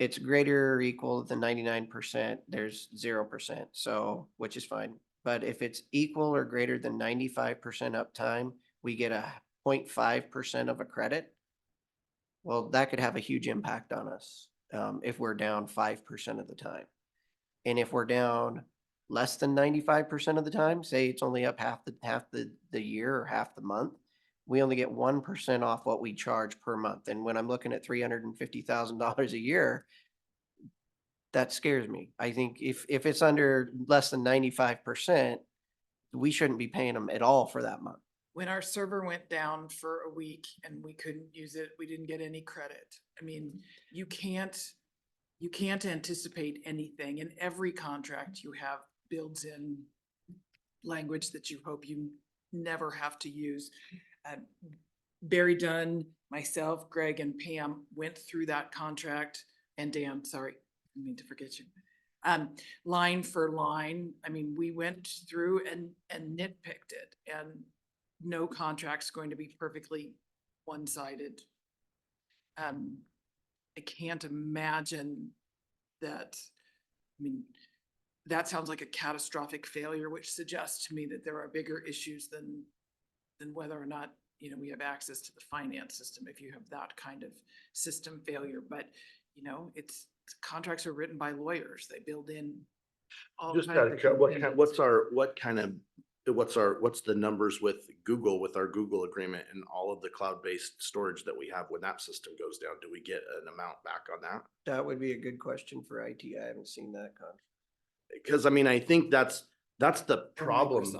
it's greater or equal than 99%, there's 0%. So, which is fine. But if it's equal or greater than 95% uptime, we get a 0.5% of a credit. Well, that could have a huge impact on us if we're down 5% of the time. And if we're down less than 95% of the time, say it's only up half the year or half the month, we only get 1% off what we charge per month. And when I'm looking at $350,000 a year, that scares me. I think if it's under less than 95%, we shouldn't be paying them at all for that month. when our server went down for a week and we couldn't use it, we didn't get any credit. I mean, you can't anticipate anything. In every contract you have builds in language that you hope you never have to use. Barry Dunn, myself, Greg, and Pam went through that contract, and Dan, sorry, I didn't mean to forget you. Line for line, I mean, we went through and nitpicked it, and no contract's going to be perfectly one-sided. I can't imagine that. I mean, that sounds like a catastrophic failure, which suggests to me that there are bigger issues than whether or not, you know, we have access to the finance system if you have that kind of system failure. But, you know, it's contracts are written by lawyers. They build in all Just kinds of what's the numbers with Google, with our Google agreement and all of the cloud-based storage that we have? When that system goes down, do we get an amount back on that? That would be a good question for IT. I haven't seen that contract. Because I mean, I think that's the problem.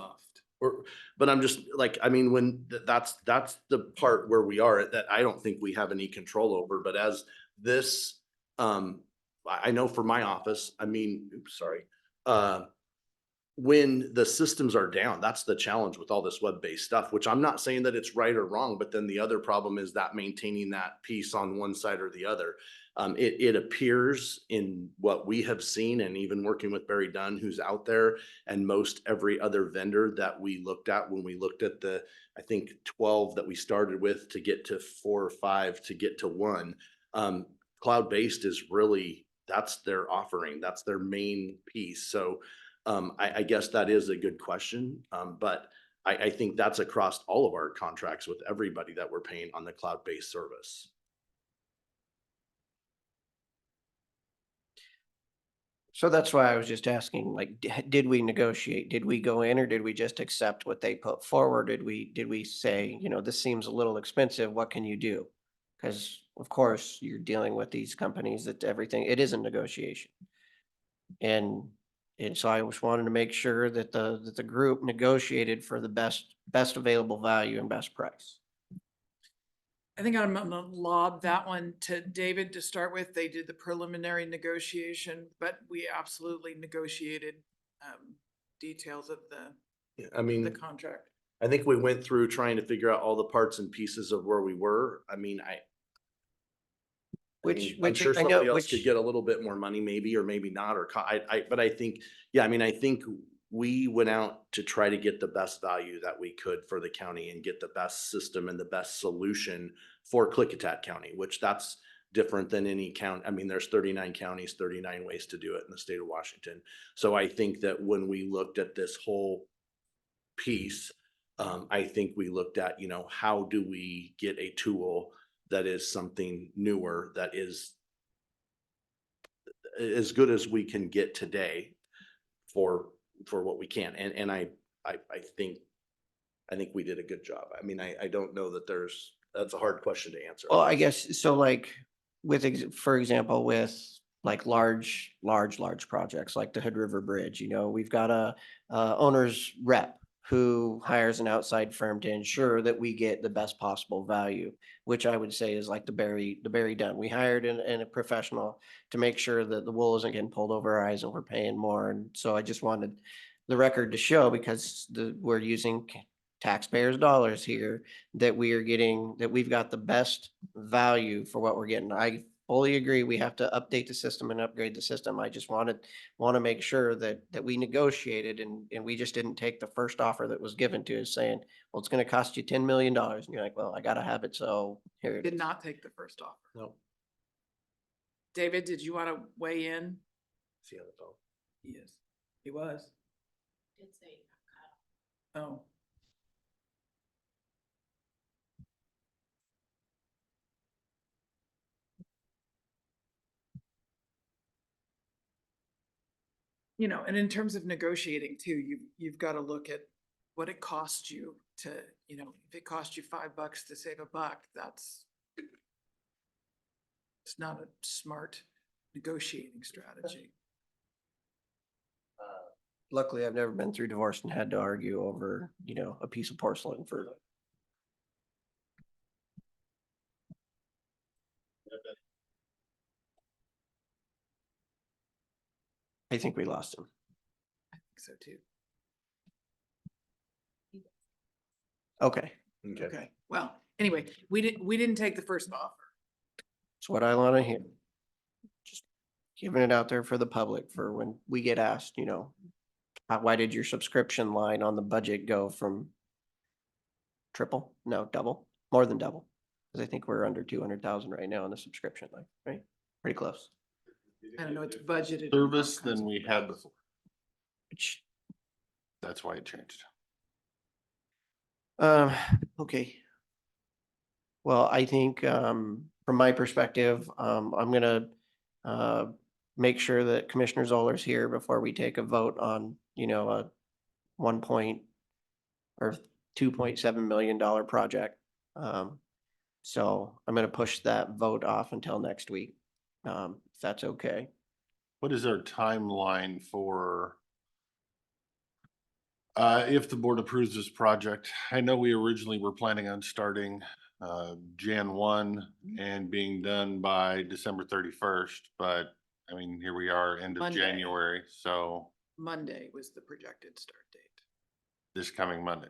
But I'm just like, I mean, when that's the part where we are that I don't think we have any control over. But as this, I know for my office, I mean, when the systems are down, that's the challenge with all this web-based stuff, which I'm not saying that it's right or wrong, but then the other problem is that maintaining that piece on one side or the other. It appears in what we have seen, and even working with Barry Dunn, who's out there, and most every other vendor that we looked at when we looked at the, I think 12 that we started with to get to 4 or 5 to get to 1. Cloud-based is really, that's their offering. That's their main piece. So I guess that is a good question. But I think that's across all of our contracts with everybody that we're paying on the cloud-based service. So that's why I was just asking, like, did we negotiate? Did we go in, or did we just accept what they put forward? Did we say, you know, this seems a little expensive, what can you do? Because of course, you're dealing with these companies that everything, it is a negotiation. And so I just wanted to make sure that the group negotiated for the best available value and best price. I think I'm gonna lob that one to David to start with. They did the preliminary negotiation, but we absolutely negotiated details of Yeah, I mean, the contract. I think we went through trying to figure out all the parts and pieces of where we were. I mean, I'm sure somebody else could get a little bit more money maybe, or maybe not, or but I think, yeah, I mean, I think we went out to try to get the best value that we could for the county and get the best system and the best solution for Klickitat County, which that's different than any county. I mean, there's 39 counties, 39 ways to do it in the state of Washington. So I think that when we looked at this whole piece, I think we looked at, you know, how do we get a tool that is something newer, that is as good as we can get today for what we can. And I think we did a good job. I mean, I don't know that that's a hard question to answer. Well, I guess, so like for example, with like large projects like the Hood River Bridge, you know, we've got a owner's rep who hires an outside firm to ensure that we get the best possible value, which I would say is like the Barry Dunn. We hired a professional to make sure that the wool isn't getting pulled over our eyes and we're paying more. And so I just wanted the record to show, because we're using taxpayers' dollars here, that we've got the best value for what we're getting. I fully agree. We have to update the system and upgrade the system. I just want to make sure that we negotiated, and we just didn't take the first offer that was given to us saying, well, it's going to cost you $10 million. And you're like, well, I got to have it. So here it Did is. not take the first offer. No. David, did you want to weigh in? See on the phone. Yes, he was. Oh. You know, and in terms of negotiating too, you've got to look at what it costs you to, you know, if it costs you $5 to save $1, it's not a smart negotiating strategy. Luckily, I've never been through divorce and had to argue over, you know, a piece of porcelain for. I think we lost him. I think so too. Okay. Okay. Well, anyway, we didn't take the first offer. It's what I want to hear. Just giving it out there for the public for when we get asked, you know, why did your subscription line on the budget go from triple? No, double, more than double. Because I think we're under 200,000 right now on the subscription line, right? Pretty close. I don't know, it's budgeted. Service than we had before. Which, that's why it changed. okay. Well, I think from my perspective, I'm gonna make sure that Commissioner Zoller's here before we take a vote on, you know, a $2.7 million project. So I'm gonna push that vote off until next week, if that's okay. What is our timeline for if the board approves this project? I know we originally were planning on starting Jan 1 and being done by December 31st, but I mean, here we are, end of Monday. January, so Monday was the projected start date. this coming Monday.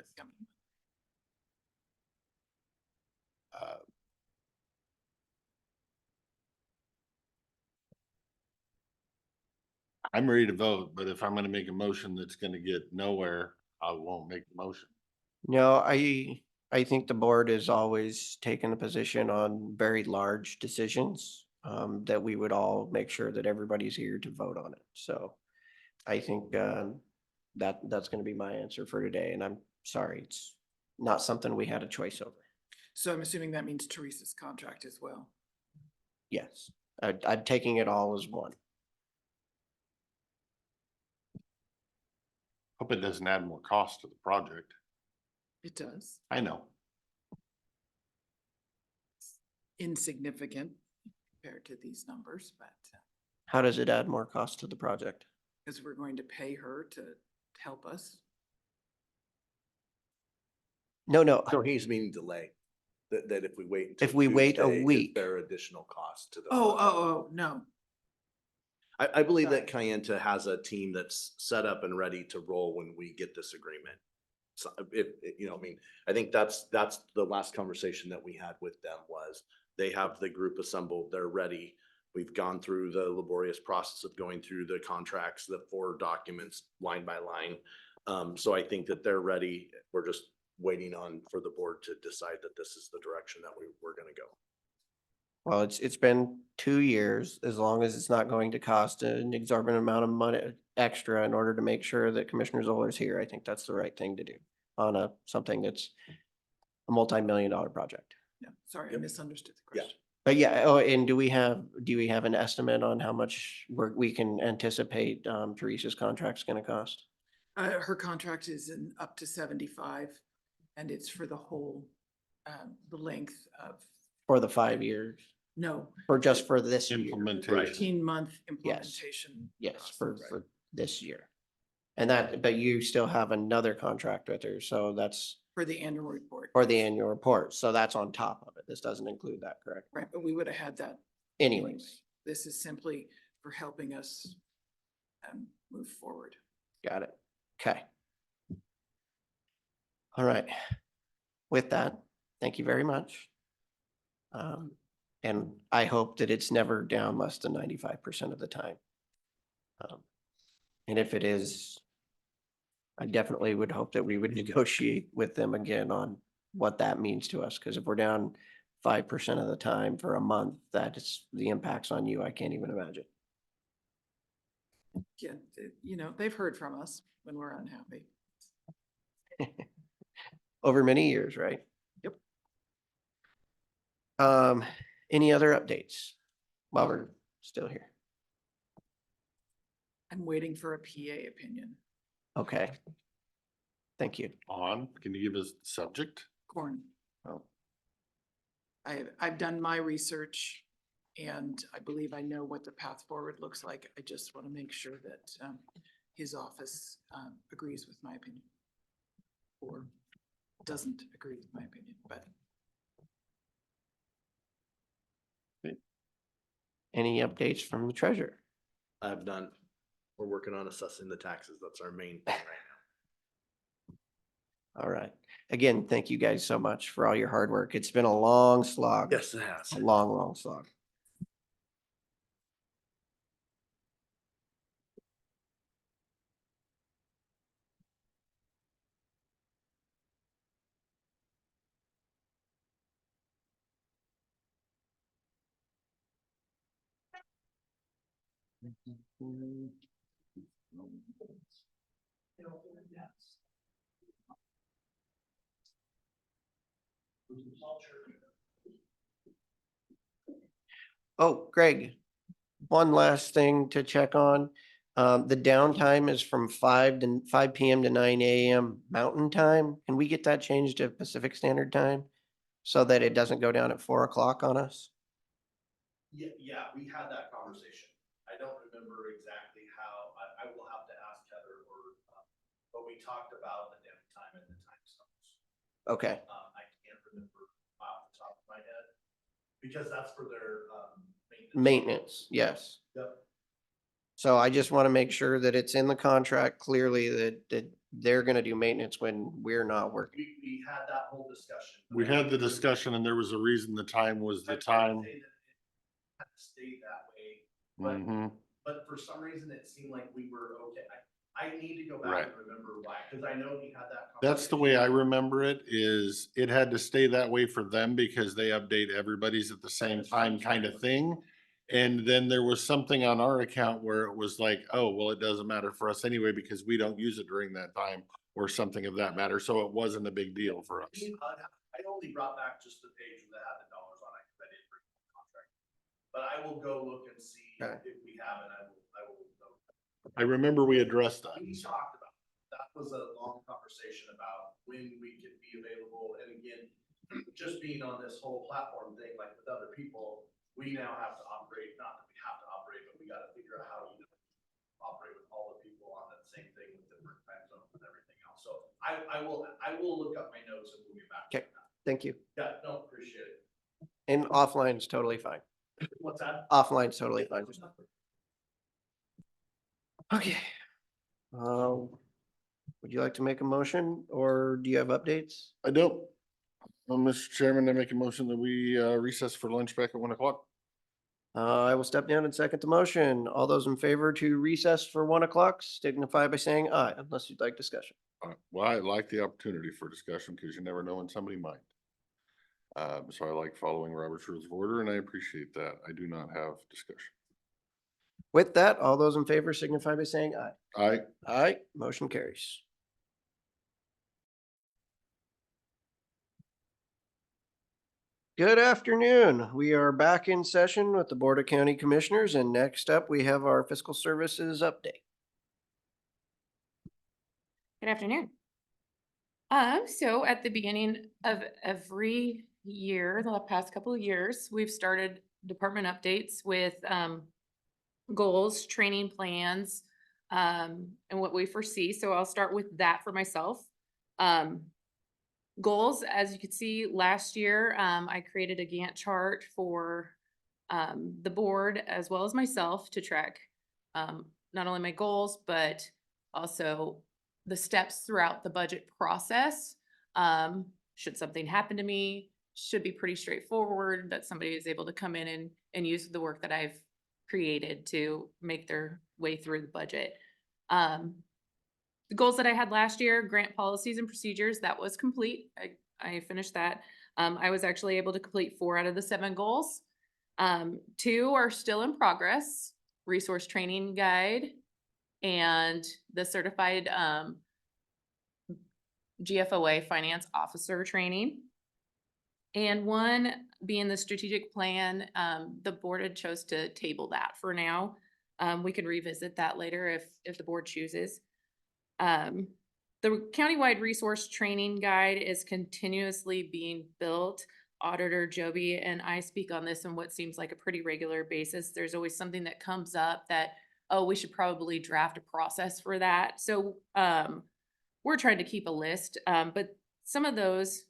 I'm ready to vote, but if I'm gonna make a motion that's gonna get nowhere, I won't make the motion. No, I think the board has always taken a position on very large decisions, that we would all make sure that everybody's here to vote on it. So I think, that's gonna be my answer for today, and I'm sorry, it's not something we had a choice over. So I'm assuming that means Teresa's contract as well. Yes, I'm taking it all as one. Hope it doesn't add more cost to the project. It does. I know. Insignificant compared to these numbers, but How does it add more cost to the project? because we're going to pay her to help us. No, no, No, he's meaning delay, that if we wait until if we wait a Tuesday, is week. there additional cost to the? Oh, no. I believe Sorry. that Kayenta has a team that's set up and ready to roll when we get this agreement. So you know, I mean, I think that's the last conversation that we had with them was they have the group assembled, they're ready. We've gone through the laborious process of going through the contracts, the 4 documents line by line. So I think that they're ready. We're just waiting for the board to decide that this is the direction that we're gonna go. Well, it's been 2 years, as long as it's not going to cost an exorbitant amount of money extra in order to make sure that Commissioner Zoller's here. I think that's the right thing to do on something that's a multi-million-dollar project. Yeah, sorry, I misunderstood the question. But yeah, oh, and do we have an estimate on how much we can anticipate Teresa's contract's gonna cost? Her contract is up to 75 and it's for the whole, the length of, For the 5 years, no, or just for this year? Implementation. 15-month implementation. Yes, for process. this year. And but you still have another contract with her, so that's For the annual report. for the annual report, so that's on top of it. This doesn't include that, correct? Right, but we would have had that. Anyways, This is simply for helping us move forward. got it. Okay. All right. With that, thank you very much. And I hope that it's never down less than 95% of the time. And if it is, I definitely would hope that we would negotiate with them again on what that means to us, because if we're down 5% of the time for a month, that is the impacts on you. I can't even imagine. Yeah, you know, they've heard from us when we're unhappy. Over many years, right? Yep. Any other updates while we're still here? I'm waiting for a PA opinion. Okay. Thank you. Can you give us the subject? Corn. Oh, I've done my research and I believe I know what the path forward looks like. I just want to make sure that his office agrees with my opinion. Or doesn't agree with my opinion, but any updates from the treasurer? I've done, we're working on assessing the taxes. That's our main thing right now. All right. Again, thank you guys so much for all your hard work. It's been a long slog. Yes, it has. A long, long slog. Oh, Greg, one last thing to check on. The downtime is from 5 PM to 9 AM Mountain Time. Can we get that changed to Pacific Standard Time so that it doesn't go down at 4 o'clock on us? Yeah, we had that conversation. I don't remember exactly how, I will have to ask Heather but we talked about the downtime and the time zones. Okay, I can't remember off the top of my head because that's for their maintenance, yes. Yep. So I just want to make sure that it's in the contract clearly that they're gonna do maintenance when we're not working. We had that whole discussion. We had the discussion and there was a reason the time was the time. Stayed that way, but Mhm. but for some reason it seemed like we were okay. I need to go back Right. and remember why, because I know we had that. That's the way I remember it, is it had to stay that way for them because they update everybody's at the same time kind of thing. And then there was something on our account where it was like, oh, well, it doesn't matter for us anyway because we don't use it during that time or something of that matter. So it wasn't a big deal for us. I only brought back just the page that had the dollars on it, because I didn't bring the contract. But I will go look and see Okay. if we have, and I will. I remember we addressed that. We talked about, that was a long conversation about when we could be available, and again, just being on this whole platform thing, like with other people, we now have to operate, not that we have to operate, but we gotta figure out how you operate with all the people on that same thing with different time zones and everything else. So I will look up my notes and we'll get back. to Okay, thank you. that. Yeah, no, appreciate it. And offline is totally fine. What's that? Offline is totally fine. Okay. Would you like to make a motion or do you have updates? I don't. Well, Mr. Chairman, I make a motion that we recess for lunch back at 1 o'clock. I will step down and second the motion. All those in favor to recess for 1 o'clock signify by saying aye, unless you'd like discussion. Well, I like the opportunity for discussion because you never know when somebody might. So I like following Robert's Rules of Order and I appreciate that. I do not have discussion. With that, all those in favor signify by saying aye. Aye. Aye, motion carries. Good afternoon. We are back in session with the Board of County Commissioners, and next up, we have our fiscal services update. Good afternoon. So at the beginning of every year, the past couple of years, we've started department updates with goals, training plans, and what we foresee. So I'll start with that for myself. Goals, as you can see, last year, I created a Gantt chart for the board as well as myself to track not only my goals, but also the steps throughout the budget process. Should something happen to me, should be pretty straightforward that somebody is able to come in and use the work that I've created to make their way through the budget. The goals that I had last year, grant policies and procedures, that was complete. I finished that. I was actually able to complete 4 out of the 7 goals. 2 are still in progress, resource training guide and the certified GFOA finance officer training. And 1 being the strategic plan, the board had chose to table that for now. We could revisit that later if the board chooses. The countywide resource training guide is continuously being built. Auditor Joby and I speak on this on what seems like a pretty regular basis. There's always something that comes up that, oh, we should probably draft a process for that. So we're trying to keep a list, but some of those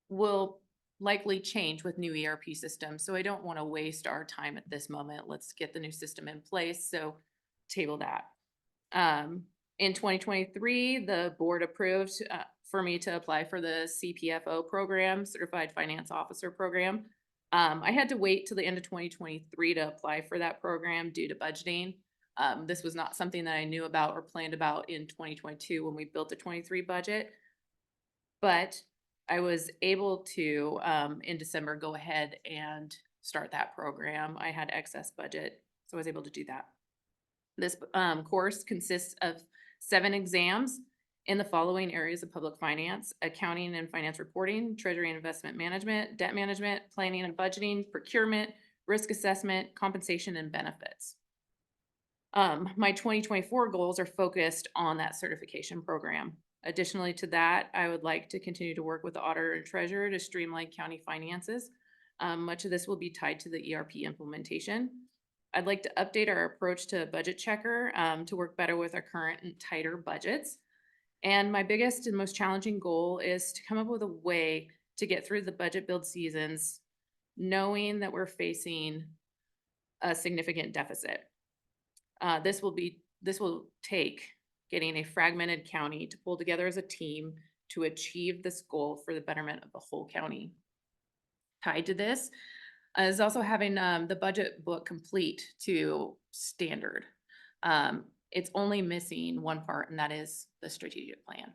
will likely change with new ERP systems. So I don't want to waste our time at this moment. Let's get the new system in place. So table that. In 2023, the board approved for me to apply for the CPFO program, Certified Finance Officer program. I had to wait till the end of 2023 to apply for that program due to budgeting. This was not something that I knew about or planned about in 2022 when we built the 23 budget. But I was able to, in December, go ahead and start that program. I had excess budget, so I was able to do that. This course consists of 7 exams in the following areas of public finance: accounting and finance reporting, treasury and investment management, debt management, planning and budgeting, procurement, risk assessment, compensation, and benefits. My 2024 goals are focused on that certification program. Additionally to that, I would like to continue to work with the auditor and treasurer to streamline county finances. Much of this will be tied to the ERP implementation. I'd like to update our approach to budget checker to work better with our current and tighter budgets. And my biggest and most challenging goal is to come up with a way to get through the budget build seasons, knowing that we're facing a significant deficit. This will take getting a fragmented county to pull together as a team to achieve this goal for the betterment of the whole county. Tied to this, is also having the budget book complete to standard. It's only missing one part, and that is the strategic plan.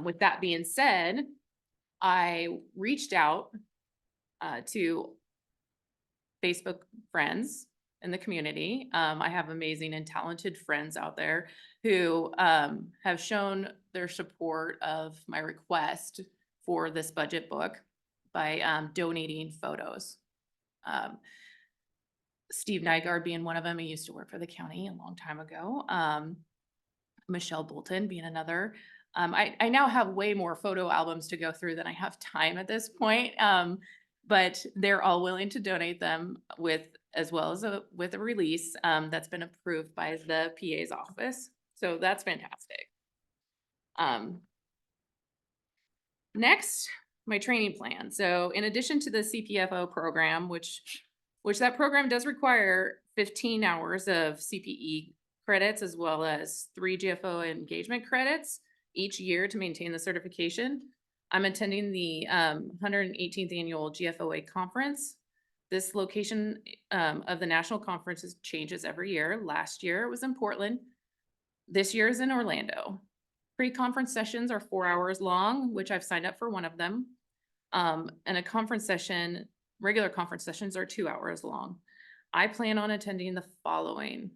With that being said, I reached out to Facebook friends in the community. I have amazing and talented friends out there who have shown their support of my request for this budget book by donating photos. Steve Nygaard being one of them. He used to work for the county a long time ago. Michelle Bolton being another. I now have way more photo albums to go through than I have time at this point. But they're all willing to donate them with, as well as with a release that's been approved by the PA's office. So that's fantastic. Next, my training plan. So in addition to the CPFO program, which that program does require 15 hours of CPE credits, as well as 3 GFO engagement credits each year to maintain the certification. I'm attending the 118th annual GFOA conference. This location of the national conference changes every year. Last year it was in Portland. This year is in Orlando. Pre-conference sessions are 4 hours long, which I've signed up for one of them. And a conference session, regular conference sessions are 2 hours long. I plan on attending the following: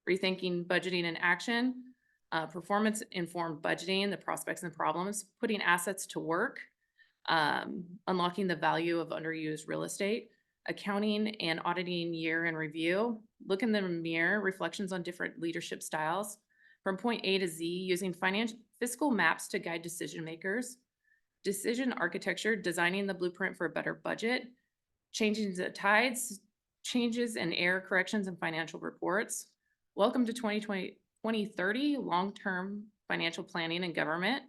rethinking budgeting in action, performance-informed budgeting, the prospects and problems, putting assets to work, unlocking the value of underused real estate, accounting and auditing year in review, look in the mirror, reflections on different leadership styles, from point A to Z, using fiscal maps to guide decision makers, decision architecture, designing the blueprint for a better budget, changing the tides, changes and error corrections in financial reports. Welcome to 2030 long-term financial planning and government.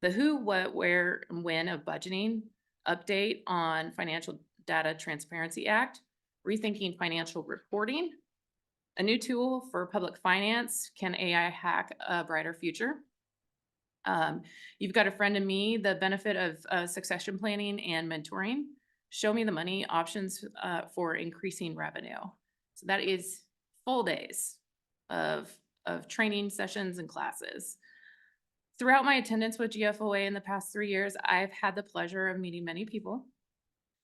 The who, what, where, and when of budgeting, update on Financial Data Transparency Act, rethinking financial reporting, a new tool for public finance, can AI hack a brighter future? You've got a friend in me, the benefit of succession planning and mentoring, show me the money options for increasing revenue. So that is full days of training sessions and classes. Throughout my attendance with GFOA in the past 3 years, I've had the pleasure of meeting many people,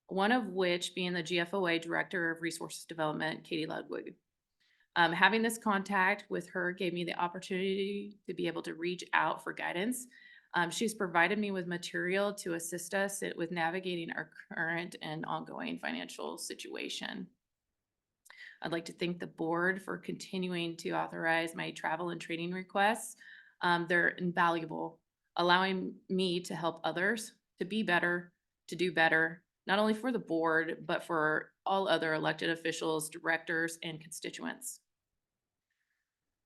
one of which being the GFOA Director of Resources Development, Katie Ludwig. Having this contact with her gave me the opportunity to be able to reach out for guidance. She's provided me with material to assist us with navigating our current and ongoing financial situation. I'd like to thank the board for continuing to authorize my travel and training requests. They're invaluable, allowing me to help others to be better, to do better, not only for the board, but for all other elected officials, directors, and constituents.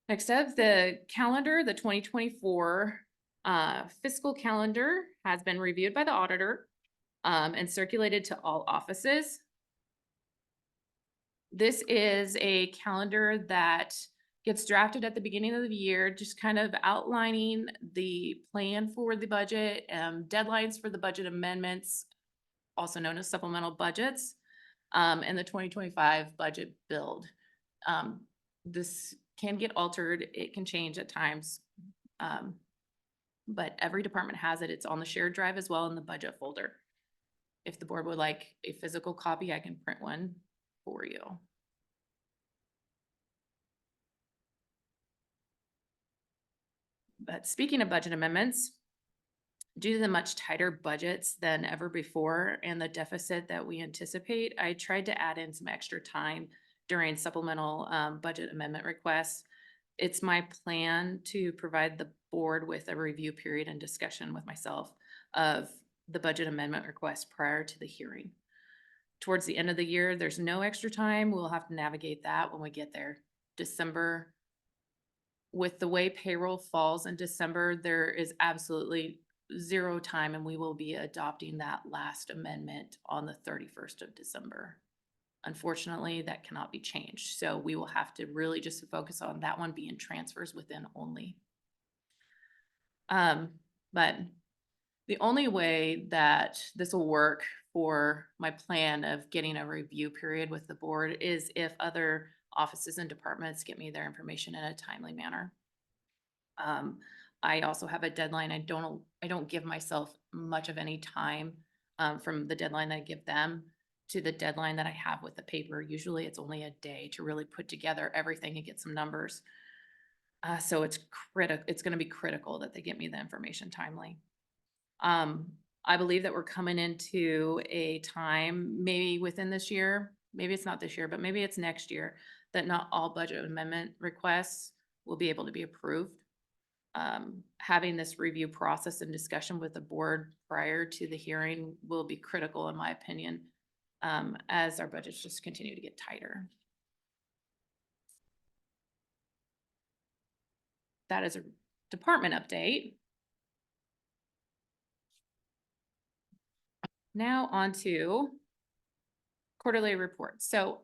Next up, the calendar, the 2024 fiscal calendar has been reviewed by the auditor and circulated to all offices. This is a calendar that gets drafted at the beginning of the year, just kind of outlining the plan for the budget, deadlines for the budget amendments, also known as supplemental budgets, and the 2025 budget build. This can get altered, it can change at times, but every department has it. It's on the shared drive as well in the budget folder. If the board would like a physical copy, I can print one for you. But speaking of budget amendments, due to the much tighter budgets than ever before and the deficit that we anticipate, I tried to add in some extra time during supplemental budget amendment requests. It's my plan to provide the board with a review period and discussion with myself of the budget amendment request prior to the hearing. Towards the end of the year, there's no extra time. We'll have to navigate that when we get there. December, with the way payroll falls in December, there is absolutely zero time, and we will be adopting that last amendment on the 31st of December. Unfortunately, that cannot be changed. So we will have to really just focus on that one being transfers within only. But the only way that this will work for my plan of getting a review period with the board is if other offices and departments get me their information in a timely manner. I also have a deadline. I don't give myself much of any time from the deadline that I give them to the deadline that I have with the paper. Usually it's only a day to really put together everything and get some numbers. So it's going to be critical that they get me the information timely. I believe that we're coming into a time, maybe within this year, maybe it's not this year, but maybe it's next year, that not all budget amendment requests will be able to be approved. Having this review process and discussion with the board prior to the hearing will be critical, in my opinion, as our budgets just continue to get tighter. That is a department update. Now on to quarterly reports. So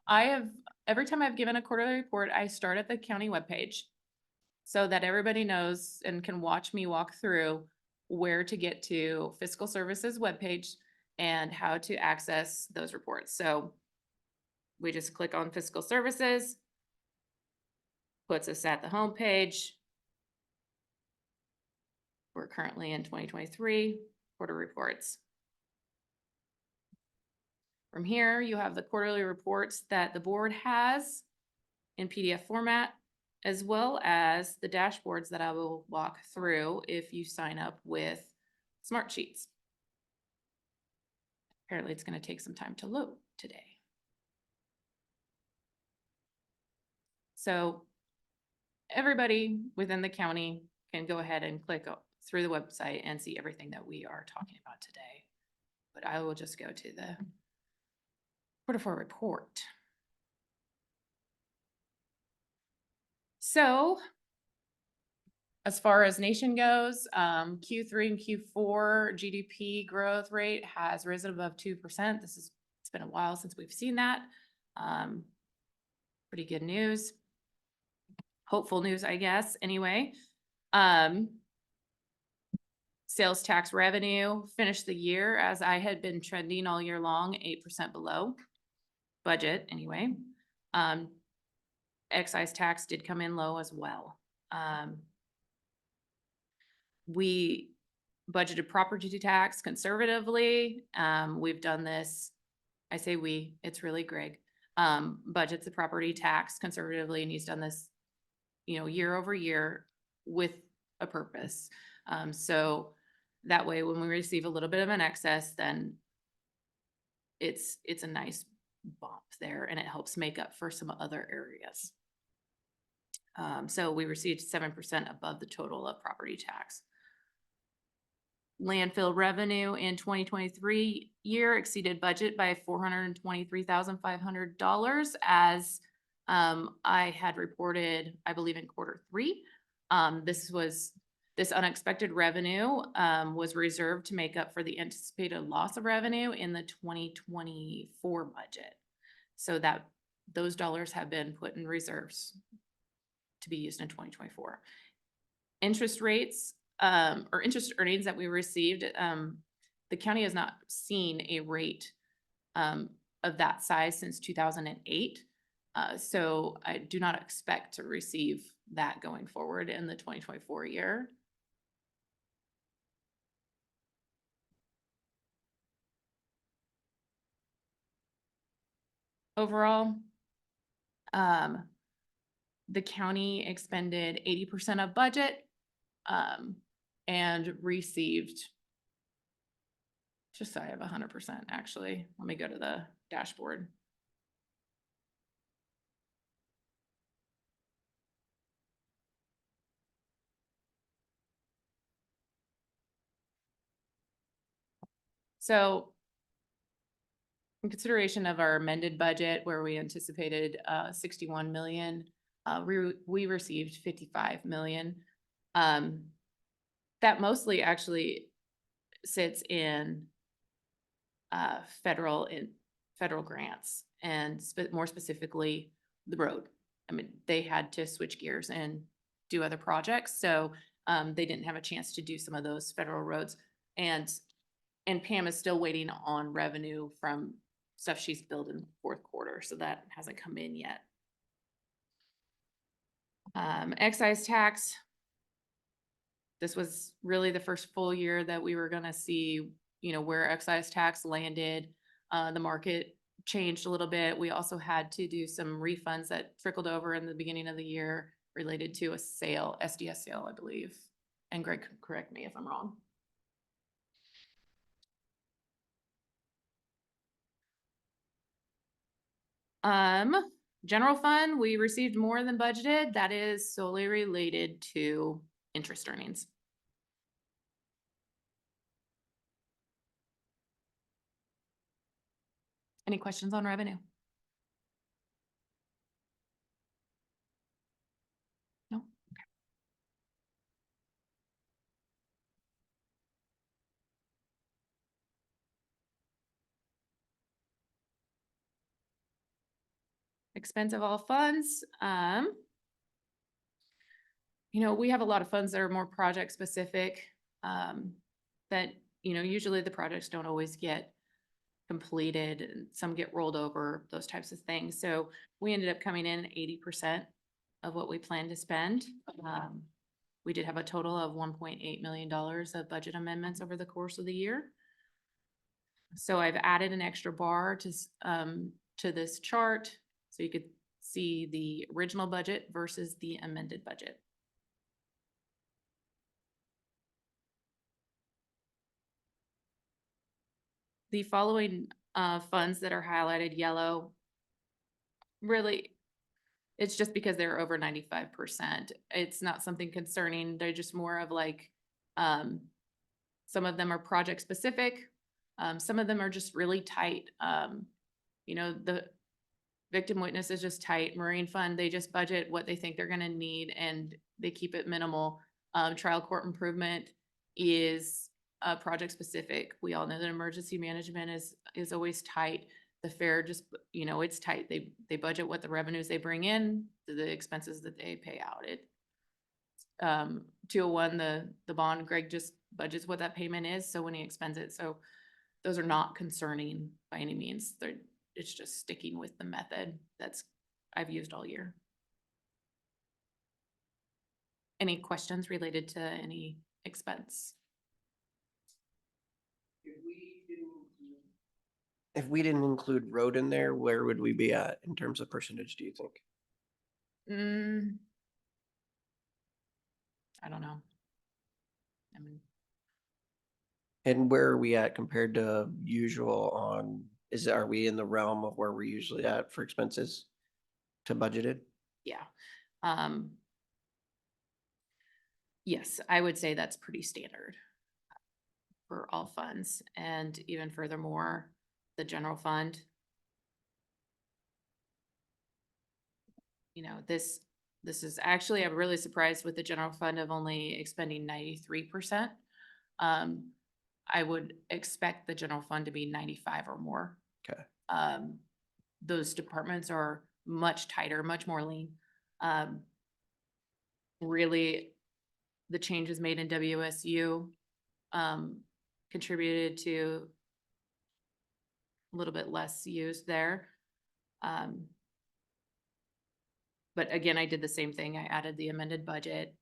every time I've given a quarterly report, I start at the county webpage so that everybody knows and can watch me walk through where to get to fiscal services webpage and how to access those reports. So we just click on fiscal services, puts us at the home page. We're currently in 2023 quarter reports. From here, you have the quarterly reports that the board has in PDF format, as well as the dashboards that I will walk through if you sign up with Smart Sheets. Apparently it's going to take some time to load today. So everybody within the county can go ahead and click through the website and see everything that we are talking about today. But I will just go to the quarter four report. So as far as nation goes, Q3 and Q4 GDP growth rate has risen above 2%. It's been a while since we've seen that. Pretty good news. Hopeful news, I guess, anyway. Sales tax revenue finished the year, as I had been trending all year long, 8% below budget anyway. Excise tax did come in low as well. We budgeted property tax conservatively. We've done this, I say we, it's really Greg, budgets the property tax conservatively, and he's done this, year over year with a purpose. So that way, when we receive a little bit of an excess, then it's a nice bump there, and it helps make up for some other areas. So we received 7% above the total of property tax. Landfill revenue in 2023 year exceeded budget by $423,500, as I had reported, I believe, in Q3. This unexpected revenue was reserved to make up for the anticipated loss of revenue in the 2024 budget. So that those dollars have been put in reserves to be used in 2024. Interest rates or interest earnings that we received, the county has not seen a rate of that size since 2008. So I do not expect to receive that going forward in the 2024 year. Overall, the county expended 80% of budget and received just shy of 100%, actually. Let me go to the dashboard. So in consideration of our amended budget, where we anticipated 61 million, we received 55 million. That mostly actually sits in federal grants, and more specifically the road. I mean, they had to switch gears and do other projects, so they didn't have a chance to do some of those federal roads. And And Pam is still waiting on revenue from stuff she's billed in fourth quarter, so that hasn't come in yet. Excise tax. This was really the first full year that we were gonna see, you know, where excise tax landed. The market changed a little bit. We also had to do some refunds that trickled over in the beginning of the year related to a sale, SDS sale, I believe. And Greg, correct me if I'm wrong. General fund, we received more than budgeted. That is solely related to interest earnings. Any questions on revenue? No? Okay. Expense of all funds. You know, we have a lot of funds that are more project specific, that, you know, usually the projects don't always get completed and some get rolled over, those types of things. So we ended up coming in 80% of what we planned to spend. We did have a total of $1.8 million of budget amendments over the course of the year. So I've added an extra bar to this chart so you could see the original budget versus the amended budget. The following funds that are highlighted yellow, really, it's just because they're over 95%. It's not something concerning. They're just more of like, some of them are project specific. Some of them are just really tight. You know, the victim witness is just tight. Marine fund, they just budget what they think they're gonna need and they keep it minimal. Trial court improvement is project specific. We all know that emergency management is always tight. The fair just, you know, it's tight. They budget what the revenues they bring in to the expenses that they pay out. 201, the bond, Greg just budgets what that payment is, so when he expends it. So those are not concerning by any means. It's just sticking with the method that's I've used all year. Any questions related to any expense? If we didn't include road in there, where would we be at in terms of percentage, do you think? I don't know. I mean, And where are we at compared to usual on, are we in the realm of where we're usually at for expenses to budgeted? yeah. Yes, I would say that's pretty standard for all funds, and even furthermore, the general fund. You know, this is actually, I'm really surprised with the general fund of only expending 93%. I would expect the general fund to be 95 or more. Okay. Those departments are much tighter, much more lean. Really, the changes made in WSU contributed to a little bit less use there. But again, I did the same thing. I added the amended budget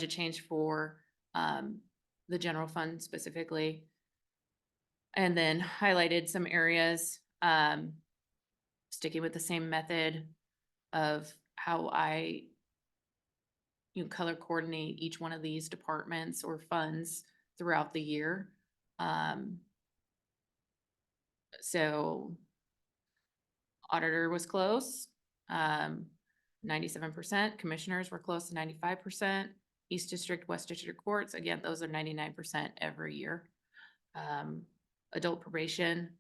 change for the general fund specifically. And then highlighted some areas, sticking with the same method of how I color coordinate each one of these departments or funds throughout the year. So auditor was close, 97%. Commissioners were close to 95%. East District, West District courts, again, those are 99% every year. Adult probation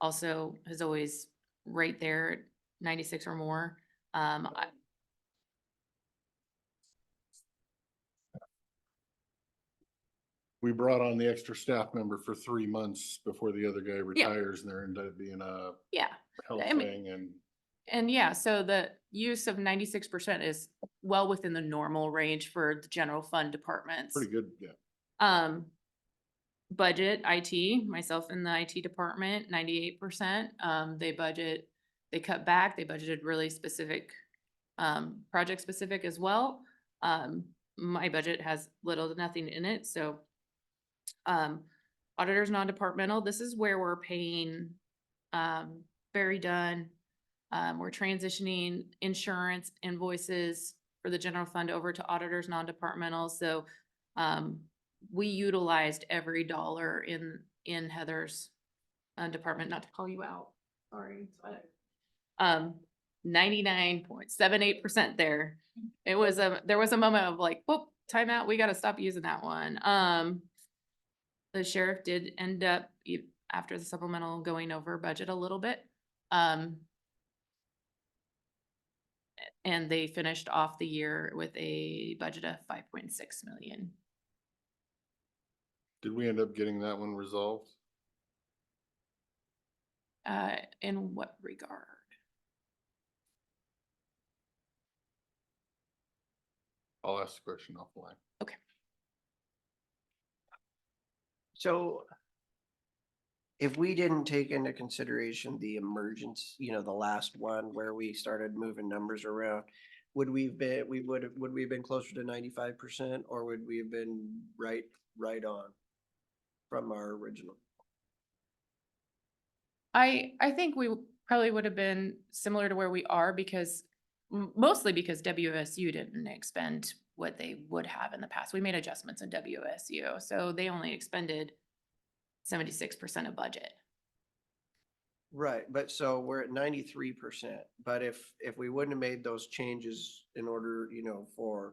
also is always right there, 96 or more. We brought on the extra staff member for 3 months before the other guy retires, and there ended up being a health thing and yeah, so the use of 96% is well within the normal range for the general fund departments. pretty good, yeah. budget IT, myself in the IT department, 98%. They cut back, they budgeted really specific, project specific as well. My budget has little to nothing in it, so. Auditors non-departmental, this is where we're paying, Barry Dunn. We're transitioning insurance invoices for the general fund over to auditors non-departmental, so, we utilized every dollar in Heather's department, not to call you out, sorry. But, 99.78% there. There was a moment of like, whoop, timeout, we gotta stop using that one. The sheriff did end up, after the supplemental, going over budget a little bit. And they finished off the year with a budget of 5.6 million. Did we end up getting that one resolved? In what regard? I'll ask the question offline. Okay. So if we didn't take into consideration the emergence, the last one where we started moving numbers around, would we have been closer to 95%, or would we have been right on from our original? I think we probably would have been similar to where we are because mostly because WSU didn't expend what they would have in the past. We made adjustments in WSU, so they only expended 76% of budget. Right, but so we're at 93%, but if we wouldn't have made those changes in order, for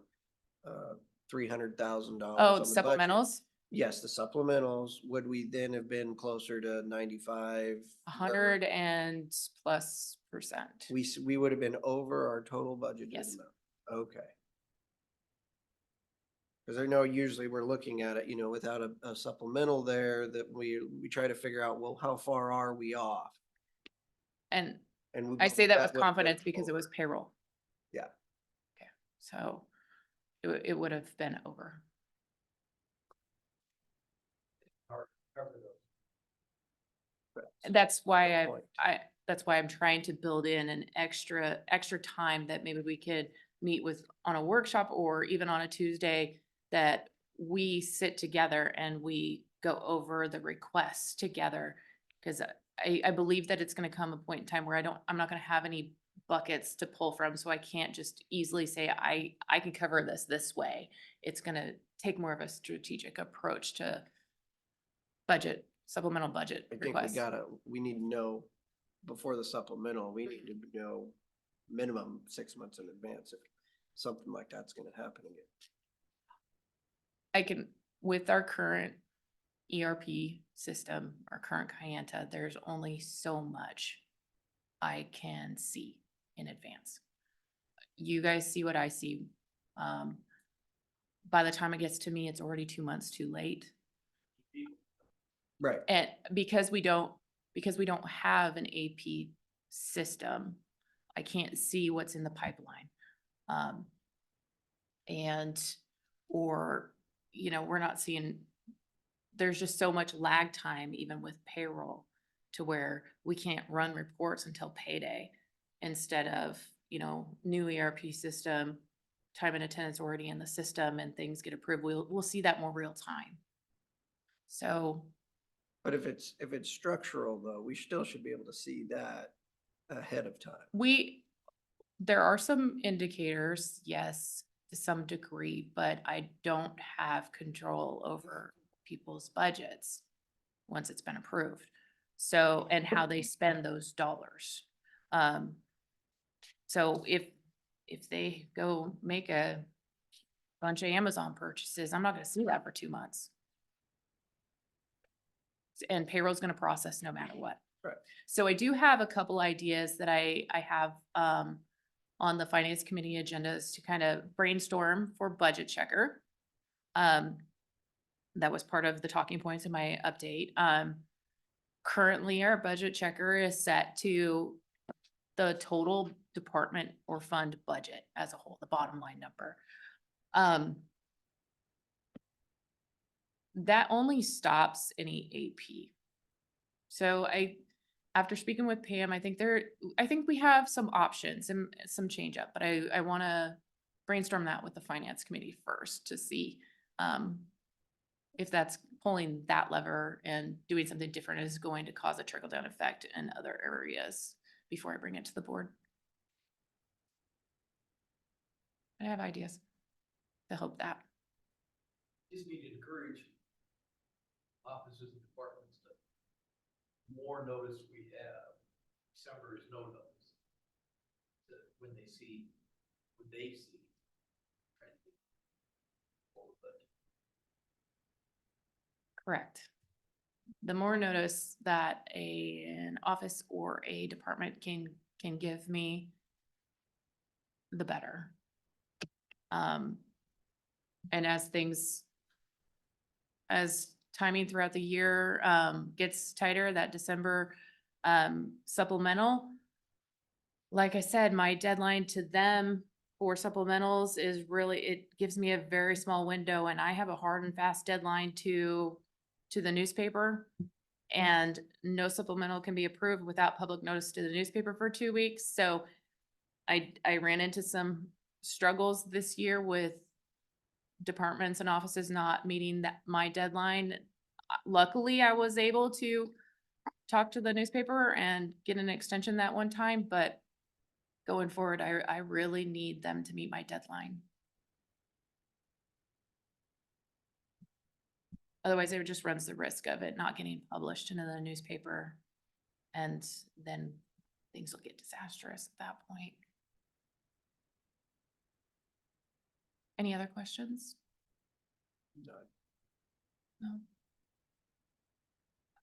$300,000. Oh, supplementals? Yes, the supplementals, would we then have been closer to 95? 100 and plus percent. We would have been over our total budget. Yes. Okay. Because I know usually we're looking at it, without a supplemental there, that we try to figure out, well, how far are we off? And we I say that with would- confidence because it was payroll. Yeah. Okay, so it would have been over. That's why that's why I'm trying to build in an extra time that maybe we could meet with on a workshop or even on a Tuesday, that we sit together and we go over the requests together. Cause I believe that it's gonna come a point in time where I'm not gonna have any buckets to pull from, so I can't just easily say, I can cover this way. It's gonna take more of a strategic approach to supplemental budget I think requests. we need to know before the supplemental, we need to know minimum 6 months in advance if something like that's gonna happen again. With our current ERP system, our current Kayenta, there's only so much I can see in advance. You guys see what I see. By the time it gets to me, it's already 2 months too late. Right. And because we don't have an AP system, I can't see what's in the pipeline. We're not seeing, there's just so much lag time even with payroll to where we can't run reports until payday instead of, new ERP system, time and attendance already in the system and things get approved. We'll see that more real time. So. But if it's structural though, we still should be able to see that ahead of time. There are some indicators, yes, to some degree, but I don't have control over people's budgets once it's been approved. So, and how they spend those dollars. So if they go make a bunch of Amazon purchases, I'm not gonna see that for 2 months. And payroll's gonna process no matter what. Right. So I do have a couple ideas that I have on the finance committee agendas to kind of brainstorm for budget checker. That was part of the talking points in my update. Currently our budget checker is set to the total department or fund budget as a whole, the bottom line number. that only stops any AP. So after speaking with Pam, I think we have some options and some change up, but I want to brainstorm that with the finance committee first to see, if that's pulling that lever and doing something different is going to cause a trickle down effect in other areas before I bring it to the board. I have ideas to help that. Just need to encourage offices and departments to more notice we have. December is no notice. That when they see. Correct. The more notice that an office or a department can give me, the better. And as timing throughout the year gets tighter, that December supplemental, like I said, my deadline to them for supplementals is really, it gives me a very small window, and I have a hard and fast deadline to the newspaper, and no supplemental can be approved without public notice to the newspaper for 2 weeks. So I ran into some struggles this year with departments and offices not meeting my deadline. Luckily, I was able to talk to the newspaper and get an extension that one time, but going forward, I really need them to meet my deadline. Otherwise, it just runs the risk of it not getting published into the newspaper, and then things will get disastrous at that point. Any other questions? No.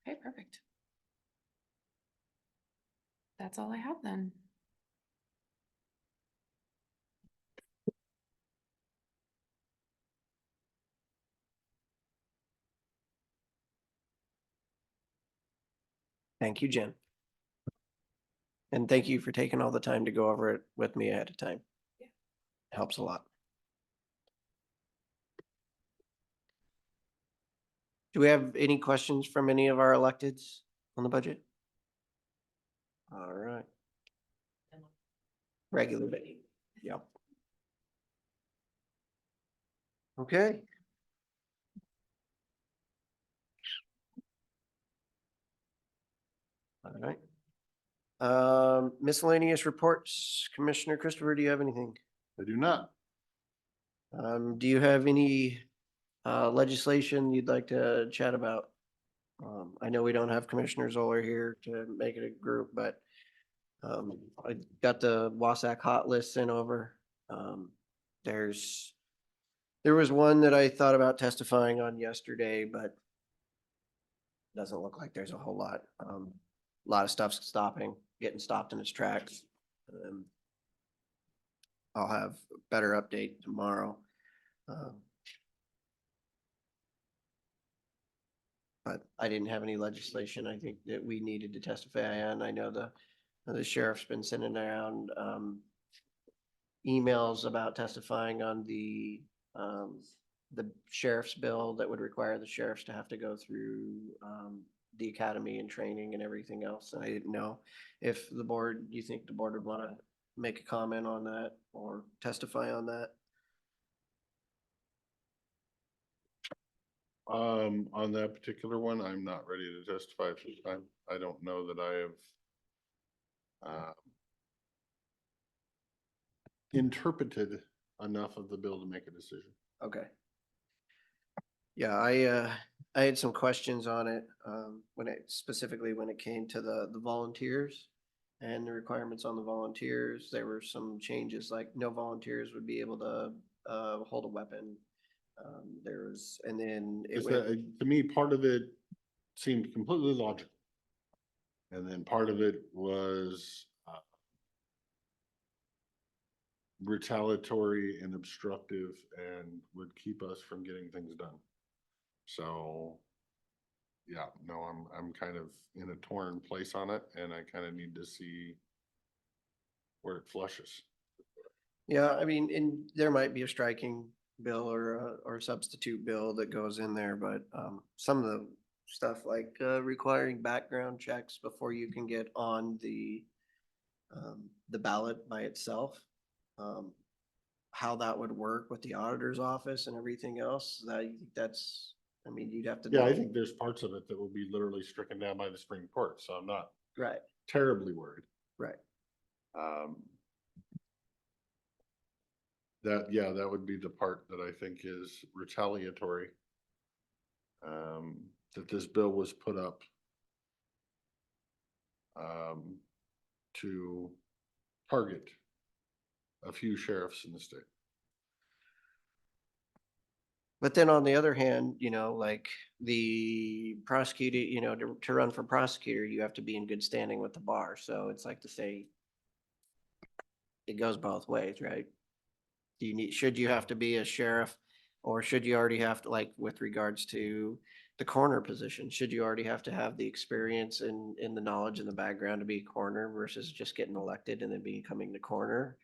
Okay, perfect. That's all I have then. Thank you, Jen. And thank you for taking all the time to go over it with me ahead of time. Yeah. Helps a lot. Do we have any questions from any of our electeds on the budget? All right. Regular meeting. Yep. Okay. All right. Miscellaneous reports, Commissioner Christopher, do you have anything? I do not. Do you have any legislation you'd like to chat about? I know we don't have Commissioner Zoller here to make it a group, but I got the Wasac hot list sent over. There was one that I thought about testifying on yesterday, but doesn't look like there's a whole lot. A lot of stuff's getting stopped in its tracks. I'll have a better update tomorrow. But I didn't have any legislation, I think, that we needed to testify on. I know the sheriff's been sending around emails about testifying on the sheriff's bill that would require the sheriffs to have to go through the academy and training and everything else. And I didn't know if you think the board would want to make a comment on that or testify on that. On that particular one, I'm not ready to testify at this time. I don't know that I have interpreted enough of the bill to make a decision. Okay. Yeah, I had some questions on it, specifically when it came to the volunteers and the requirements on the volunteers. There were some changes, like no volunteers would be able to hold a weapon. And then to me, part of it seemed completely logical. And then part of it was retaliatory and obstructive and would keep us from getting things done. So yeah, no, I'm kind of in a torn place on it, and I kind of need to see where it flushes. Yeah, I mean, and there might be a striking bill or substitute bill that goes in there, but some of the stuff like requiring background checks before you can get on the ballot by itself. How that would work with the auditor's office and everything else, that's, I mean, you'd have to. Yeah, I know. think there's parts of it that will be literally stricken down by the Supreme Court, so I'm not Right, terribly worried. right. That would be the part that I think is retaliatory. That this bill was put up to target a few sheriffs in the state. But then on the other hand, you know, like the prosecutor, you know, to run for prosecutor, you have to be in good standing with the bar. So it's like to say, it goes both ways, right? Do you need, should you have to be a sheriff, or should you already have to, like with regards to the coroner position, should you already have to have the experience and the knowledge and the background to be a coroner versus just getting elected and then becoming the coroner?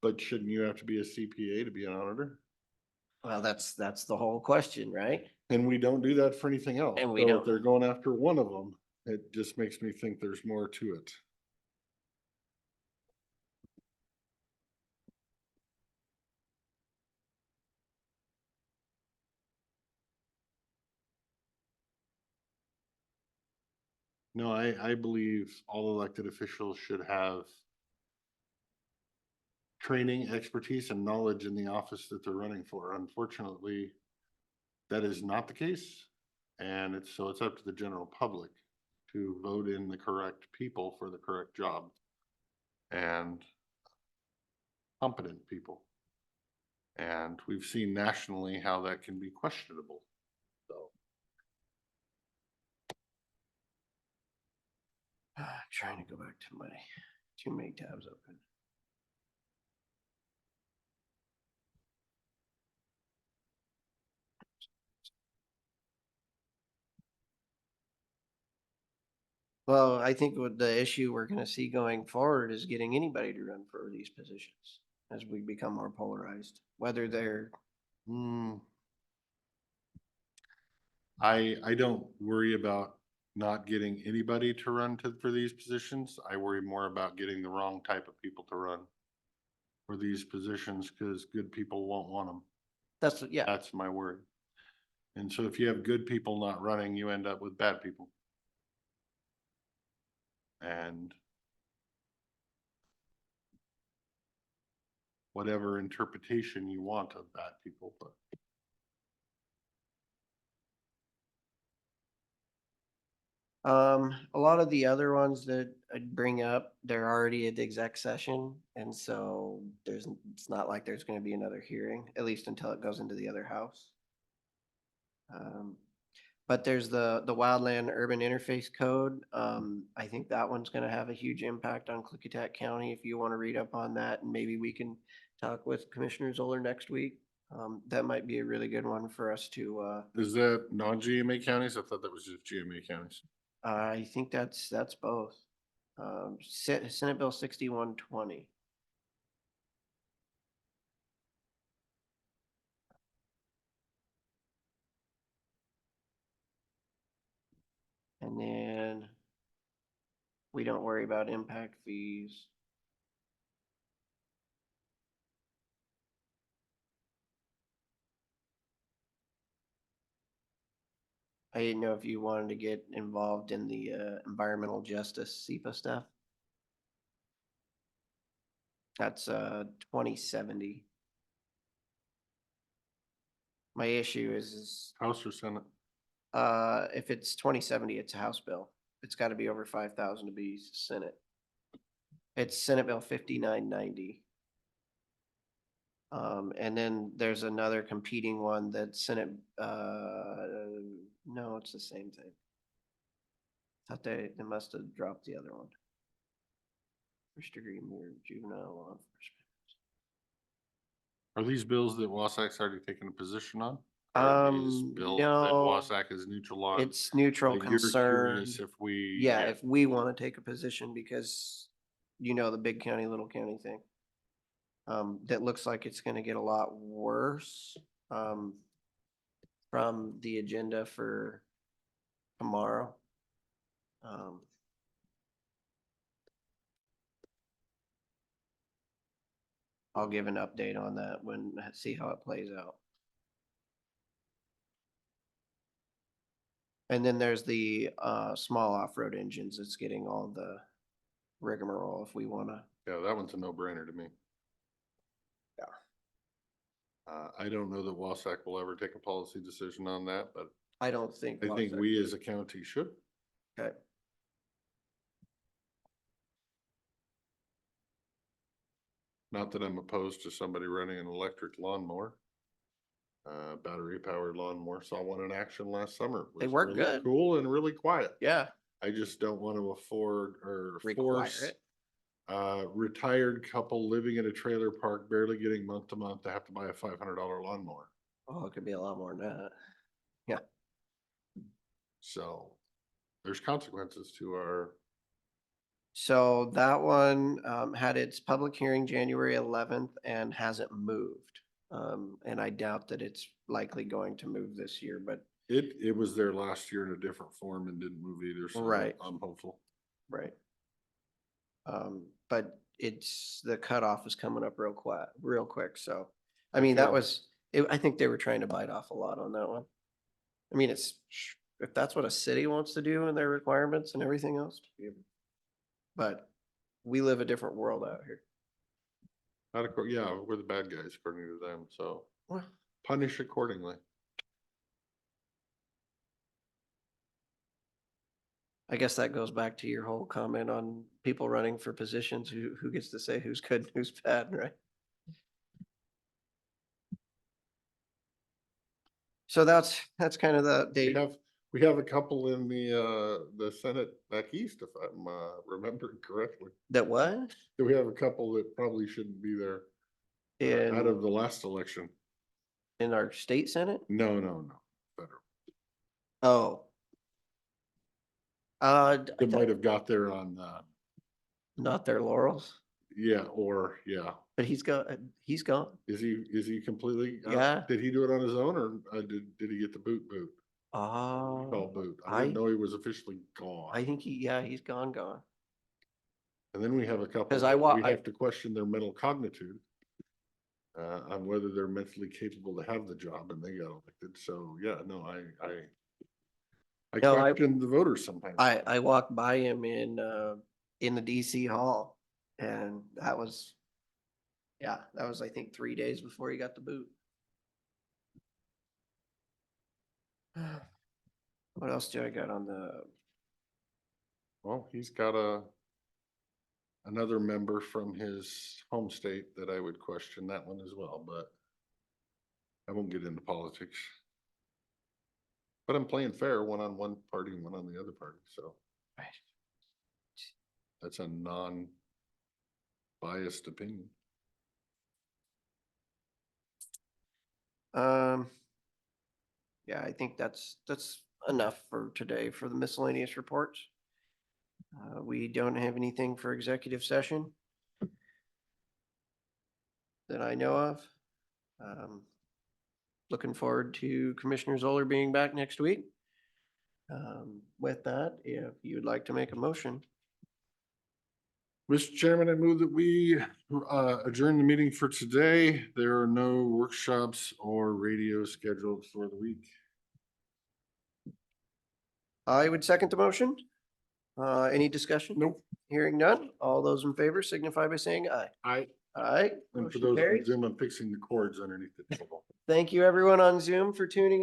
But shouldn't you have to be a CPA to be an auditor? Well, that's the whole question, right? And we don't do that for anything else. And we So don't. if they're going after one of them, it just makes me think there's more to it. No, I believe all elected officials should have training, expertise, and knowledge in the office that they're running for. Unfortunately, that is not the case. And it's up to the general public to vote in the correct people for the correct job and competent people. And we've seen nationally how that can be questionable. So Trying to go back to my too many tabs open. Well, I think what the issue we're gonna see going forward is getting anybody to run for these positions as we become more polarized, whether they're. I don't worry about not getting anybody to run for these positions. I worry more about getting the wrong type of people to run for these positions, because good people won't want them. That's my worry. And so if you have good people not running, you end up with bad people. And whatever interpretation you want of bad people, but A lot of the other ones that I'd bring up, they're already at the exec session, and so it's not like there's gonna be another hearing, at least until it goes into the other house. But there's the Wildland Urban Interface Code. I think that one's gonna have a huge impact on Klickitat County. If you wanna read up on that, and maybe we can talk with Commissioner Zoller next week. That might be a really good one for us to, is that non-GMA counties? I thought that was just GMA counties. I think that's both. Senate Bill 6120. And then we don't worry about impact fees. I didn't know if you wanted to get involved in the environmental justice SEPA stuff. That's 2070. My issue is House or Senate? if it's 2070, it's a House bill. It's got to be over 5,000 to be Senate. It's Senate Bill 5990. And then there's another competing one that Senate, no, it's the same thing. Thought they must have dropped the other one. First degree murder, juvenile law enforcement. Are these bills that Wasak's already taken a position on? Or are these bills that No, Wasak is neutral on? it's neutral But you're concern. curious if we. Yeah, if we want to take a position, because you know, the big county, little county thing. That looks like it's gonna get a lot worse. from the agenda for tomorrow. I'll give an update on that when, see how it plays out. And then there's the small off-road engines. It's getting all the rigmarole if we wanna. Yeah, that one's a no-brainer to me. Yeah. I don't know that Wasack will ever take a policy decision on that, but I don't think. I think Wasack we would. as a county should. Okay. Not that I'm opposed to somebody running an electric lawnmower. Battery powered lawnmower. Saw one in action last summer. They Was work really good. cool and really quiet. Yeah. I just don't want to afford or Require force it. retired couple living in a trailer park, barely getting month to month to have to buy a $500 lawnmower. Oh, it could be a lot more than that. Yeah. So there's consequences to our, So that one had its public hearing January 11th and hasn't moved. And I doubt that it's likely going to move this year, but it was there last year in a different form and didn't move either. So Right. I'm hopeful. right. But it's, the cutoff is coming up real quick. So, I mean, that was, I think they were trying to bite off a lot on that one. I mean, it's, if that's what a city wants to do and their requirements and everything else. But we live a different world out here. Not yeah, we're the bad guys according to them. So Well, punish accordingly. I guess that goes back to your whole comment on people running for positions, who gets to say who's good and who's bad, right? So that's kind of the date. We have a couple in the Senate back east, if I'm remembering correctly. That what? We have a couple that probably shouldn't be there out of the last election. In our state senate? No, federal. Oh. It might have got there on Not their laurels, yeah, or yeah. but he's gone. Is he completely Yeah. Did he do it on his own or did he get the boot? Oh, Call boot. I didn't know he was officially gone. I think he's gone. And then we have a couple 'Cause we have to question their mental cognitude on whether they're mentally capable to have the job, and they got elected. So yeah, no, I question the voters sometimes. I walked by him in the DC hall, and that was I think 3 days before he got the boot. What else do I got on the? Well, he's got another member from his home state that I would question that one as well, but I won't get into politics. But I'm playing fair, one on one party and one on the other party, so. Right. That's a non-biased opinion. Yeah, I think that's enough for today for the miscellaneous reports. We don't have anything for executive session that I know of. Looking forward to Commissioner Zoller being back next week. With that, if you'd like to make a motion. Mr. Chairman, I move that we adjourn the meeting for today. There are no workshops or radio scheduled for the week. I would second the motion. Any discussion? Nope. Hearing none. All those in favor signify by saying aye. Aye. Aye. And for Motion those on carries. Zoom, I'm fixing the cords underneath the table. Thank you, everyone on Zoom, for tuning in.